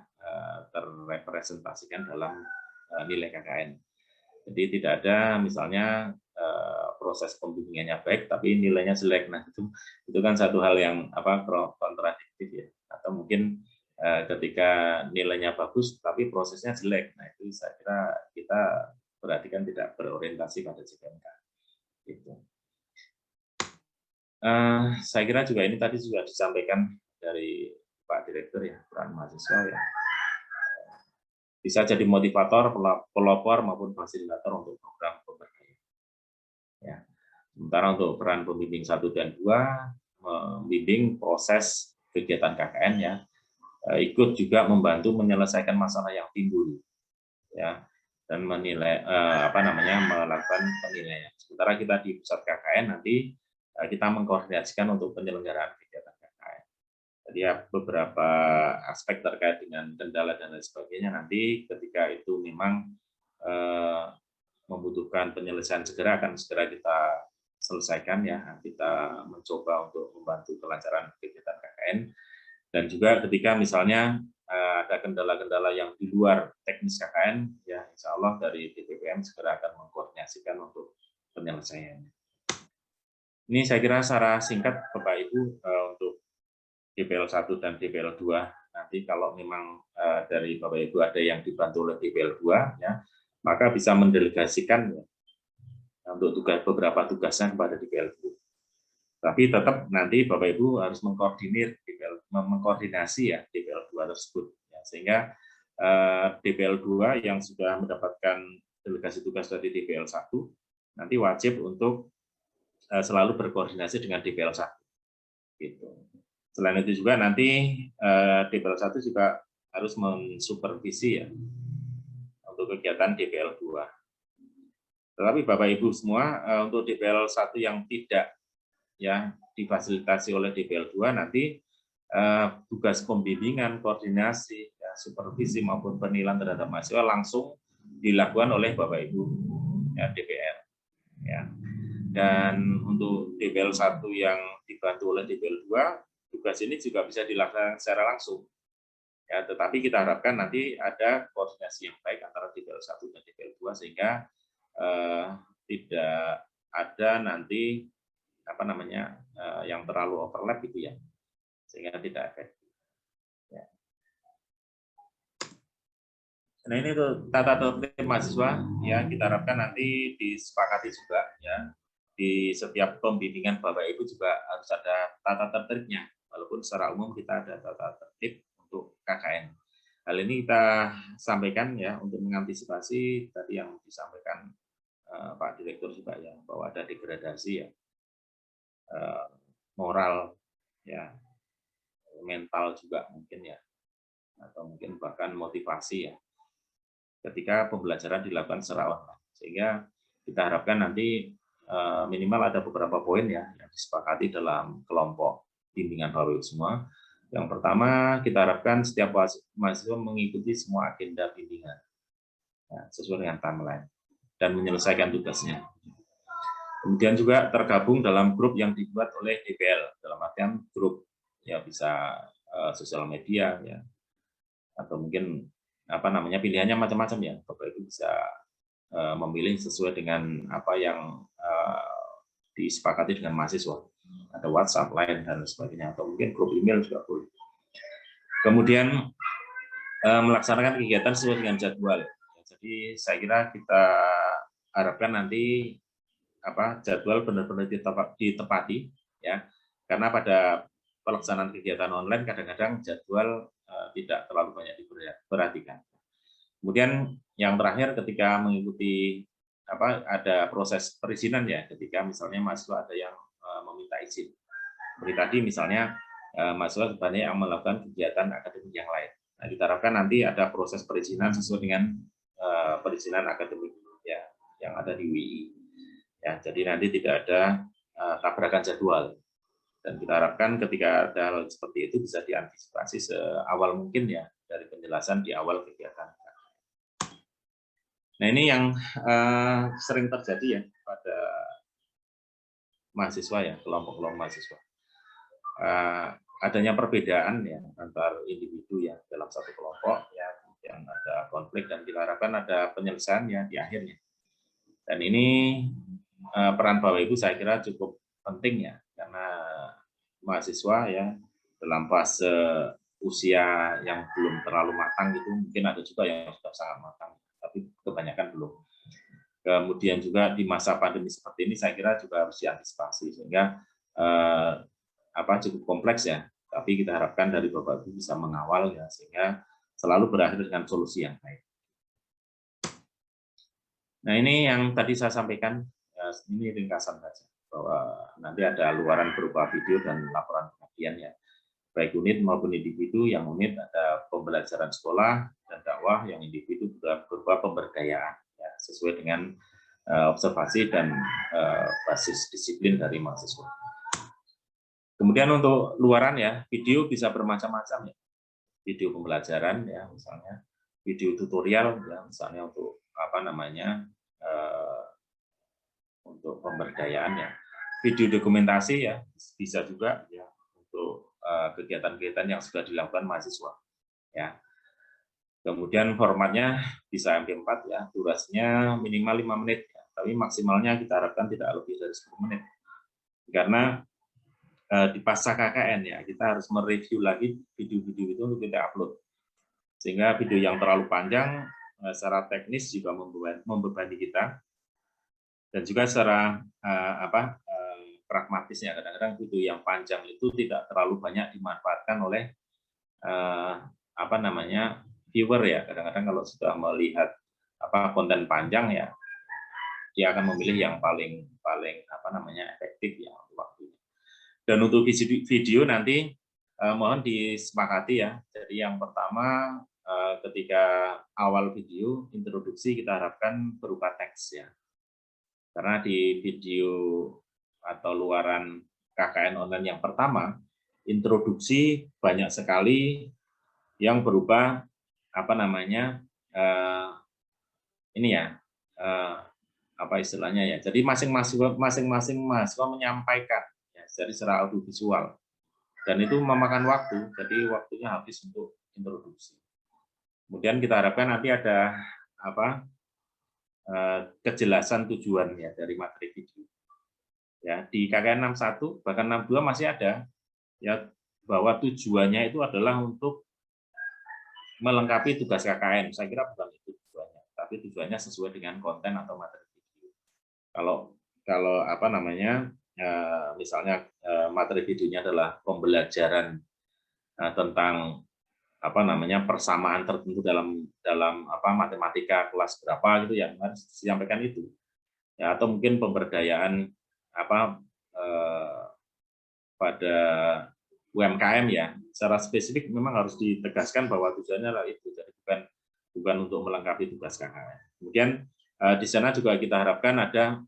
terrepresentasikan dalam nilai KKN. Jadi tidak ada misalnya proses pembimbingannya baik tapi nilainya jelek. Nah, itu kan satu hal yang kontradiktif ya. Atau mungkin ketika nilainya bagus tapi prosesnya jelek. Nah, itu saya kira kita berarti kan tidak berorientasi pada JPNK. Gitu. Saya kira juga ini tadi juga disampaikan dari Pak Direktur ya, peran mahasiswa ya. Bisa jadi motivator, pelopor maupun fasilitator untuk program pemberdayaan. Ya. Sementara untuk peran pembimbing 1 dan 2, membimbing proses kegiatan KKN ya, ikut juga membantu menyelesaikan masalah yang timbul, ya, dan menilai melakukan penilaian. Sementara kita di pusat KKN nanti kita mengkoordinasikan untuk penyelenggaraan kegiatan KKN. Jadi ya, beberapa aspek terkait dengan kendala dan lain sebagainya nanti ketika itu memang membutuhkan penyelesaian segera akan segera kita selesaikan ya. Kita mencoba untuk membantu kelancaran kegiatan KKN dan juga ketika misalnya ada kendala-kendala yang di luar teknis KKN ya, insya Allah dari DPPM segera akan mengkoordinasikan untuk penyelesaiannya. Ini saya kira secara singkat Bapak Ibu untuk DPL 1 dan DPL 2. Nanti kalau memang dari Bapak Ibu ada yang dibantu oleh DPL 2 ya, maka bisa mendelegasikan ya, untuk beberapa tugasnya kepada DPL 2. Tapi tetap nanti Bapak Ibu harus mengkoordinasi ya DPL 2 tersebut ya, sehingga DPL 2 yang sudah mendapatkan delegasi tugas dari DPL 1 nanti wajib untuk selalu berkoordinasi dengan DPL 1 gitu. Selain itu juga nanti DPL 1 juga harus mensupervisi ya untuk kegiatan DPL 2. Tetapi Bapak Ibu semua untuk DPL 1 yang tidak ya difasilitasi oleh DPL 2 nanti tugas pembimbingan, koordinasi, ya, supervisi maupun penilaian terhadap mahasiswa langsung dilakukan oleh Bapak Ibu ya, DPR ya. Dan untuk DPL 1 yang dibantu oleh DPL 2 tugas ini juga bisa dilaksanakan secara langsung. Ya, tetapi kita harapkan nanti ada koordinasi yang baik antara DPL 1 dan DPL 2 sehingga tidak ada nanti yang terlalu overlap gitu ya. Sehingga tidak efektif. Ya. Nah, ini tuh tata tertib mahasiswa ya, kita harapkan nanti disepakati juga ya. Di setiap pembimbingan Bapak Ibu juga harus ada tata tertibnya. Walaupun secara umum kita ada tata tertib untuk KKN. Hal ini kita sampaikan ya untuk mengantisipasi tadi yang disampaikan Pak Direktur juga ya, bahwa ada degradasi ya, moral ya, mental juga mungkin ya, atau mungkin bahkan motivasi ya, ketika pembelajaran dilakukan secara online. Sehingga kita harapkan nanti minimal ada beberapa poin ya yang disepakati dalam kelompok bimbingan Bapak Ibu semua. Yang pertama, kita harapkan setiap mahasiswa mengikuti semua agenda bimbingan ya, sesuai dengan timeline dan menyelesaikan tugasnya. Kemudian juga tergabung dalam grup yang dibuat oleh DPL, dalam artian grup ya bisa sosial media ya, atau mungkin pilihannya macam-macam ya. Bapak Ibu bisa memilih sesuai dengan apa yang disepakati dengan mahasiswa. Ada WhatsApp, Line, dan sebagainya, atau mungkin grup email juga boleh. Kemudian melaksanakan kegiatan sesuai dengan jadwal. Jadi saya kira kita harapkan nanti jadwal benar-benar ditepati ya, karena pada pelaksanaan kegiatan online kadang-kadang jadwal tidak terlalu banyak diperhatikan. Kemudian yang terakhir ketika mengikuti ada proses perizinan ya, ketika misalnya mahasiswa ada yang meminta izin. Seperti tadi misalnya mahasiswa banyak yang melakukan kegiatan akademik yang lain. Nah, kita harapkan nanti ada proses perizinan sesuai dengan perizinan akademik ya yang ada di WI. Ya, jadi nanti tidak ada tabrakan jadwal. Dan kita harapkan ketika ada hal seperti itu bisa diantisipasi seawal mungkin ya dari penjelasan di awal kegiatan. Nah, ini yang sering terjadi ya pada mahasiswa ya, kelompok-kelompok mahasiswa. adanya perbedaan ya antar individu ya dalam satu kelompok ya, kemudian ada konflik dan kita harapkan ada penyelesaian ya di akhirnya. Dan ini peran Bapak Ibu saya kira cukup penting ya, karena mahasiswa ya dalam fase usia yang belum terlalu matang itu mungkin ada juga yang sudah sangat matang, tapi kebanyakan belum. Kemudian juga di masa pandemi seperti ini saya kira juga harus diantisipasi sehingga cukup kompleks ya. Tapi kita harapkan dari Bapak Ibu bisa mengawal ya sehingga selalu berakhir dengan solusi yang baik. Nah ini yang tadi saya sampaikan, ya, ini ringkasan saja bahwa nanti ada luaran berupa video dan laporan pengajian ya. Baik unit maupun individu. Yang unit ada pembelajaran sekolah dan dakwah, yang individu berupa pemberdayaan ya, sesuai dengan observasi dan basis disiplin dari mahasiswa. Kemudian untuk luaran ya, video bisa bermacam-macam ya. Video pembelajaran ya, misalnya video tutorial ya, misalnya untuk untuk pemberdayaan ya. Video dokumentasi ya, bisa juga ya untuk kegiatan-kegiatan yang sudah dilakukan mahasiswa ya. Kemudian formatnya bisa MP4 ya, durasinya minimal 5 menit ya, tapi maksimalnya kita harapkan tidak lebih dari 10 menit. Karena di pasca KKN ya, kita harus mereview lagi video-video itu untuk kita upload. Sehingga video yang terlalu panjang secara teknis juga membebani kita. Dan juga secara pragmatis ya, kadang-kadang video yang panjang itu tidak terlalu banyak dimanfaatkan oleh viewer ya. Kadang-kadang kalau sudah melihat konten panjang ya, dia akan memilih yang paling efektif ya waktunya. Dan untuk video nanti mohon disepakati ya. Jadi yang pertama ketika awal video introduksi kita harapkan berupa teks ya. Karena di video atau luaran KKN online yang pertama, introduksi banyak sekali yang berupa istilahnya ya. Jadi masing-masing mahasiswa menyampaikan ya, dari secara audiovisual. Dan itu memakan waktu, jadi waktunya habis untuk introduksi. Kemudian kita harapkan nanti ada kejelasan tujuan ya dari materi video. Ya, di KKN 61 bahkan 62 masih ada ya bahwa tujuannya itu adalah untuk melengkapi tugas KKN. Saya kira bukan itu tujuannya, tapi tujuannya sesuai dengan konten atau materi video. Kalau misalnya materi videonya adalah pembelajaran tentang persamaan tertentu dalam matematika kelas berapa gitu ya, harus disampaikan itu ya, atau mungkin pemberdayaan pada UMKM ya, secara spesifik memang harus ditegaskan bahwa tujuannya adalah itu, jadi bukan untuk melengkapi tugas KKN. Kemudian di sana juga kita harapkan ada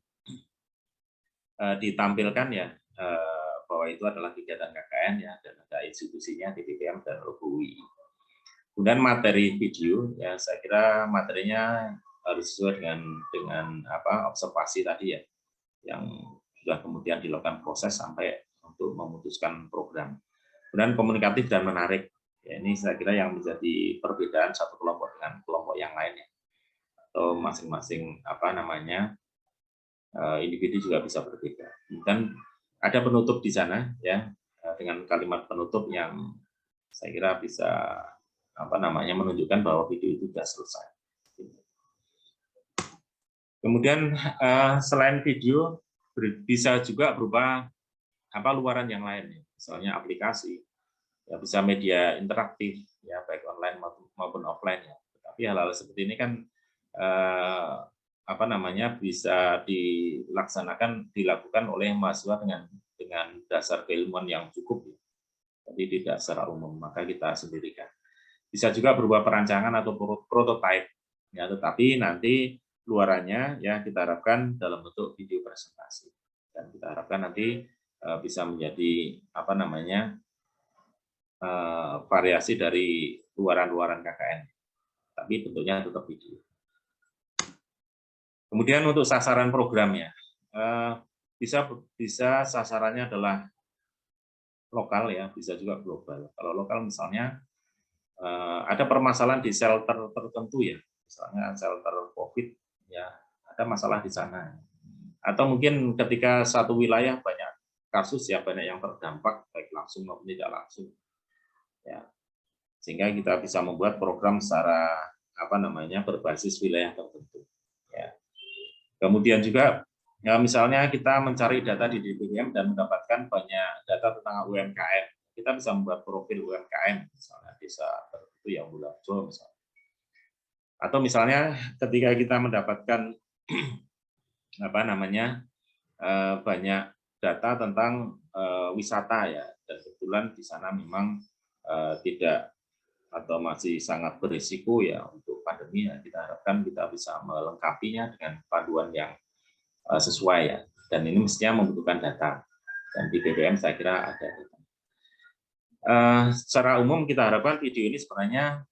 ditampilkan ya bahwa itu adalah kegiatan KKN ya, dan ada institusinya di DPM dan UI. Kemudian materi video ya, saya kira materinya harus sesuai dengan observasi tadi ya, yang sudah kemudian dilakukan proses sampai untuk memutuskan program. Kemudian komunikatif dan menarik ya, ini saya kira yang menjadi perbedaan satu kelompok dengan kelompok yang lainnya, atau masing-masing individu juga bisa berbeda. Dan ada penutup di sana ya, dengan kalimat penutup yang saya kira bisa menunjukkan bahwa video itu sudah selesai. Kemudian selain video bisa juga berupa luaran yang lain, misalnya aplikasi, ya bisa media interaktif ya, baik online maupun offline ya. Tapi hal-hal seperti ini kan bisa dilakukan oleh mahasiswa dengan dasar keilmuan yang cukup ya. Jadi tidak secara umum, maka kita sendirikan. Bisa juga berupa perancangan atau prototipe ya, tetapi nanti luarannya ya kita harapkan dalam bentuk video presentasi, dan kita harapkan nanti bisa menjadi variasi dari luaran-luaran KKN, tapi bentuknya tetap video. Kemudian untuk sasaran programnya bisa sasarannya adalah lokal ya, bisa juga global. Kalau lokal misalnya ada permasalahan di shelter tertentu ya, misalnya shelter COVID ya, ada masalah di sana. Atau mungkin ketika satu wilayah banyak kasus ya, banyak yang terdampak baik langsung maupun tidak langsung. Ya. Sehingga kita bisa membuat program secara berbasis wilayah tertentu. Ya. Kemudian juga ya, misalnya kita mencari data di DBM dan mendapatkan banyak data tentang UMKM. Kita bisa membuat profil UMKM, misalnya desa tertentu yang Bulakjo misalnya. Atau misalnya ketika kita mendapatkan banyak data tentang wisata ya, dan kebetulan di sana memang tidak atau masih sangat berisiko ya untuk pandemi ya, kita harapkan kita bisa melengkapinya dengan panduan yang sesuai ya, dan ini mestinya membutuhkan data, dan di BBM saya kira ada data. Secara umum kita harapkan video ini sebenarnya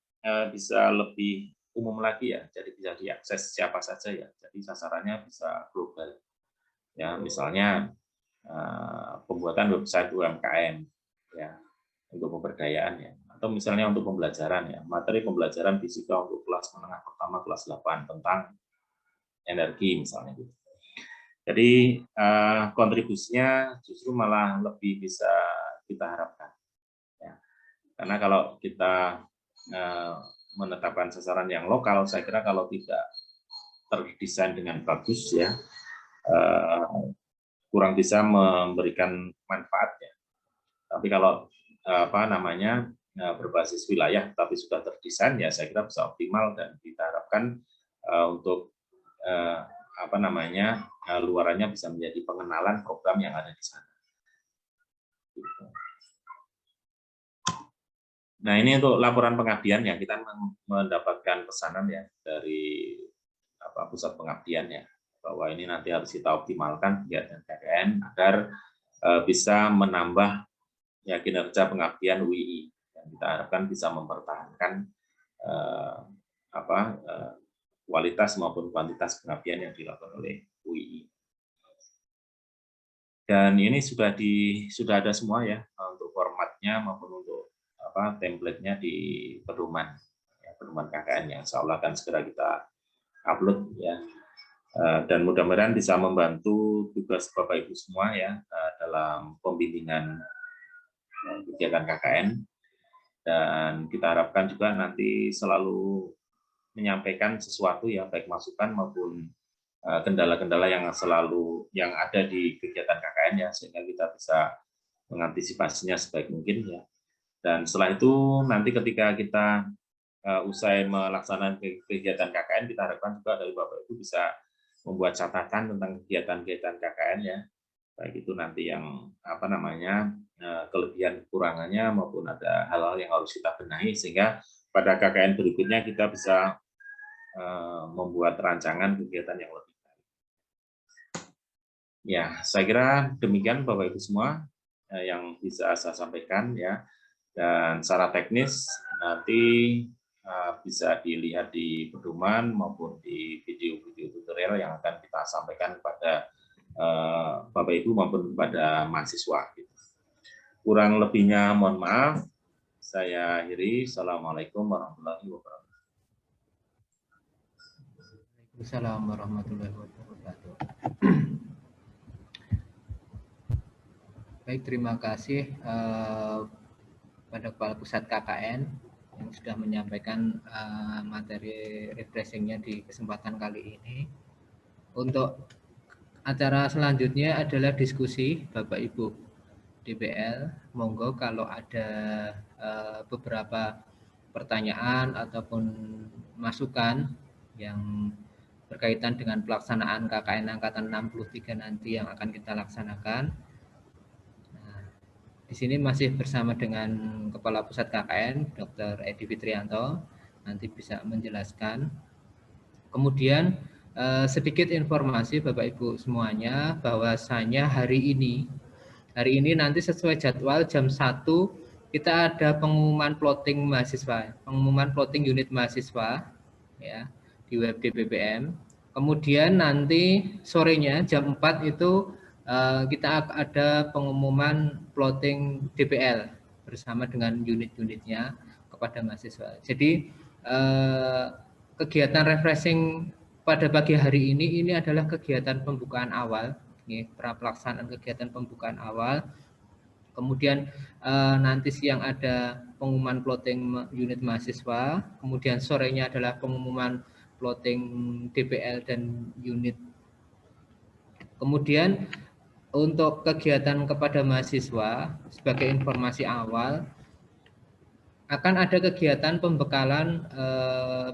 bisa lebih umum lagi ya, jadi bisa diakses siapa saja ya, jadi sasarannya bisa global ya, misalnya pembuatan website UMKM ya untuk pemberdayaan ya, atau misalnya untuk pembelajaran ya, materi pembelajaran fisika untuk kelas menengah pertama kelas 8 tentang energi misalnya gitu. Jadi kontribusinya justru malah lebih bisa kita harapkan ya. Karena kalau kita menetapkan sasaran yang lokal, saya kira kalau tidak terdesain dengan bagus ya, kurang bisa memberikan manfaatnya. Tapi kalau berbasis wilayah tapi sudah terdesain ya, saya kira bisa optimal, dan kita harapkan untuk luarannya bisa menjadi pengenalan program yang ada di sana. Nah, ini untuk laporan pengabdian ya, kita mendapatkan pesanan ya dari pusat pengabdian ya, bahwa ini nanti harus kita optimalkan kegiatan KKN agar bisa menambah ya kinerja pengabdian UII, dan kita harapkan bisa mempertahankan kualitas maupun kuantitas pengabdian yang dilakukan oleh UII. Dan ini sudah ada semua ya, untuk formatnya maupun untuk template-nya di pedoman KKN yang insya Allah akan segera kita upload ya. Dan mudah-mudahan bisa membantu tugas Bapak Ibu semua ya dalam pembimbingan kegiatan KKN, dan kita harapkan juga nanti selalu menyampaikan sesuatu ya, baik masukan maupun kendala-kendala yang ada di kegiatan KKN ya, sehingga kita bisa mengantisipasinya sebaik mungkin ya. Dan setelah itu nanti ketika kita usai melaksanakan kegiatan KKN, kita harapkan juga dari Bapak Ibu bisa membuat catatan tentang kegiatan-kegiatan KKN ya, baik itu nanti yang kelebihan kekurangannya maupun ada hal-hal yang harus kita benahi, sehingga pada KKN berikutnya kita bisa membuat rancangan kegiatan yang lebih baik. Ya, saya kira demikian Bapak Ibu semua yang bisa saya sampaikan ya. Dan secara teknis nanti bisa dilihat di pedoman maupun di video-video tutorial yang akan kita sampaikan kepada Bapak Ibu maupun kepada mahasiswa. Kurang lebihnya mohon maaf. Saya akhiri. Assalamualaikum warahmatullahi wabarakatuh. Waalaikumsalam warahmatullahi wabarakatuh. Baik, terima kasih pada Kepala Pusat KKN yang sudah menyampaikan materi refreshingnya di kesempatan kali ini. Untuk acara selanjutnya adalah diskusi Bapak Ibu DBL. Monggo kalau ada beberapa pertanyaan ataupun masukan yang berkaitan dengan pelaksanaan KKN Angkatan 63 nanti yang akan kita laksanakan. Di sini masih bersama dengan Kepala Pusat KKN, Dr. Edi Fitrianto, nanti bisa menjelaskan. Kemudian sedikit informasi Bapak Ibu semuanya, bahwasanya hari ini nanti sesuai jadwal jam 1 kita ada pengumuman plotting mahasiswa, pengumuman plotting unit mahasiswa ya di web DBBM. Kemudian nanti sorenya jam 4 itu kita ada pengumuman plotting DPL bersama dengan unit-unitnya kepada mahasiswa. Jadi kegiatan refreshing pada pagi hari ini adalah kegiatan pembukaan awal, pelaksanaan kegiatan pembukaan awal. Kemudian nanti siang ada pengumuman plotting unit mahasiswa, kemudian sorenya adalah pengumuman plotting DPL dan unit. Kemudian untuk kegiatan kepada mahasiswa sebagai informasi awal akan ada kegiatan pembekalan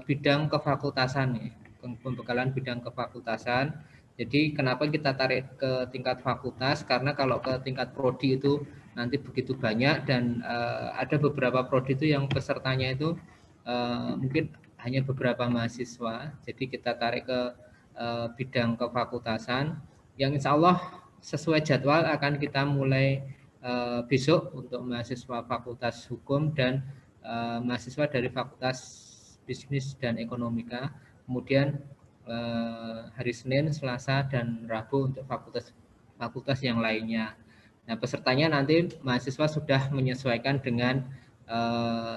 bidang kefakultasan, pembekalan bidang kefakultasan. Jadi kenapa kita tarik ke tingkat fakultas? Karena kalau ke tingkat prodi itu nanti begitu banyak dan ada beberapa prodi itu yang pesertanya itu mungkin hanya beberapa mahasiswa. Jadi kita tarik ke bidang kefakultasan yang insya Allah sesuai jadwal akan kita mulai besok untuk mahasiswa Fakultas Hukum dan mahasiswa dari Fakultas Bisnis dan Ekonomika. Kemudian hari Senin, Selasa, dan Rabu untuk fakultas yang lainnya. Nah, pesertanya nanti mahasiswa sudah menyesuaikan dengan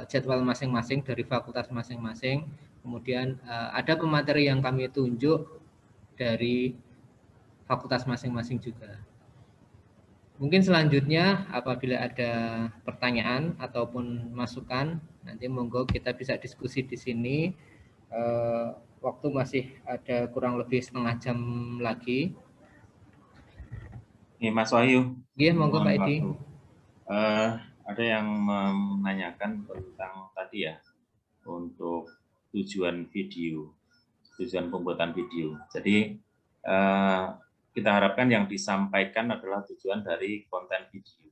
jadwal masing-masing dari fakultas masing-masing. Kemudian ada pemateri yang kami tunjuk dari fakultas masing-masing juga. Mungkin selanjutnya apabila ada pertanyaan ataupun masukan, nanti monggo kita bisa diskusi di sini. Waktu masih ada kurang lebih setengah jam lagi. Ini Mas Wahyu. Iya, monggo Pak Edi. Ada yang menanyakan tentang tadi ya, untuk tujuan video, tujuan pembuatan video. Jadi kita harapkan yang disampaikan adalah tujuan dari konten video.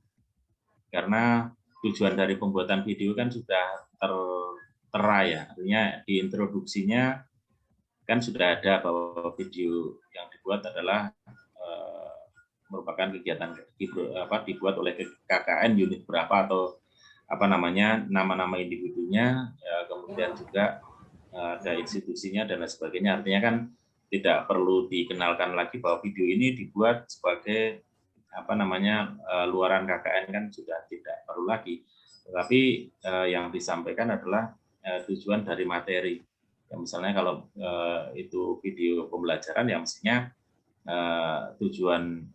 Karena tujuan dari pembuatan video kan sudah tertera ya, artinya di introduksinya kan sudah ada bahwa video yang dibuat adalah merupakan kegiatan dibuat oleh KKN unit berapa atau nama-nama individunya, ya, kemudian juga ada institusinya dan lain sebagainya. Artinya kan tidak perlu dikenalkan lagi bahwa video ini dibuat sebagai luaran KKN, kan sudah tidak perlu lagi. Tetapi yang disampaikan adalah tujuan dari materi. Ya, misalnya kalau itu video pembelajaran, ya mestinya tujuan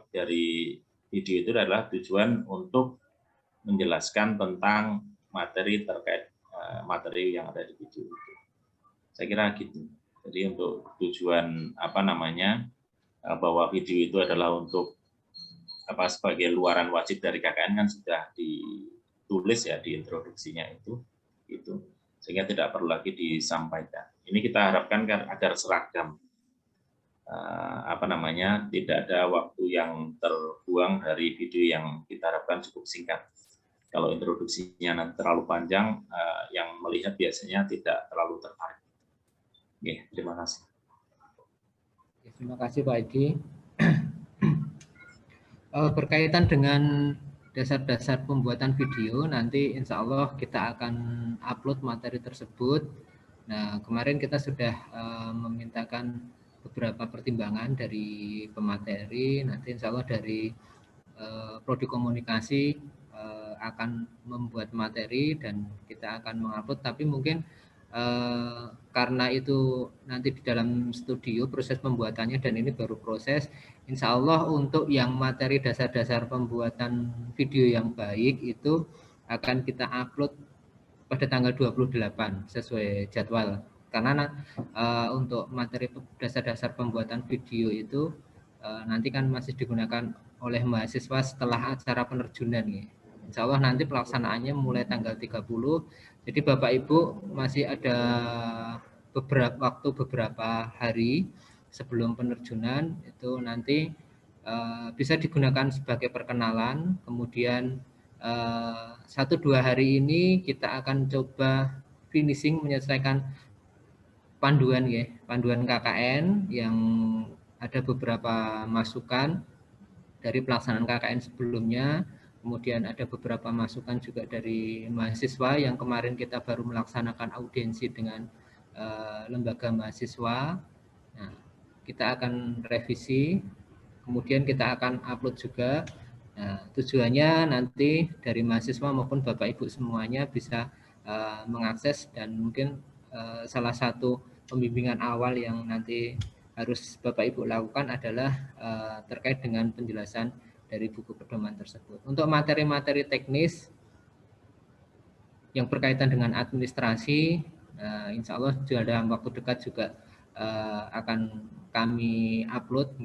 dari video itu adalah tujuan untuk menjelaskan tentang materi terkait materi yang ada di video itu. Saya kira gitu. Jadi untuk tujuan bahwa video itu adalah untuk sebagai luaran wajib dari KKN kan sudah ditulis ya di introduksinya itu, sehingga tidak perlu lagi disampaikan. Ini kita harapkan agar seragam, tidak ada waktu yang terbuang dari video yang kita harapkan cukup singkat. Kalau introduksinya nanti terlalu panjang, yang melihat biasanya tidak terlalu tertarik. Oke, terima kasih. Terima kasih Pak Edi. Berkaitan dengan dasar-dasar pembuatan video, nanti insya Allah kita akan upload materi tersebut. Nah, kemarin kita sudah memintakan beberapa pertimbangan dari pemateri. Nanti insya Allah dari Prodi Komunikasi akan membuat materi dan kita akan mengupload, tapi mungkin karena itu nanti di dalam studio proses pembuatannya dan ini baru proses, insya Allah untuk yang materi dasar-dasar pembuatan video yang baik itu akan kita upload pada tanggal 28 sesuai jadwal. Karena untuk materi dasar-dasar pembuatan video itu nanti kan masih digunakan oleh mahasiswa setelah acara penerjunan ya. Insya Allah nanti pelaksanaannya mulai tanggal 30. Jadi Bapak Ibu masih ada beberapa hari sebelum penerjunan itu nanti bisa digunakan sebagai perkenalan. Kemudian 1-2 hari ini kita akan coba finishing menyelesaikan panduan KKN yang ada beberapa masukan dari pelaksanaan KKN sebelumnya. Kemudian ada beberapa masukan juga dari mahasiswa yang kemarin kita baru melaksanakan audiensi dengan lembaga mahasiswa. Nah, kita akan revisi, kemudian kita akan upload juga Nah, tujuannya nanti dari mahasiswa maupun Bapak Ibu semuanya bisa mengakses, dan mungkin salah satu pembimbingan awal yang nanti harus Bapak Ibu lakukan adalah terkait dengan penjelasan dari buku pedoman tersebut. Untuk materi-materi teknis yang berkaitan dengan administrasi, insya Allah dalam waktu dekat juga akan kami upload,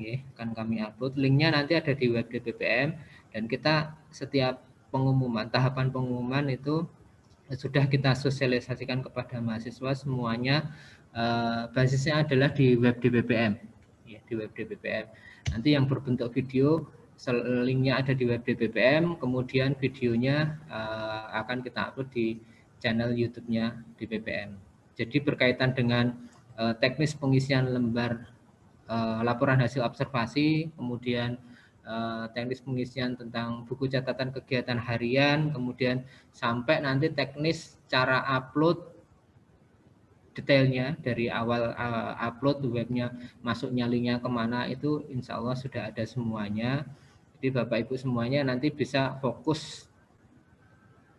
linknya nanti ada di web DPPM, dan kita setiap pengumuman, tahapan pengumuman itu sudah kita sosialisasikan kepada mahasiswa semuanya. Basisnya adalah di web DPPM, ya, di web DPPM. Nanti yang berbentuk video, linknya ada di web DPPM, kemudian videonya akan kita upload di channel YouTube-nya DPPM. Jadi berkaitan dengan teknis pengisian lembar laporan hasil observasi, kemudian teknis pengisian tentang buku catatan kegiatan harian, kemudian sampai nanti teknis cara upload detailnya dari awal upload webnya, masuknya linknya kemana, itu insya Allah sudah ada semuanya. Jadi Bapak Ibu semuanya nanti bisa fokus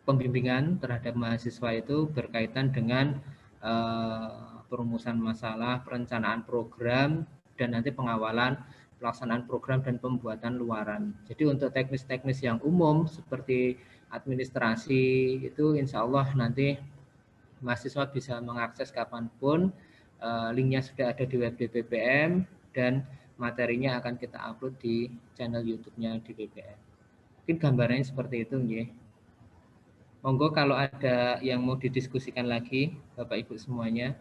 pembimbingan terhadap mahasiswa itu berkaitan dengan perumusan masalah, perencanaan program, dan nanti pengawalan pelaksanaan program dan pembuatan luaran. Jadi untuk teknis-teknis yang umum seperti administrasi itu insya Allah nanti mahasiswa bisa mengakses kapanpun. Linknya sudah ada di web DPPM dan materinya akan kita upload di channel YouTube-nya DPPM. Mungkin gambarannya seperti itu, nggih. Monggo kalau ada yang mau didiskusikan lagi, Bapak Ibu semuanya.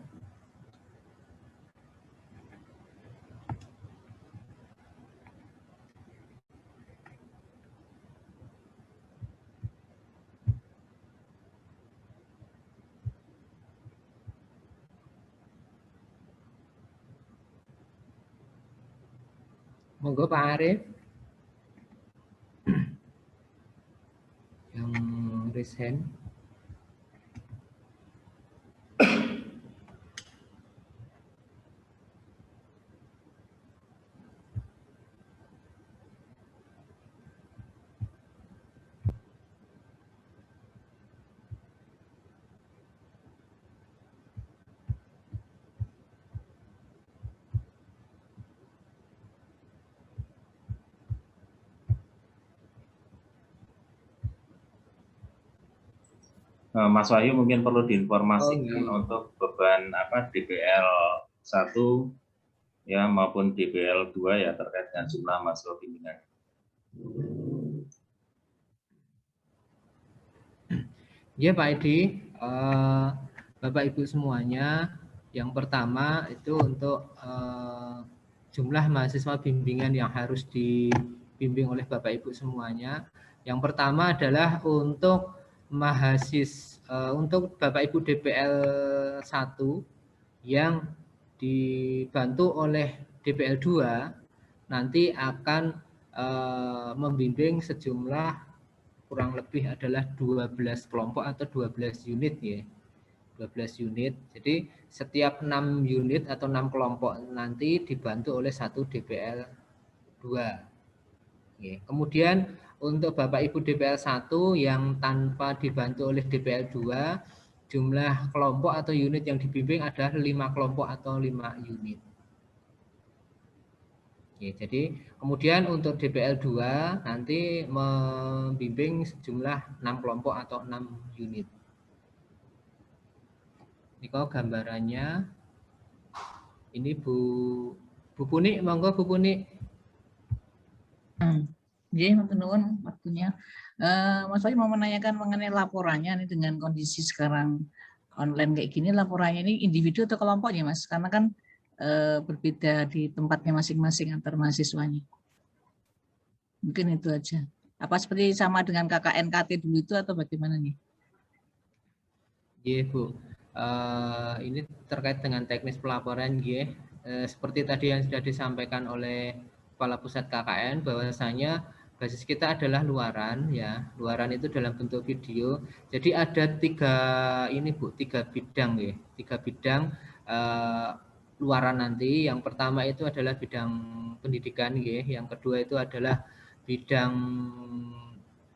Monggo Pak Arif. Yang resign. Mas Wahyu mungkin perlu diinformasikan untuk beban DPL 1 ya maupun DPL 2 ya terkait dengan jumlah mahasiswa bimbingan. Ya Pak Edi, Bapak Ibu semuanya, yang pertama itu untuk jumlah mahasiswa bimbingan yang harus dibimbing oleh Bapak Ibu semuanya. Yang pertama adalah untuk untuk Bapak Ibu DPL 1 yang dibantu oleh DPL 2 nanti akan membimbing sejumlah kurang lebih adalah 12 kelompok atau 12 unit ya. 12 unit. Jadi setiap 6 unit atau 6 kelompok nanti dibantu oleh satu DPL 2. Ya. Kemudian untuk Bapak Ibu DPL 1 yang tanpa dibantu oleh DPL 2, jumlah kelompok atau unit yang dibimbing adalah 5 kelompok atau 5 unit. Ya, jadi kemudian untuk DPL 2 nanti membimbing sejumlah 6 kelompok atau 6 unit. Ini kok gambarannya. Ini Bu Puni, monggo Bu Puni. Jadi nuwun waktunya. Mas Wahyu mau menanyakan mengenai laporannya ini dengan kondisi sekarang online kayak gini, laporannya ini individu atau kelompoknya Mas? Karena kan berbeda di tempatnya masing-masing antar mahasiswanya. Mungkin itu aja. Apa seperti sama dengan KKN-KT dulu itu atau bagaimana nih? Iya Bu, ini terkait dengan teknis pelaporan ya. Seperti tadi yang sudah disampaikan oleh Kepala Pusat KKN bahwasanya basis kita adalah luaran ya. Luaran itu dalam bentuk video. Jadi ada tiga bidang ya. 3 bidang luaran nanti. Yang pertama itu adalah bidang pendidikan ya. Yang kedua itu adalah bidang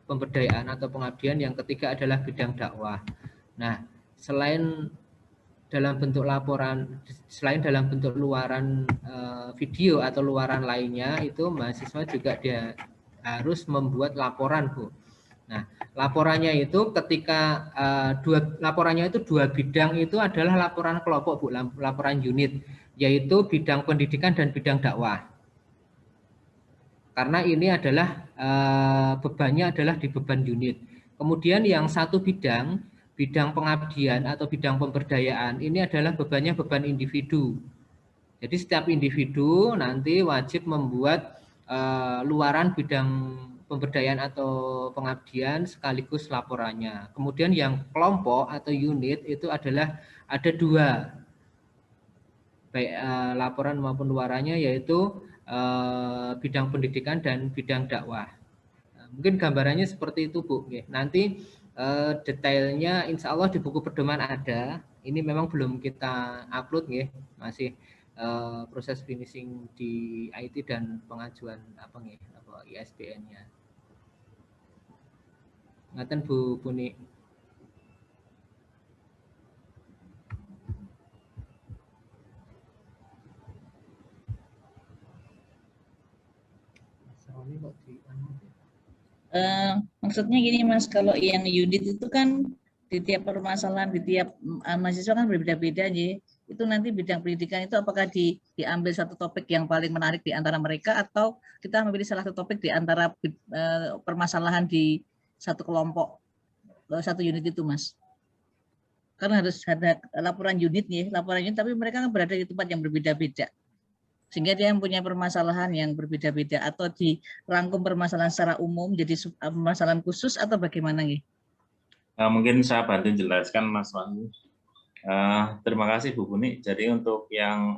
pemberdayaan atau pengabdian, yang ketiga adalah bidang dakwah. Nah, selain dalam bentuk laporan, selain dalam bentuk luaran video atau luaran lainnya, itu mahasiswa juga dia harus membuat laporan, Bu. Nah, laporannya itu ketika laporannya itu dua bidang, itu adalah laporan kelompok, Bu, laporan unit, yaitu bidang pendidikan dan bidang dakwah. Karena ini adalah bebannya adalah di beban unit. Kemudian yang satu bidang pengabdian atau bidang pemberdayaan, ini adalah bebannya beban individu. Jadi setiap individu nanti wajib membuat luaran bidang pemberdayaan atau pengabdian sekaligus laporannya. Kemudian yang kelompok atau unit itu adalah ada dua, baik laporan maupun luarannya, yaitu bidang pendidikan dan bidang dakwah. Mungkin gambarannya seperti itu, Bu. Nanti detailnya insya Allah di buku pedoman ada. Ini memang belum kita upload, masih proses finishing di IT dan pengajuan ISBN-nya. Ngaten, Bu Puni. Maksudnya gini, Mas, kalau yang unit itu kan di tiap permasalahan, di tiap mahasiswa kan berbeda-beda aja. Itu nanti bidang pendidikan itu apakah diambil satu topik yang paling menarik di antara mereka, atau kita memilih salah satu topik di antara permasalahan di satu kelompok, satu unit itu, Mas? Karena harus ada laporan unit, tapi mereka kan berada di tempat yang berbeda-beda. Sehingga dia mempunyai permasalahan yang berbeda-beda, atau dirangkum permasalahan secara umum jadi permasalahan khusus, atau bagaimana nih? Mungkin saya bantu jelaskan, Mas Wahyu. Terima kasih, Bu Puni. Jadi untuk yang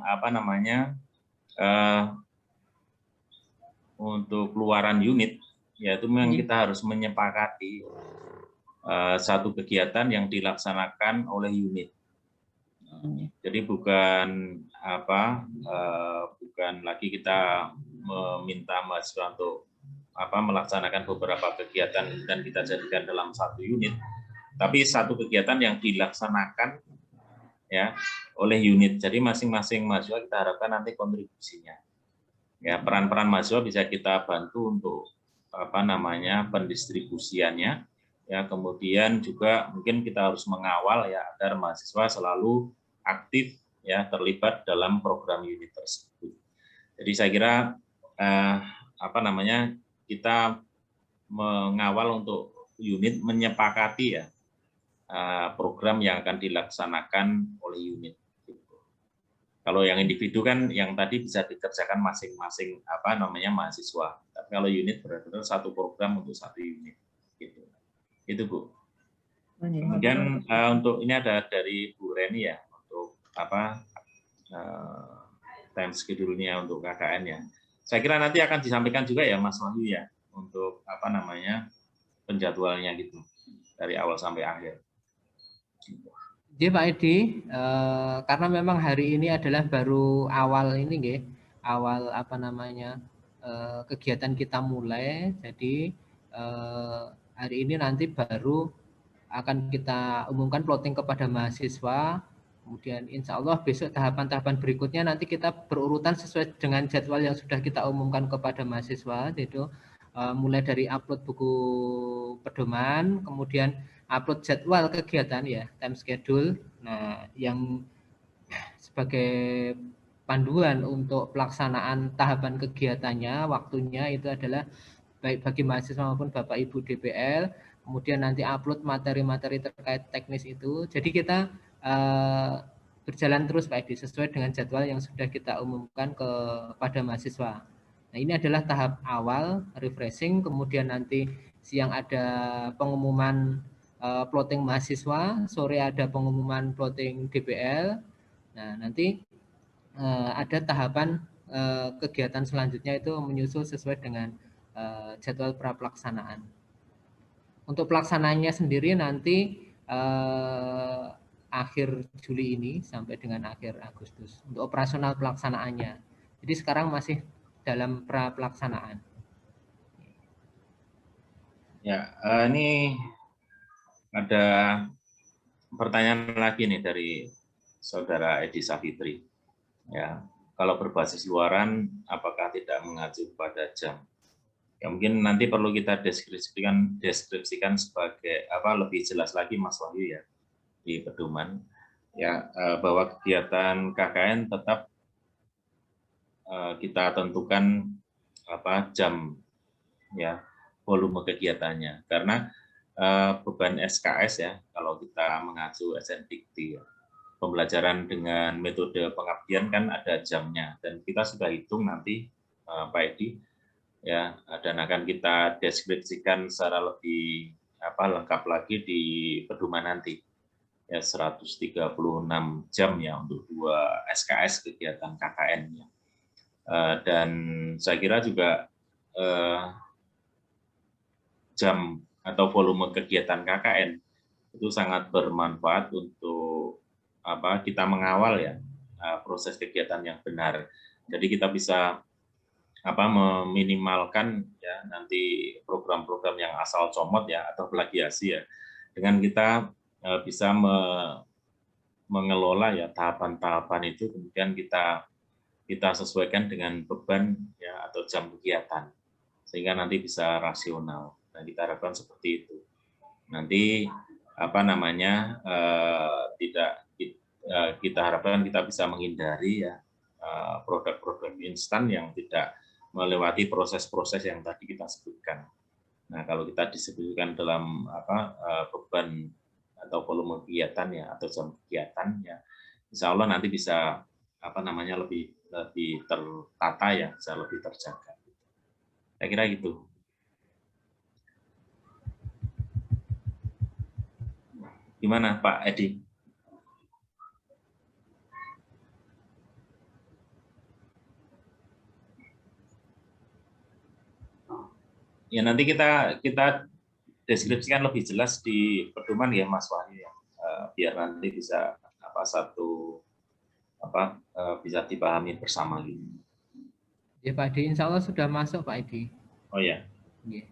untuk keluaran unit, yaitu memang kita harus menyepakati satu kegiatan yang dilaksanakan oleh unit. Jadi bukan lagi kita meminta mahasiswa untuk melaksanakan beberapa kegiatan dan kita jadikan dalam satu unit, tapi satu kegiatan yang dilaksanakan ya oleh unit. Jadi masing-masing mahasiswa kita harapkan nanti kontribusinya. Ya, peran-peran mahasiswa bisa kita bantu untuk pendistribusiannya. Ya, kemudian juga mungkin kita harus mengawal ya agar mahasiswa selalu aktif ya terlibat dalam program unit tersebut. Jadi saya kira kita mengawal untuk unit menyepakati ya program yang akan dilaksanakan oleh unit. Kalau yang individu kan yang tadi bisa dikerjakan masing-masing mahasiswa. Tapi kalau unit benar-benar satu program untuk satu unit. Gitu. Itu, Bu. Kemudian untuk ini ada dari Bu Reni ya, untuk time schedule-nya untuk KKN-nya. Saya kira nanti akan disampaikan juga ya Mas Wahyu ya, untuk penjadwalannya gitu dari awal sampai akhir. Jadi Pak Edi, karena memang hari ini adalah baru awal ini, awal kegiatan kita mulai. Jadi hari ini nanti baru akan kita umumkan plotting kepada mahasiswa. Kemudian insya Allah besok tahapan-tahapan berikutnya nanti kita berurutan sesuai dengan jadwal yang sudah kita umumkan kepada mahasiswa. Yaitu mulai dari upload buku pedoman, kemudian upload jadwal kegiatan ya, time schedule. Nah, yang sebagai panduan untuk pelaksanaan tahapan kegiatannya, waktunya itu adalah baik bagi mahasiswa maupun Bapak Ibu DPL. Kemudian nanti upload materi-materi terkait teknis itu. Jadi kita berjalan terus Pak Edi sesuai dengan jadwal yang sudah kita umumkan kepada mahasiswa. Nah, ini adalah tahap awal refreshing, kemudian nanti siang ada pengumuman plotting mahasiswa, sore ada pengumuman plotting DPL. Nah, nanti ada tahapan kegiatan selanjutnya itu menyusul sesuai dengan jadwal pra-pelaksanaan. Untuk pelaksanaannya sendiri nanti akhir Juli ini sampai dengan akhir Agustus untuk operasional pelaksanaannya. Jadi sekarang masih dalam pra-pelaksanaan. Ya, ini ada pertanyaan lagi nih dari Saudara Edi Safitri. Ya, kalau berbasis luaran, apakah tidak mengacu pada jam? Ya, mungkin nanti perlu kita deskripsikan sebagai apa lebih jelas lagi, Mas Wahyu ya, di pedoman. Ya, bahwa kegiatan KKN tetap kita tentukan apa jam ya, volume kegiatannya, karena beban SKS ya, kalau kita mengacu SNDikti ya, pembelajaran dengan metode pengabdian kan ada jamnya, dan kita sudah hitung nanti Pak Edi ya, dan akan kita deskripsikan secara lebih lengkap lagi di pedoman nanti ya, 136 jam ya untuk 2 SKS kegiatan KKN-nya. Dan saya kira juga jam atau volume kegiatan KKN itu sangat bermanfaat untuk kita mengawal ya proses kegiatan yang benar. Jadi kita bisa meminimalkan ya nanti program-program yang asal comot ya atau plagiasi ya, dengan kita bisa mengelola ya tahapan-tahapan itu, kemudian kita sesuaikan dengan beban ya atau jam kegiatan, sehingga nanti bisa rasional. Nah, kita harapkan seperti itu. Nanti tidak kita harapkan kita bisa menghindari ya produk-produk instan yang tidak melewati proses-proses yang tadi kita sebutkan. Nah, kalau kita disebutkan dalam beban atau volume kegiatan ya atau jam kegiatan ya, insya Allah nanti bisa lebih tertata ya, bisa lebih terjaga. Saya kira gitu. Gimana Pak Edi? Ya, nanti kita deskripsikan lebih jelas di pedoman ya Mas Wahyu ya, biar nanti bisa bisa dipahami bersama gitu. Ya Pak Edi, insya Allah sudah masuk Pak Edi. Oh ya. Yeah.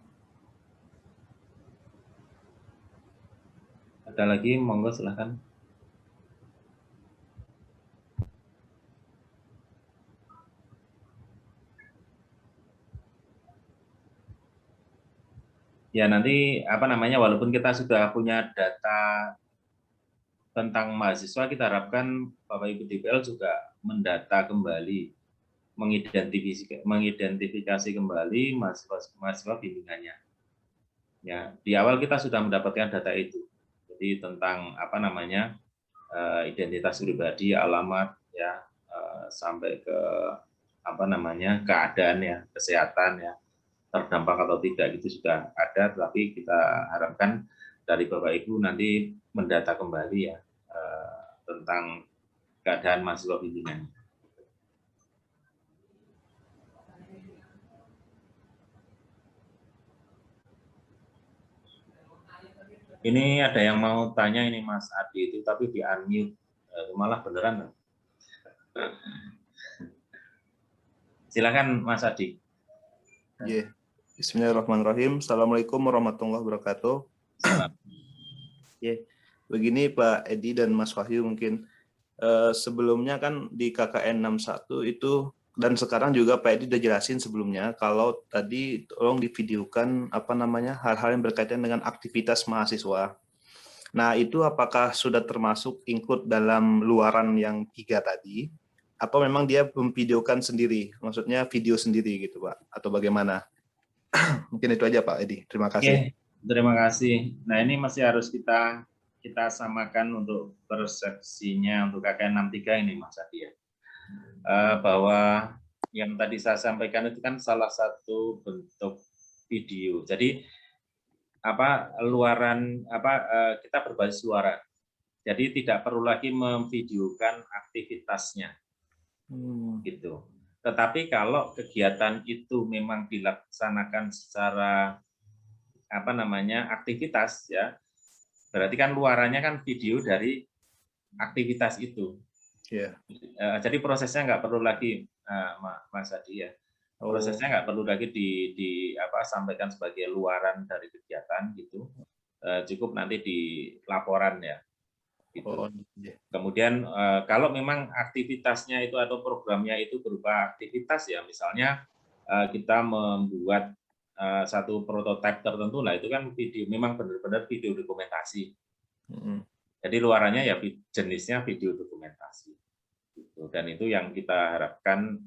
Ada lagi, monggo silahkan. Ya, nanti walaupun kita sudah punya data tentang mahasiswa, kita harapkan Bapak Ibu DPL juga mendata kembali, mengidentifikasi kembali mahasiswa bimbingannya. Ya, di awal kita sudah mendapatkan data itu. Jadi tentang identitas pribadi, alamat ya, sampai ke keadaan ya, kesehatan ya, terdampak atau tidak itu sudah ada, tapi kita harapkan dari Bapak Ibu nanti mendata kembali ya tentang keadaan mahasiswa bimbingan. Ini ada yang mau tanya ini Mas Adi itu, tapi di unmute, malah beneran. Silakan Mas Adi. Yeah. Bismillahirrahmanirrahim. Assalamualaikum warahmatullahi wabarakatuh. Begini Pak Edi dan Mas Wahyu, mungkin sebelumnya kan di KKN 61 itu, dan sekarang juga Pak Edi udah jelasin sebelumnya kalau tadi tolong divideokan hal-hal yang berkaitan dengan aktivitas mahasiswa. Nah, itu apakah sudah termasuk include dalam luaran yang 3 tadi, atau memang dia memvideokan sendiri, maksudnya video sendiri gitu Pak, atau bagaimana? Mungkin itu aja Pak Edi. Terima kasih. Terima kasih. Nah, ini masih harus kita samakan untuk persepsinya untuk KKN 63 ini Mas Adi ya. Bahwa yang tadi saya sampaikan itu kan salah satu bentuk video. Jadi kita berbasis luaran. Jadi tidak perlu lagi memvideokan aktivitasnya. Gitu. Tetapi kalau kegiatan itu memang dilaksanakan secara aktivitas ya, berarti kan luarannya kan video dari aktivitas itu. Jadi prosesnya nggak perlu lagi Mas Adi ya, Prosesnya nggak perlu lagi sampaikan sebagai luaran dari kegiatan gitu. Cukup nanti di laporan ya. Gitu. Kemudian kalau memang aktivitasnya itu atau programnya itu berupa aktivitas ya, misalnya kita membuat satu prototipe tertentu lah, itu kan video, memang benar-benar video dokumentasi. Jadi luarannya ya jenisnya video dokumentasi. Gitu. Dan itu yang kita harapkan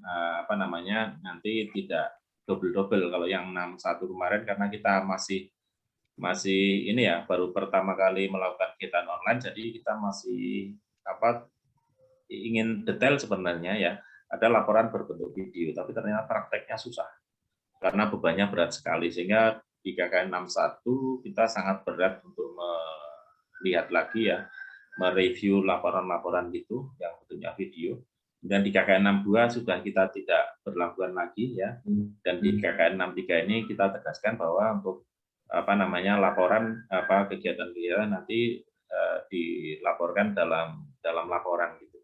nanti tidak double-double kalau yang 61 kemarin, karena kita masih ini ya, baru pertama kali melakukan kegiatan online, jadi kita masih ingin detail sebenarnya ya, ada laporan berbentuk video, tapi ternyata prakteknya susah karena bebannya berat sekali, sehingga di KKN 61 kita sangat berat untuk melihat lagi ya, mereview laporan-laporan gitu yang bentuknya video. Dan di KKN 62 sudah kita tidak berlakukan lagi ya, dan di KKN 63 ini kita tegaskan bahwa untuk laporan kegiatan-kegiatan nanti dilaporkan dalam laporan gitu.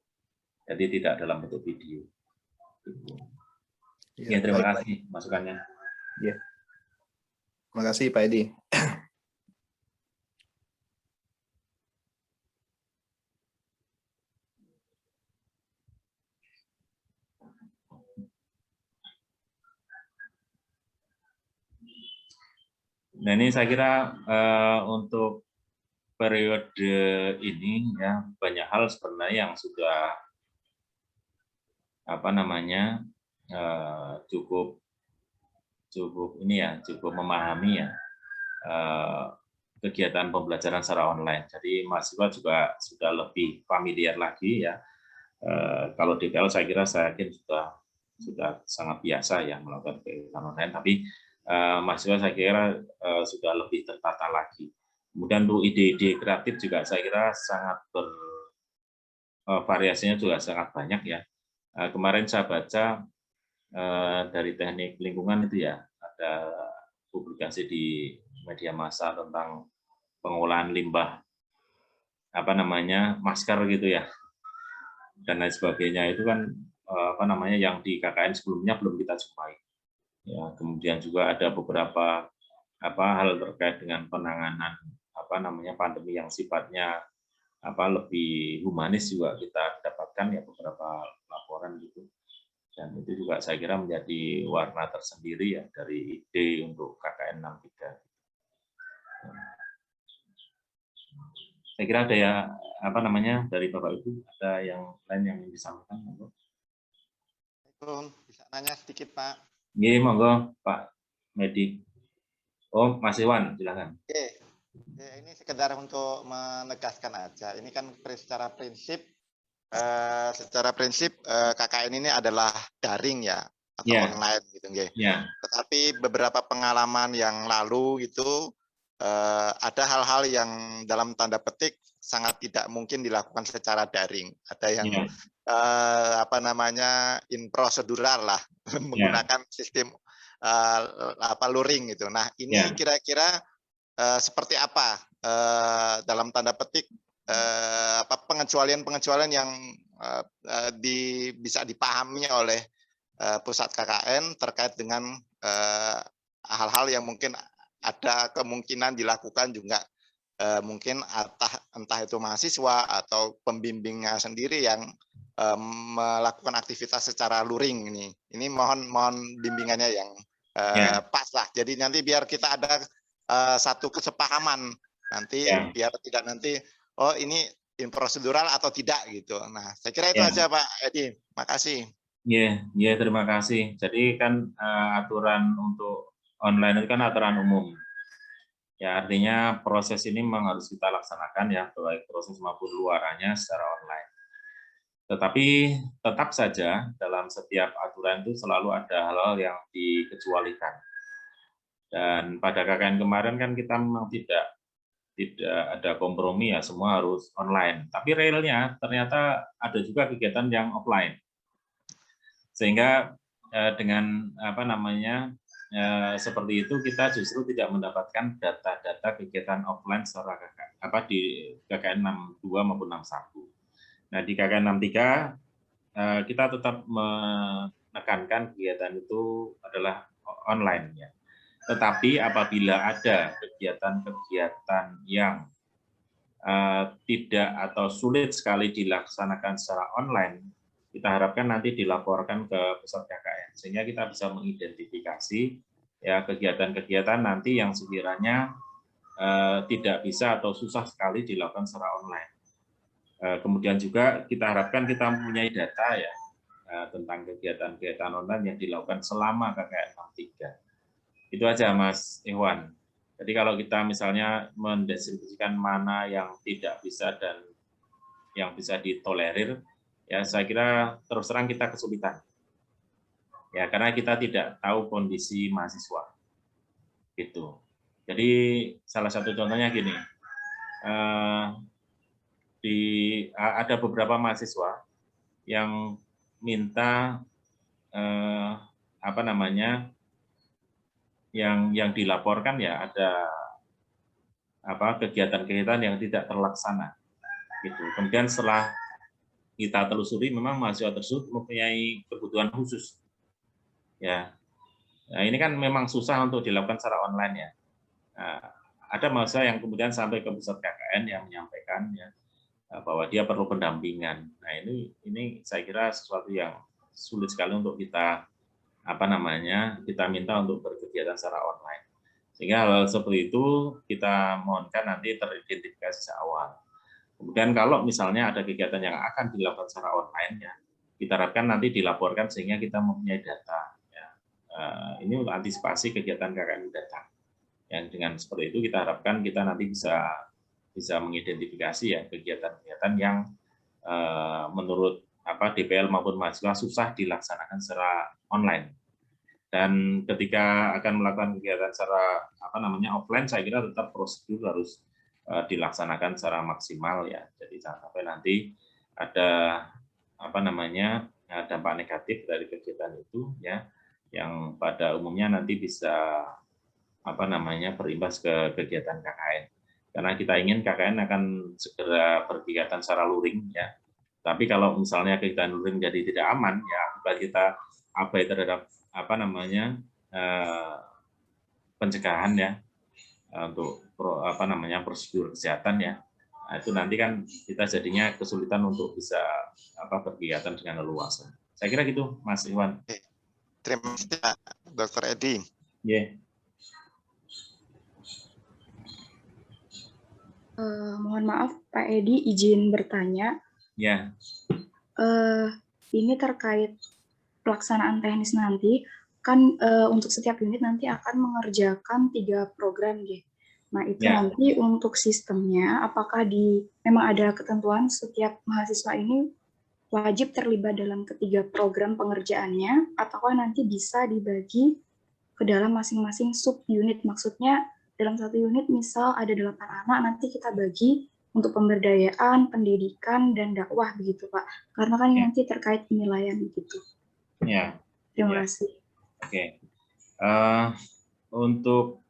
Jadi tidak dalam bentuk video. Ya, terima kasih masukannya. Ya. Terima kasih Pak Edi. Nah, ini saya kira untuk periode ini ya, banyak hal sebenarnya yang sudah cukup ini ya, cukup memahami ya kegiatan pembelajaran secara online. Jadi mahasiswa juga sudah lebih familiar lagi ya. Kalau DPL saya yakin sudah sangat biasa ya melakukan kegiatan online, tapi mahasiswa saya kira sudah lebih tertata lagi. Kemudian untuk ide-ide kreatif juga saya kira sangat variasinya juga sangat banyak ya. Kemarin saya baca dari teknik lingkungan itu ya, ada publikasi di media massa tentang pengolahan limbah masker gitu ya, dan lain sebagainya. Itu kan yang di KKN sebelumnya belum kita jumpai. Ya, kemudian juga ada beberapa hal terkait dengan penanganan pandemi yang sifatnya lebih humanis juga kita dapatkan ya, beberapa laporan gitu. Dan itu juga saya kira menjadi warna tersendiri ya dari ide untuk KKN 63. Saya kira ada ya dari Bapak Ibu, ada yang lain yang ingin disampaikan, monggo. Bisa nanya sedikit Pak? Iya, monggo Pak Medi. Oh, Mas Iwan, silakan. Oke. Ini sekedar untuk menegaskan aja. Ini kan secara prinsip KKN ini adalah daring ya, atau online gitu nggih. Tetapi beberapa pengalaman yang lalu gitu ada hal-hal yang dalam tanda petik sangat tidak mungkin dilakukan secara daring. Ada yang prosedural lah, menggunakan sistem luring gitu. Nah, ini kira-kira seperti apa dalam tanda petik pengecualian yang bisa dipahami oleh pusat KKN terkait dengan hal-hal yang mungkin ada kemungkinan dilakukan juga mungkin entah itu mahasiswa atau pembimbingnya sendiri yang melakukan aktivitas secara luring ini. Ini mohon bimbingannya yang pas lah. Jadi nanti biar kita ada satu kesepahaman nanti, biar tidak nanti ini prosedural atau tidak gitu. Nah, saya kira itu aja Pak Edi. Makasih. Iya, terima kasih. Jadi kan aturan untuk online itu kan aturan umum. Ya, artinya proses ini memang harus kita laksanakan ya, baik proses maupun luarannya secara online. Tetapi tetap saja dalam setiap aturan itu selalu ada hal-hal yang dikecualikan. Dan pada KKN kemarin kan kita memang tidak ada kompromi ya, semua harus online. Tapi realnya ternyata ada juga kegiatan yang offline. Sehingga dengan seperti itu kita justru tidak mendapatkan data-data kegiatan offline secara di KKN 62 maupun 61. Nah, di KKN 63 kita tetap menekankan kegiatan itu adalah online ya. Tetapi apabila ada kegiatan-kegiatan yang tidak atau sulit sekali dilaksanakan secara online, kita harapkan nanti dilaporkan ke pusat KKN sehingga kita bisa mengidentifikasi ya kegiatan-kegiatan nanti yang sekiranya tidak bisa atau susah sekali dilakukan secara online. Kemudian juga kita harapkan kita mempunyai data ya tentang kegiatan-kegiatan online yang dilakukan selama KKN 63. Itu aja Mas Ikhwan. Jadi kalau kita misalnya mendistribusikan mana yang tidak bisa dan yang bisa ditolerir, ya saya kira terus terang kita kesulitan. Ya karena kita tidak tahu kondisi mahasiswa. Gitu. Jadi salah satu contohnya gini, ada beberapa mahasiswa yang minta yang dilaporkan ya ada kegiatan-kegiatan yang tidak terlaksana gitu. Kemudian setelah kita telusuri memang mahasiswa tersebut mempunyai kebutuhan khusus ya. Nah, ini kan memang susah untuk dilakukan secara online ya. Nah, ada mahasiswa yang kemudian sampai ke pusat KKN yang menyampaikan ya bahwa dia perlu pendampingan. Nah, ini saya kira sesuatu yang sulit sekali untuk kita kita minta untuk berkegiatan secara online. Sehingga hal seperti itu kita mohonkan nanti teridentifikasi awal. Kemudian kalau misalnya ada kegiatan yang akan dilakukan secara online, ya, kita harapkan nanti dilaporkan sehingga kita mempunyai data. Ya. Ini untuk antisipasi kegiatan KKN datang. Yang dengan seperti itu kita harapkan kita nanti bisa mengidentifikasi ya kegiatan-kegiatan yang menurut DPL maupun mahasiswa susah dilaksanakan secara online. Dan ketika akan melakukan kegiatan secara offline, saya kira tetap prosedur harus dilaksanakan secara maksimal ya. Jadi jangan sampai nanti ada dampak negatif dari kegiatan itu ya, yang pada umumnya nanti bisa berimbas ke kegiatan KKN. Karena kita ingin KKN akan segera berkegiatan secara luring ya. Tapi kalau misalnya kegiatan luring jadi tidak aman ya, akibat kita abai terhadap pencegahan ya untuk prosedur kesehatan ya. Nah, itu nanti kan kita jadinya kesulitan untuk bisa berkegiatan dengan leluasa. Saya kira gitu, Mas Iwan. Terima kasih, Dr. Edi. Yeah. Mohon maaf, Pak Edi, izin bertanya. Ya. Ini terkait pelaksanaan teknis nanti, kan untuk setiap unit nanti akan mengerjakan 3 program, gitu. Nah, itu ya. Nanti untuk sistemnya, apakah memang ada ketentuan setiap mahasiswa ini wajib terlibat dalam ketiga program pengerjaannya, ataukah nanti bisa dibagi ke dalam masing-masing sub-unit? Maksudnya, dalam satu unit misal ada 8 anak, nanti kita bagi untuk pemberdayaan, pendidikan, dan dakwah begitu Pak. Karena kan nanti terkait penilaian begitu. Ya. Terima kasih. Oke. Untuk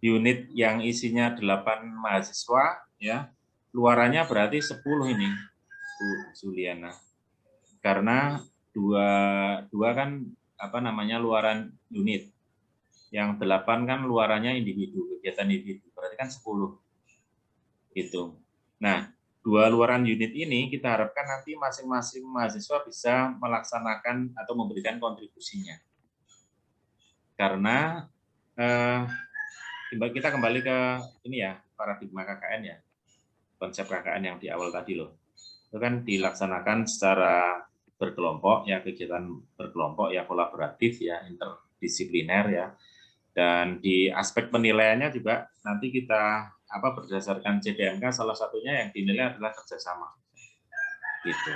unit yang isinya 8 mahasiswa, ya, luarannya berarti 10 ini, Bu Juliana. Karena dua kan luaran unit. Yang 8 kan luarannya individu, kegiatan individu, berarti kan 10. Gitu. Nah, 2 luaran unit ini kita harapkan nanti masing-masing mahasiswa bisa melaksanakan atau memberikan kontribusinya. Karena kita kembali ke ini ya, paradigma KKN ya, konsep KKN yang di awal tadi loh. Itu kan dilaksanakan secara berkelompok ya, kegiatan berkelompok ya, kolaboratif ya, interdisipliner ya. Dan di aspek penilaiannya juga nanti kita berdasarkan CDMK, salah satunya yang dinilai adalah kerjasama. Gitu.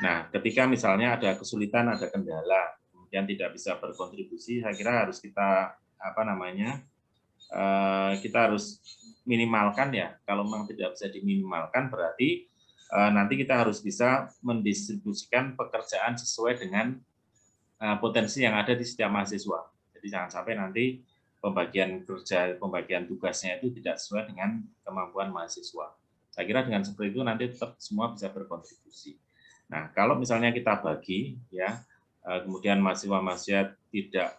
Nah, ketika misalnya ada kesulitan, ada kendala, kemudian tidak bisa berkontribusi, saya kira harus kita kita harus minimalkan ya. Kalau memang tidak bisa diminimalkan, berarti nanti kita harus bisa mendistribusikan pekerjaan sesuai dengan potensi yang ada di setiap mahasiswa. Jadi jangan sampai nanti pembagian tugasnya itu tidak sesuai dengan kemampuan mahasiswa. Saya kira dengan seperti itu nanti tetap semua bisa berkontribusi. Nah, kalau misalnya kita bagi ya, kemudian mahasiswa-mahasiswa tidak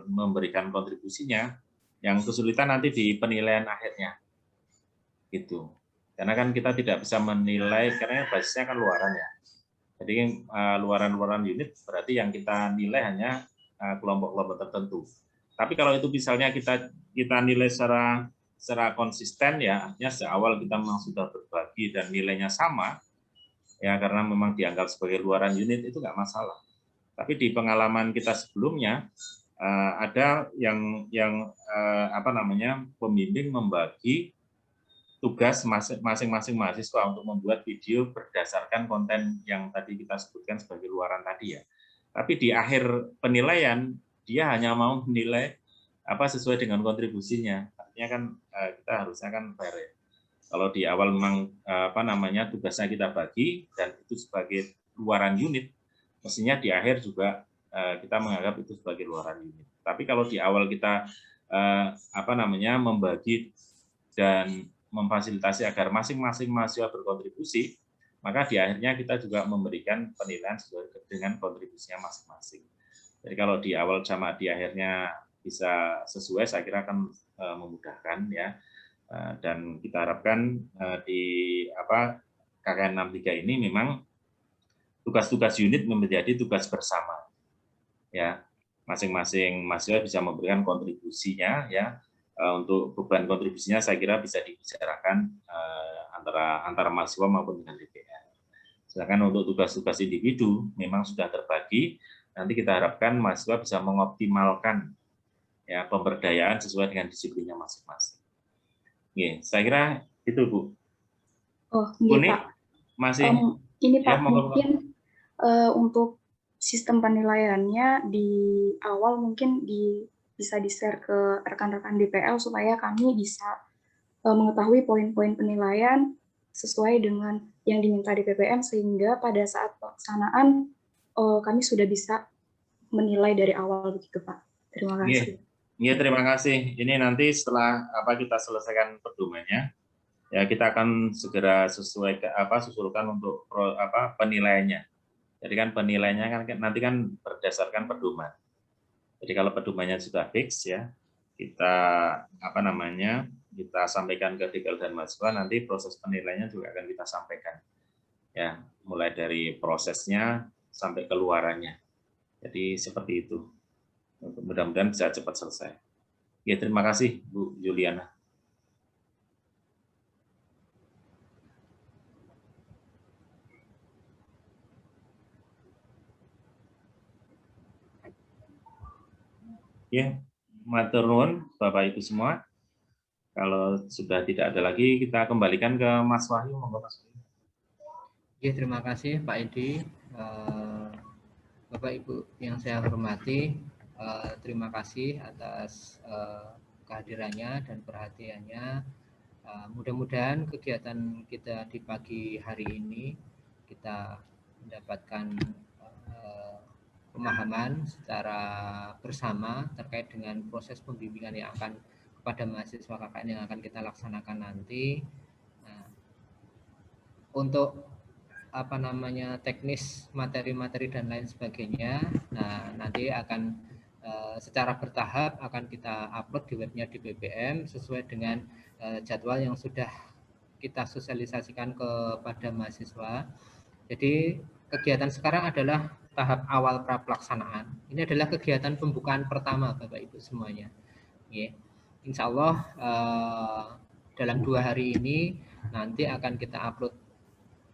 memberikan kontribusinya, yang kesulitan nanti di penilaian akhirnya, gitu. Karena kan kita tidak bisa menilai, karena basisnya kan luaran ya. Jadi luaran-luaran unit berarti yang kita nilai hanya kelompok-kelompok tertentu. Tapi kalau itu misalnya kita nilai secara konsisten ya, artinya sejak awal kita memang sudah berbagi dan nilainya sama, ya karena memang dianggap sebagai luaran unit itu nggak masalah. Tapi di pengalaman kita sebelumnya ada yang pembimbing membagi tugas masing-masing mahasiswa untuk membuat video berdasarkan konten yang tadi kita sebutkan sebagai luaran tadi ya. Tapi di akhir penilaian dia hanya mau menilai sesuai dengan kontribusinya. Artinya kan kita harusnya kan fair ya. Kalau di awal memang tugasnya kita bagi dan itu sebagai luaran unit, mestinya di akhir juga kita menganggap itu sebagai luaran unit. Tapi kalau di awal kita membagi dan memfasilitasi agar masing-masing mahasiswa berkontribusi, maka di akhirnya kita juga memberikan penilaian sesuai dengan kontribusinya masing-masing. Jadi kalau di awal sama di akhirnya bisa sesuai, saya kira akan memudahkan ya. Dan kita harapkan di KKN 63 ini memang tugas-tugas unit menjadi tugas bersama. Ya, masing-masing mahasiswa bisa memberikan kontribusinya ya. Untuk beban kontribusinya saya kira bisa dibicarakan antara mahasiswa maupun dengan DPR. Sedangkan untuk tugas-tugas individu memang sudah terbagi. Nanti kita harapkan mahasiswa bisa mengoptimalkan ya pemberdayaan sesuai dengan disiplinnya masing-masing. Saya kira itu Bu. Oh, ini Pak. Masih ini Pak mungkin untuk sistem penilaiannya di awal mungkin bisa di-share ke rekan-rekan DPL supaya kami bisa mengetahui poin-poin penilaian sesuai dengan yang diminta di PPM, sehingga pada saat pelaksanaan kami sudah bisa menilai dari awal begitu Pak. Terima kasih. Iya, terima kasih. Ini nanti setelah kita selesaikan pedomannya, ya kita akan segera susulkan untuk penilaiannya. Jadi kan penilaiannya kan nanti kan berdasarkan pedoman. Jadi kalau pedomannya sudah fix ya, kita kita sampaikan ke DPL dan mahasiswa, nanti proses penilaiannya juga akan kita sampaikan. Ya, mulai dari prosesnya sampai keluarannya. Jadi seperti itu. Mudah-mudahan bisa cepat selesai. Ya, terima kasih Bu Juliana. Ya, matur nuwun Bapak Ibu semua. Kalau sudah tidak ada lagi, kita kembalikan ke Mas Wahyu. Monggo Mas Wahyu. Ya, terima kasih Pak Edi. Bapak Ibu yang saya hormati, terima kasih atas kehadirannya dan perhatiannya. Mudah-mudahan kegiatan kita di pagi hari ini kita mendapatkan pemahaman secara bersama terkait dengan proses pembimbingan yang akan kepada mahasiswa KKN yang akan kita laksanakan nanti. Nah, untuk teknis materi-materi dan lain sebagainya, nah nanti akan secara bertahap akan kita upload di webnya di BBM sesuai dengan jadwal yang sudah kita sosialisasikan kepada mahasiswa. Jadi kegiatan sekarang adalah tahap awal pra-pelaksanaan. Ini adalah kegiatan pembukaan pertama Bapak Ibu semuanya. Insya Allah dalam 2 hari ini nanti akan kita upload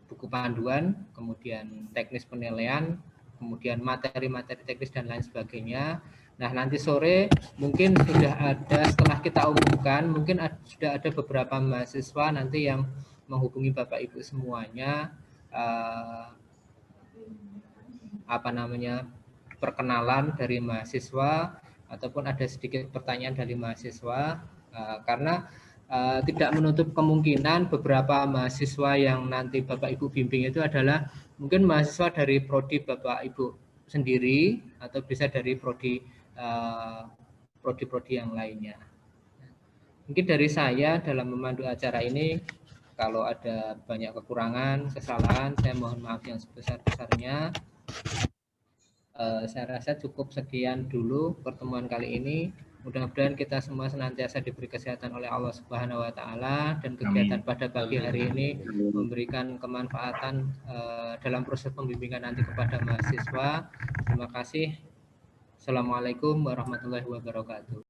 buku panduan, kemudian teknis penilaian, kemudian materi-materi teknis dan lain sebagainya. Nah, nanti sore mungkin sudah ada, setelah kita umumkan, mungkin sudah ada beberapa mahasiswa nanti yang menghubungi Bapak Ibu semuanya, perkenalan dari mahasiswa ataupun ada sedikit pertanyaan dari mahasiswa, karena tidak menutup kemungkinan beberapa mahasiswa yang nanti Bapak Ibu bimbing itu adalah mungkin mahasiswa dari prodi Bapak Ibu sendiri atau bisa dari prodi yang lainnya. Mungkin dari saya dalam memandu acara ini, kalau ada banyak kekurangan, kesalahan, saya mohon maaf yang sebesar-besarnya. Saya rasa cukup sekian dulu pertemuan kali ini. Mudah-mudahan kita semua senantiasa diberi kesehatan oleh Allah Subhanahu wa taala dan kegiatan pada pagi hari ini memberikan kemanfaatan dalam proses pembimbingan nanti kepada mahasiswa. Terima kasih. Assalamualaikum warahmatullahi wabarakatuh.